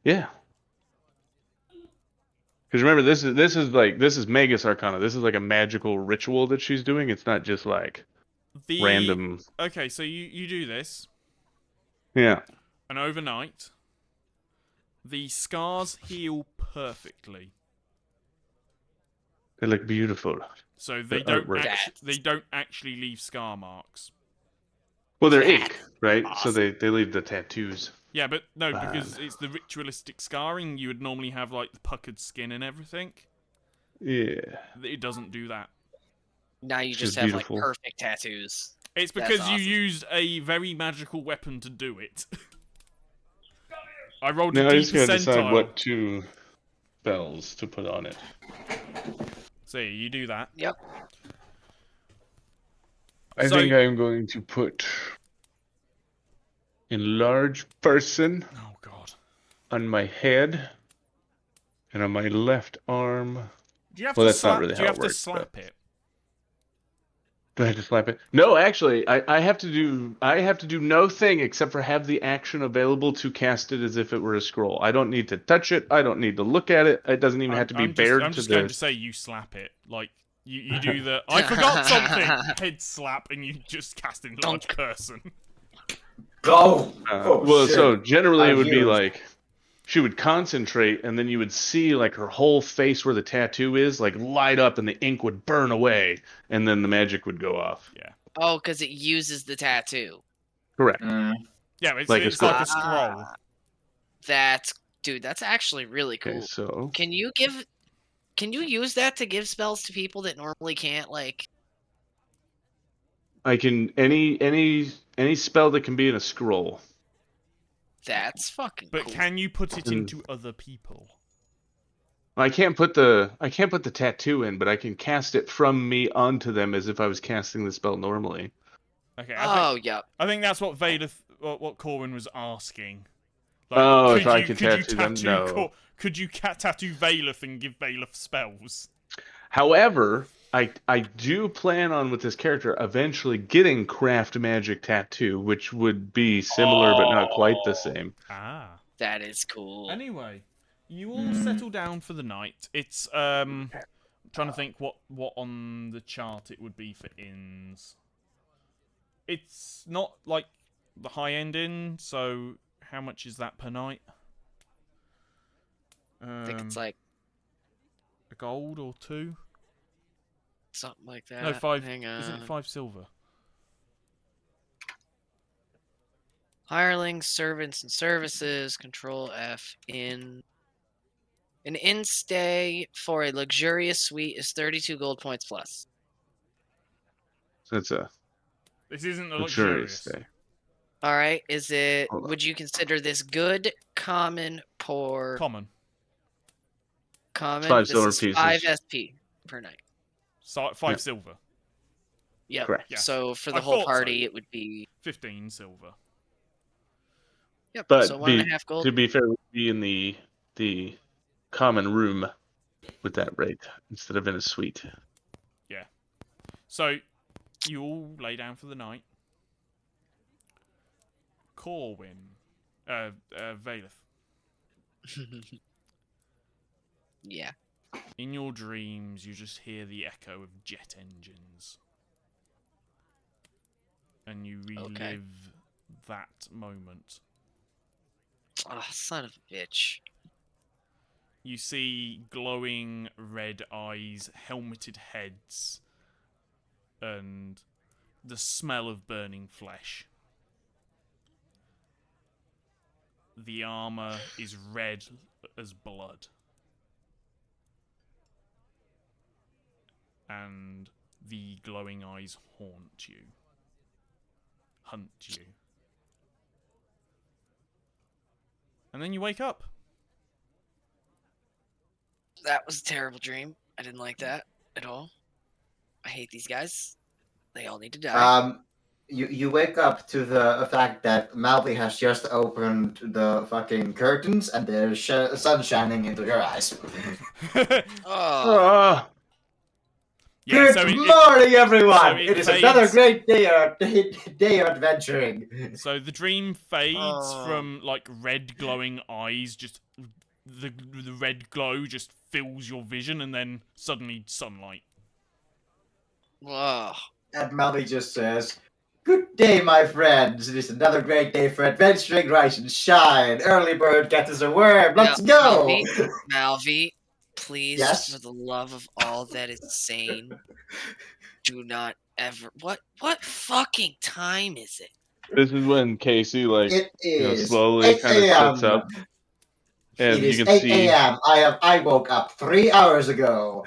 Yeah. Because remember, this is Magus Arcana. This is like a magical ritual that she's doing. It's not just like random. Okay, so you do this, Yeah. and overnight, the scars heal perfectly. They look beautiful. So they The don't artwork. they don't actually leave scar marks. Well, they're That's ink, right? So awesome. they leave the tattoos. Yeah, but no, Fine. because it's the ritualistic scarring. You would normally have like the puckered skin and everything. Yeah. It doesn't do that. Now you Which just is have beautiful. like perfect tattoos. It's That's because you awesome. used a very magical weapon to do it. I rolled Now a I D just gotta decide percentile. what two spells to put on it. So you do that. Yep. I So- think I'm going to put enlarge person Oh god. on my head and on my left arm. Do you have Well, to that's not slap? really do how you it have works, to slap it? Do I have to slap it? No, actually, I have to do no thing except for have the action available to cast it as if it were a scroll. I don't need to touch it. I don't need to look at it. It doesn't even have to be bared I'm to just the. going to say you slap it. Like you do the I forgot something head slap and you just cast enlarge person. Go! Oh, well, shit. so generally it I'm would be here. like she would concentrate, and then you would see like her whole face where the tattoo is, like light up, and the ink would burn away, and then the magic would go off. Yeah. Oh, because it uses the tattoo. Correct. Yeah, it's Like a it's like a scroll. scroll. That's actually really cool. Okay, so Can you use that to give spells to people that normally can't, like? I can any spell that can be in a scroll. That's fucking But cool. can you put it And- into other people? I can't put the tattoo in, but I can cast it from me onto them as if I was casting the spell normally. Okay. Yep. I think that's what what Corwin was asking. Oh, could if I you, could could you tattoo them? No. Could you tattoo Valeth and give Valeth spells? However, I do plan on with this character eventually getting craft magic tattoo, which would be similar but not quite the same. Ah. That is cool. Anyway, you all settle down for the night. It's I'm trying to think what on the chart it would be for inns. It's not like the high end inn, so how much is that per night? I think it's like a gold or 2? something like that. No, 5. Hang on. Isn't it 5 silver? Hirelings, servants, and services. Control F in. An inn stay for a luxurious suite is 32 gold points plus. So that's a This isn't a luxurious luxurious. day. All right. Is it? Hold on. Would you consider this good, common, poor? Common. Common. 5 This silver is pieces. 5 SP per night. So 5 Yeah. silver. Yep. Correct. Yes. So for I the whole thought so. party, it would be. 15 silver. Yep. But so 1.5 gold. to be fair, we'd be in the common room with that rate instead of in a suite. So you all lay down for the night. Corwin. Valeth. Yeah. In your dreams, you just hear the echo of jet engines. And you relive that moment. Oh, son of a bitch. You see glowing red eyes, helmeted heads, and the smell of burning flesh. The armor is red as blood. And the glowing eyes haunt you. hunt you. And then you wake up. That was a terrible dream. I didn't like that at all. I hate these guys. They all need to die. You wake up to the fact that Malvi has just opened the fucking curtains and there's sun shining into your eyes. Oh, Ah, Yeah, Good so morning, everyone! so it It is another fades. great day of adventuring. So the dream fades Oh. from like red glowing eyes, just the red glow just fills your vision, and then suddenly sunlight. oh. And Malvi just says, "Good day, my friends. It is another great day for adventuring. Rise and shine. Early bird catches a worm. Let's go!" Malvi, please, Yes? for the love of all that is sane, do not ever. What fucking time is it? this is when Casey, like, It is slowly 8 kind of sits a.m. up, It and you is can 8 see a.m. I woke up 3 hours ago.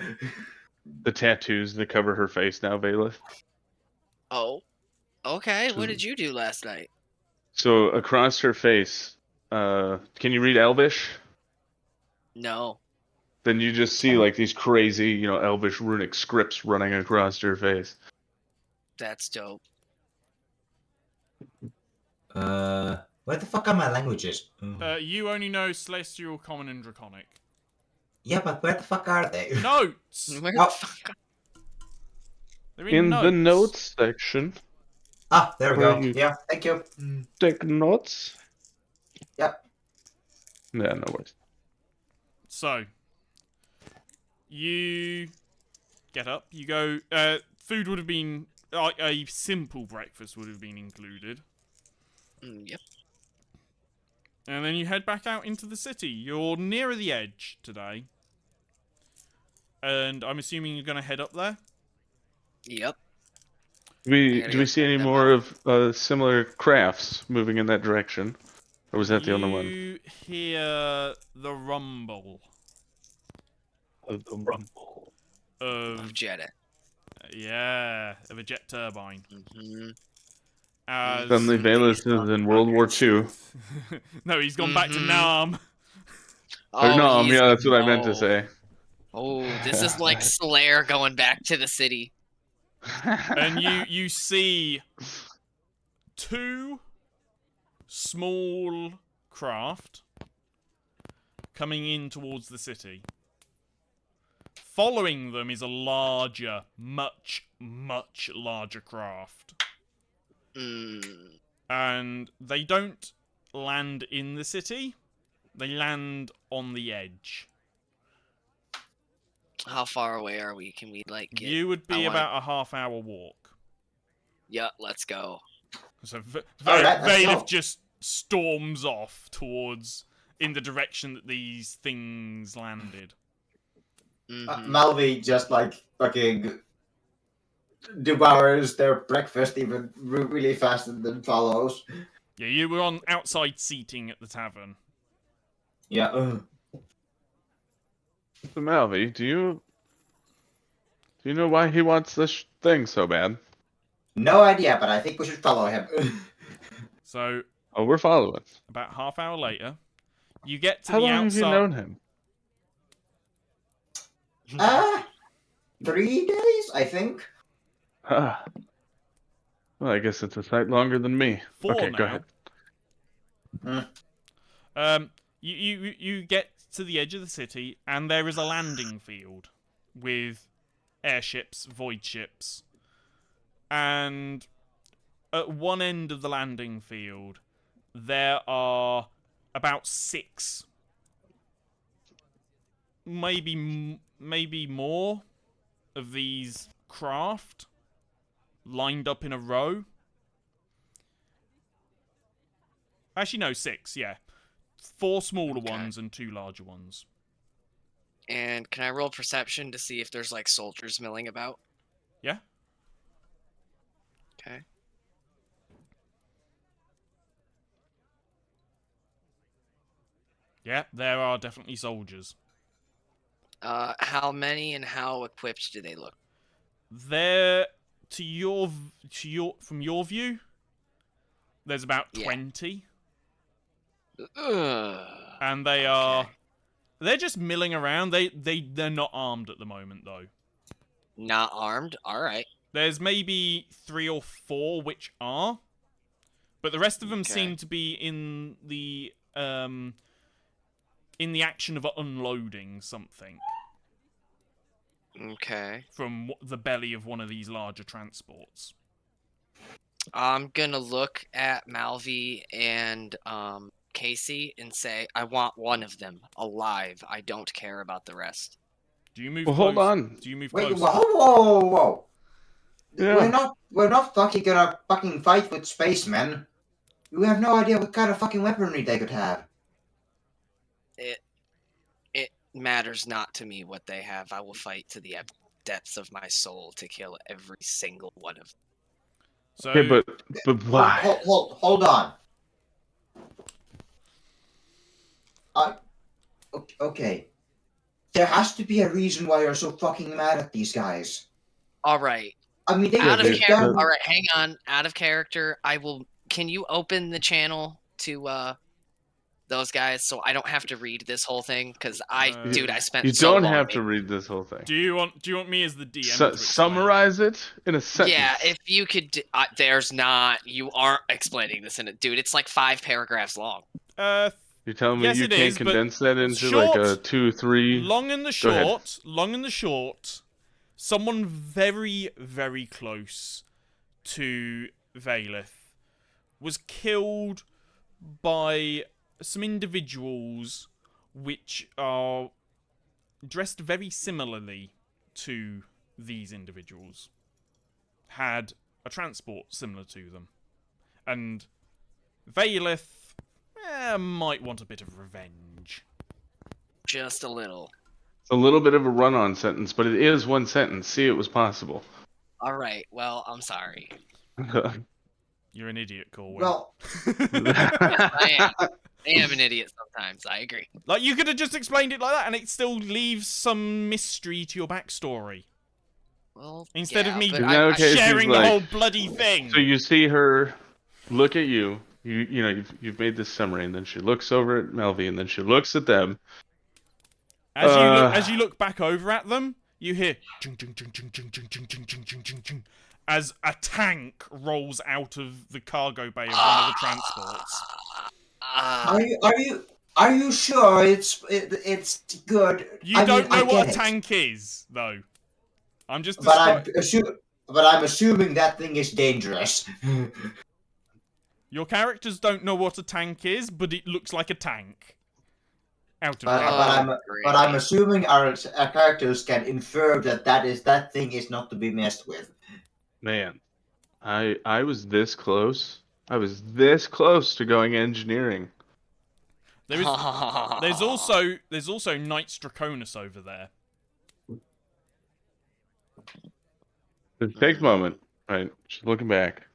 the tattoos that cover her face now, Bailiff. Oh, okay. What did you do last night? So across her face, can you read Elvish? No. Then you just see like these crazy, Elvish runic scripts running across her face. That's dope. Where the fuck are my languages? You only know Celestial, Common, and Draconic. Yeah, but where the fuck are they? Notes! Where Oh. the fuck? They're In notes. the notes section, Ah, there we Where go. you- Yeah, thank you. take notes. Yep. Yeah, no worries. So, you get up, you go, food would have been, a simple breakfast would have been included. Yep. And then you head back out into the city. You're nearer the edge today. And I'm assuming you're going to head up there? Yep. Do we gotta do we go see check any them more out. of similar crafts moving in that direction, or was that the only one? You hear the rumble Of the rumble. of, Jetta. of a jet turbine. Mm-hmm. As Suddenly, Bailiff is in World War II. no, he's gone back to Mhm. Nam. Or Oh, no, he's yeah, that's what I meant to no. say. Oh, this is like Slayer going back to the city. And you see two small craft coming in towards the city. Following them is a larger, much, much larger craft. And they don't land in the city. They land on the edge. How far away are we? Can we like get? You would be I wanna- about a half-hour walk. Yeah, let's go. So Alright, let's Valif go. just storms off towards in the direction that these things landed. Mhm. Malvi just like fucking devours their breakfast even really fast and then follows. Yeah, you were on outside seating at the tavern. Yeah. So Malvi, do you know why he wants this thing so bad? No idea, but I think we should follow him. So Oh, we're following. about half hour later, you get to How the long have you outside. known him? 3 days, I think. Ah. Well, I guess it's a sight longer than me. 4 Okay, now. go ahead. You get to the edge of the city, and there is a landing field with airships, void ships, and at one end of the landing field, there are about 6, maybe more of these craft lined up in a row. Actually, no, 6, yeah. 4 smaller Okay. ones and 2 larger ones. And can I roll perception to see if there's like soldiers milling about? Yeah? Okay. Yeah, there are definitely soldiers. How many and how equipped do they look? They're from your view, There's about Yeah. 20, Ugh. and they're just milling around. They're not armed at the moment though. Not armed. All right. There's maybe 3 or 4 which are, but the rest of them Okay. seem to be in the action of unloading something Okay. from the belly of one of these larger transports. I'm gonna look at Malvi and Casey and say, I want one of them alive. I don't care about the rest. Do you move Well, close? hold on. Do you move Wait, closer? whoa. Yeah. We're not gonna fucking fight with spacemen. You have no idea what kind of fucking weaponry they could have. It matters not to me what they have. I will fight to the depths of my soul to kill every single one of them. So, Okay, but why? Hold on. Okay. There has to be a reason why you're so fucking mad at these guys. All right. I mean, they Out of there's character. the- All right, hang on. Out of character. I will. Can you open the channel to those guys so I don't have to read this whole thing? Because dude, I spent You so don't long have to making- read this whole thing. do you want me as the DM to explain? Summarize it in a sentence. Yeah, if you could. There's not. You aren't explaining this in it, dude. It's like 5 paragraphs long. You're telling me Yes, you it can't is, but condense that into short- like a 2, 3. long and the Go ahead. short, someone very, very close to Valeth was killed by some individuals which are dressed very similarly to these individuals, had a transport similar to them, and Valeth might want a bit of revenge. Just a little. It's a little bit of a run-on sentence, but it is one sentence. See, it was possible. All right. Well, I'm sorry. You're an idiot, Corwin. Well, I am an idiot sometimes. I agree. Like, you could have just explained it like that, and it still leaves some mystery to your backstory. Well, Instead of yeah, me but Isn't that okay if sharing he's the like- whole bloody thing. So you see her look at you. You know you've made this summary, and then she looks over at Melvi, and then she looks at them. As you look back over at them, you hear chung, chung, chung, chung, chung, chung, chung, chung, chung, chung, chung, chung, as a tank rolls out of the cargo bay of one of the transports. are you sure it's good? You don't know I what get a it. tank is, though. I'm just But describing. I'm assuming that thing is dangerous. Your characters don't know what a tank is, but it looks like a tank. Out of But, character. but I'm assuming our characters can infer that thing is not to be messed with. Man, I was this close. I was this close to going engineering. There's also Knights Draconis over there. It takes a moment, right? She's looking back.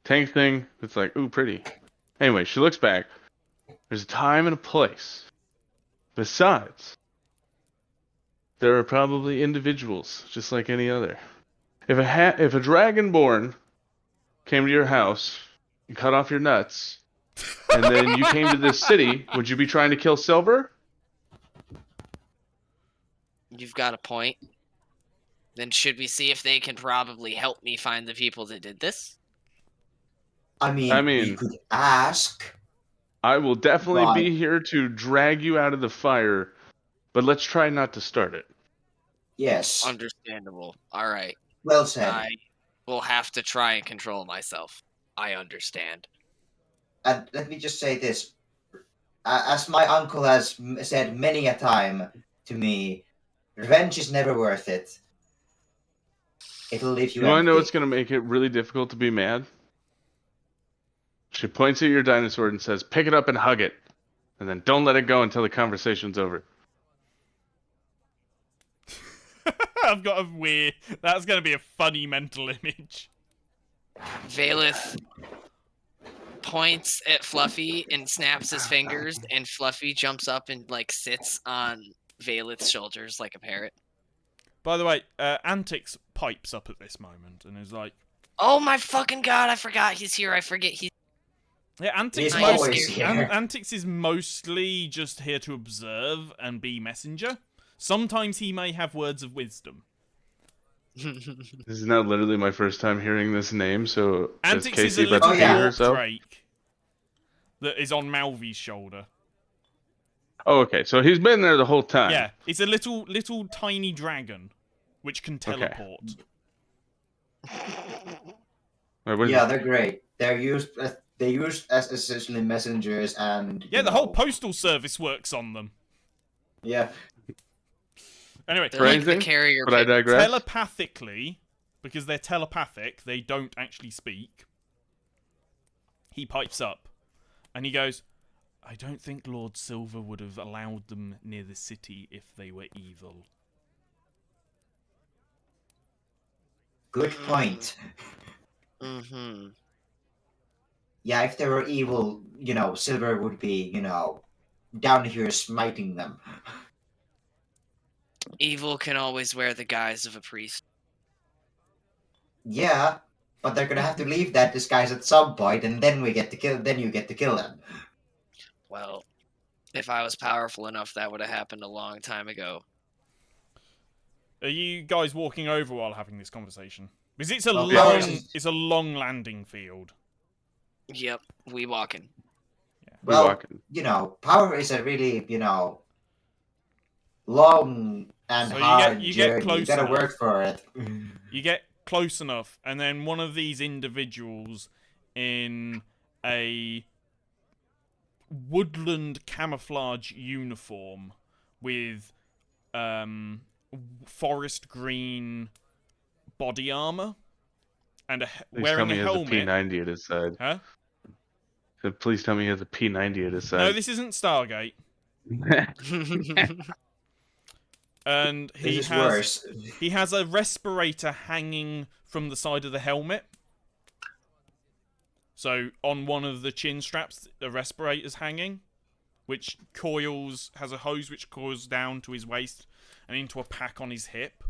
Tank thing, it's like, ooh, pretty. Anyway, she looks back. There's a time and a place. Besides, there are probably individuals, just like any other. If a dragonborn came to your house and cut off your nuts, and then you came to this city, would you be trying to kill Silver? You've got a point. Then should we see if they can probably help me find the people that did this? I mean, we could ask. I will definitely Right. be here to drag you out of the fire, but let's try not to start it. Yes. Understandable. All right. Well said. I will have to try and control myself. I understand. And let me just say this. As my uncle has said many a time to me, revenge is never worth it. It'll leave you You want to know empty. what's going to make it really difficult to be mad? She points at your dinosaur and says, pick it up and hug it. And then don't let it go until the conversation's over. I've got a weird. That's going to be a funny mental image. Valeth points at Fluffy and snaps his fingers, and Fluffy jumps up and like sits on Valeth's shoulders like a parrot. By the way, Antix pipes up at this moment and is like, Oh my fucking god! I forgot he's here. I forget he's. Yeah, Antics, He's Nice. always here. Antics is mostly just here to observe and be messenger. Sometimes he may have words of wisdom. This is now literally my first time hearing this name, so is Antics is a Casey about little to pee yeah. dwarf herself? drake that is on Malvy's shoulder. Oh, okay, so he's been there the whole time. Yeah, it's a little tiny dragon which can Okay. teleport. Wait, what is Yeah, it? they're great. They're used as essentially messengers and Yeah, you the whole know, postal service works on them. yeah. Anyway, They're like the Phrasing? carrier But I pigeon. digress. telepathically, because they're telepathic, they don't actually speak. He pipes up, and he goes, I don't think Lord Silver would have allowed them near the city if they were evil. Good point. Mm-hmm. Yeah, if they were evil, Silver would be, down here smiting them. Evil can always wear the guise of a priest. Yeah, but they're gonna have to leave that disguise at some point, and then we get to kill. Then you get to kill them. Well, if I was powerful enough, that would have happened a long time ago. Are you guys walking over while having this conversation? Because it's Okay. it's a long landing field. Yep, we walking. Well, walking. power is a really, long and So hard you get journey. close You gotta enough. work for it. You get close enough, and then one of these individuals in a woodland camouflage uniform with forest green body armor and Please wearing tell me a he has a helmet. P90 at his side. Huh? So please tell me he has a P90 at his No, side. this isn't Stargate. And This is worse. he has a respirator hanging from the side of the helmet. So on one of the chin straps, the respirator's hanging, which has a hose which coils down to his waist and into a pack on his hip.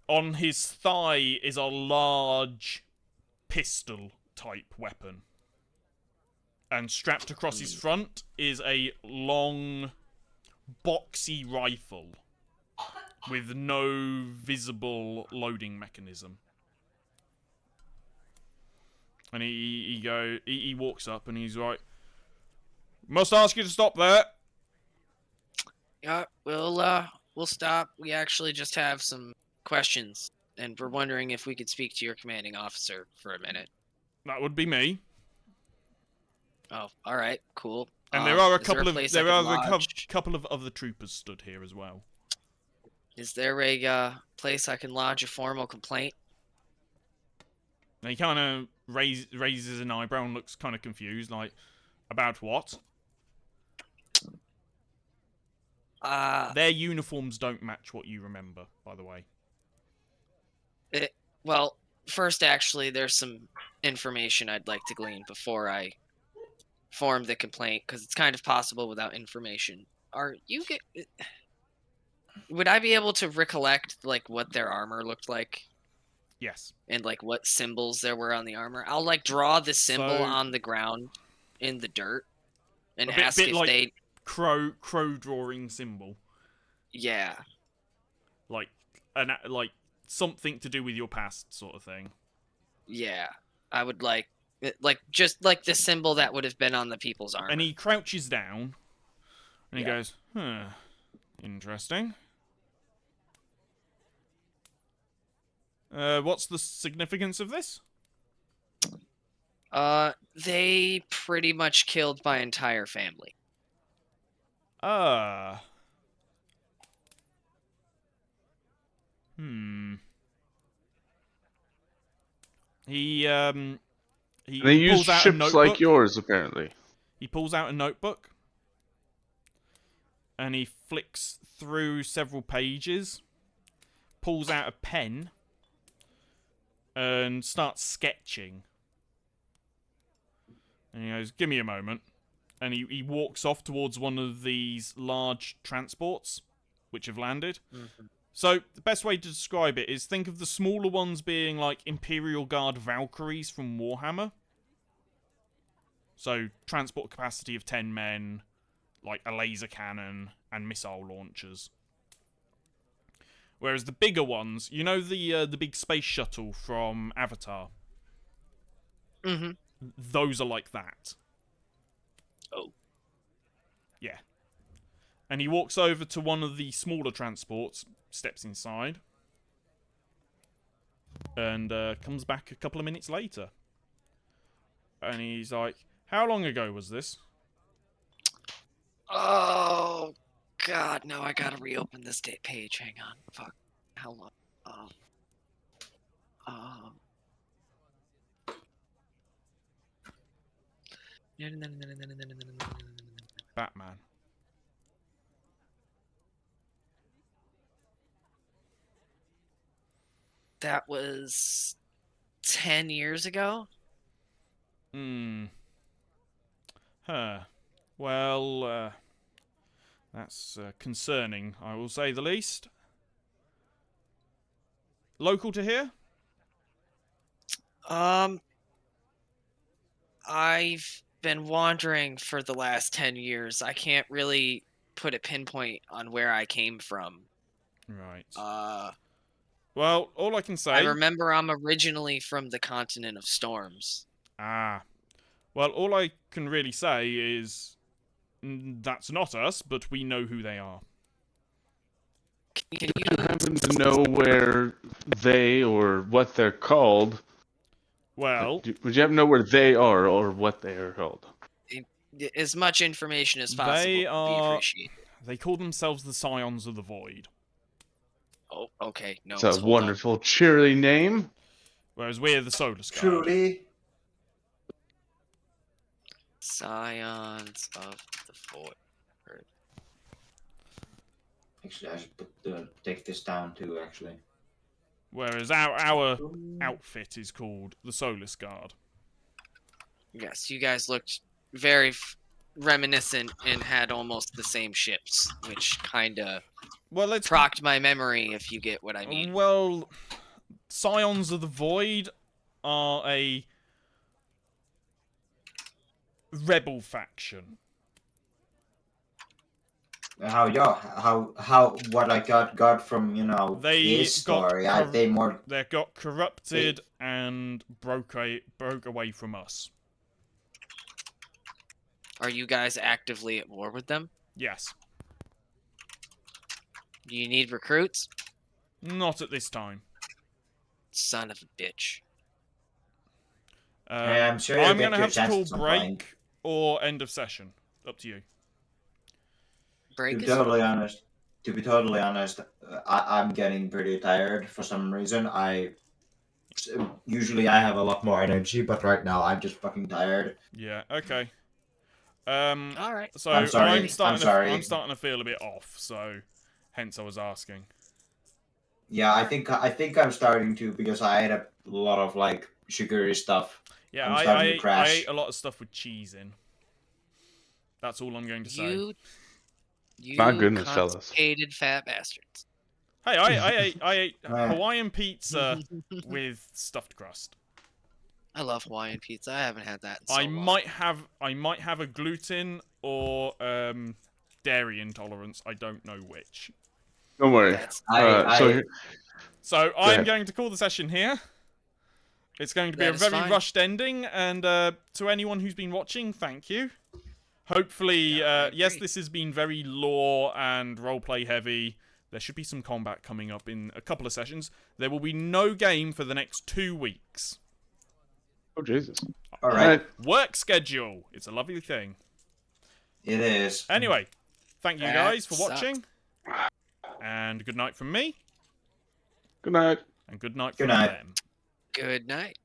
On his thigh is a large pistol-type weapon. And strapped across his front is a long, boxy rifle with no visible loading mechanism. And he walks up and he's like, must ask you to stop there. Yeah, we'll stop. We actually just have some questions, and we're wondering if we could speak to your commanding officer for a minute. That would be me. Oh, all right, cool. And there are a is there couple of place I there could are a lodge? couple of other troopers stood here as well. Is there a place I can lodge a formal complaint? And he kind of raises an eyebrow and looks kind of confused, like, about what? Their uniforms don't match what you remember, by the way. Well, first, actually, there's some information I'd like to glean before I form the complaint, because it's kind of possible without information. Would I be able to recollect, like, what their armor looked like? Yes. And, like, what symbols there were on the armor? I'll, like, draw the symbol So- on the ground in the dirt and A bit- ask bit if like- they... Crow drawing symbol. Yeah. Like something to do with your past sort of thing. Yeah. I would like just like the symbol that would have been on the people's armor. And he crouches down and he Yeah. goes, interesting. What's the significance of this? They pretty much killed my entire family. He They use pulls out a ships notebook. like yours, apparently. He pulls out a notebook and he flicks through several pages, pulls out a pen, and starts sketching. And he goes, give me a moment. And he walks off towards one of these large transports which have landed. Mm-hmm. So, the best way to describe it is think of the smaller ones being like Imperial Guard Valkyries from Warhammer. So transport capacity of 10 men, like a laser cannon and missile launchers. Whereas the bigger ones, you know the big space shuttle from Avatar? Mm-hmm. Those are like that. Oh. Yeah. And he walks over to one of the smaller transports, steps inside, and comes back a couple of minutes later. And he's like, how long ago was this? Oh, God, no, I gotta reopen this page. Hang on. Fuck. How long? Um, Batman. that was 10 years ago? Hmm. Huh. Well, that's concerning, I will say the least. Local to here? I've been wandering for the last 10 years. I can't really put a pinpoint on where I came from. Right. Uh, Well, all I can say... I remember I'm originally from the continent of storms. Ah. Well, all I can really say is... that's not us, but we know who they are. Can Do you happen to know where they or what they're called? Well... Would you happen to know where they are or what they are called? as much information as possible They would be are... appreciated. They call themselves the Scions of the Void. Oh, okay. No, It's a wonderful, cheery name. Whereas we're the Solar Guard. Truly. Scions of the Void. Actually, I should take this down too, actually. Whereas our outfit is called the Solar Guard. Yes, you guys looked very reminiscent and had almost the same ships, which kind of procked my memory, if you get what I mean. Well, Scions of the Void are a rebel faction. What I got from, his story, They got corrupted and broke away from us. Are you guys actively at war with them? Yes. Do you need recruits? Not at this time. Son of a bitch. I'm sure I'm going to have to call break or end of session. Up to you. Break To be totally honest, I'm getting pretty tired for some reason. Usually I have a lot more energy, but right now I'm just fucking tired. Yeah. Okay. All right. So I'm sorry. I'm starting I'm to feel a bit off. So, hence I was asking. Yeah, I think I'm starting to, because I ate a lot of like sugary stuff. Yeah, I'm starting to crash. I ate a lot of stuff with cheese in. That's all I'm going to say. You My goodness, fellas. constipated fat bastards. Hey, I ate Hawaiian pizza with stuffed crust. I love Hawaiian pizza. I haven't had that in so I long. might have a gluten or dairy intolerance. I don't know which. Don't worry. So I'm going to call the session here. It's going to be a very rushed ending, and to anyone who's been watching, thank you. Hopefully, yes, this has been very lore and roleplay heavy. There should be some combat coming up in a couple of sessions. There will be no game for the next 2 weeks. Oh, Jesus. All right. Work schedule. It's a lovely thing. It is. Anyway, thank you guys for watching. And good night from me. Good night. And good night from them. Good night.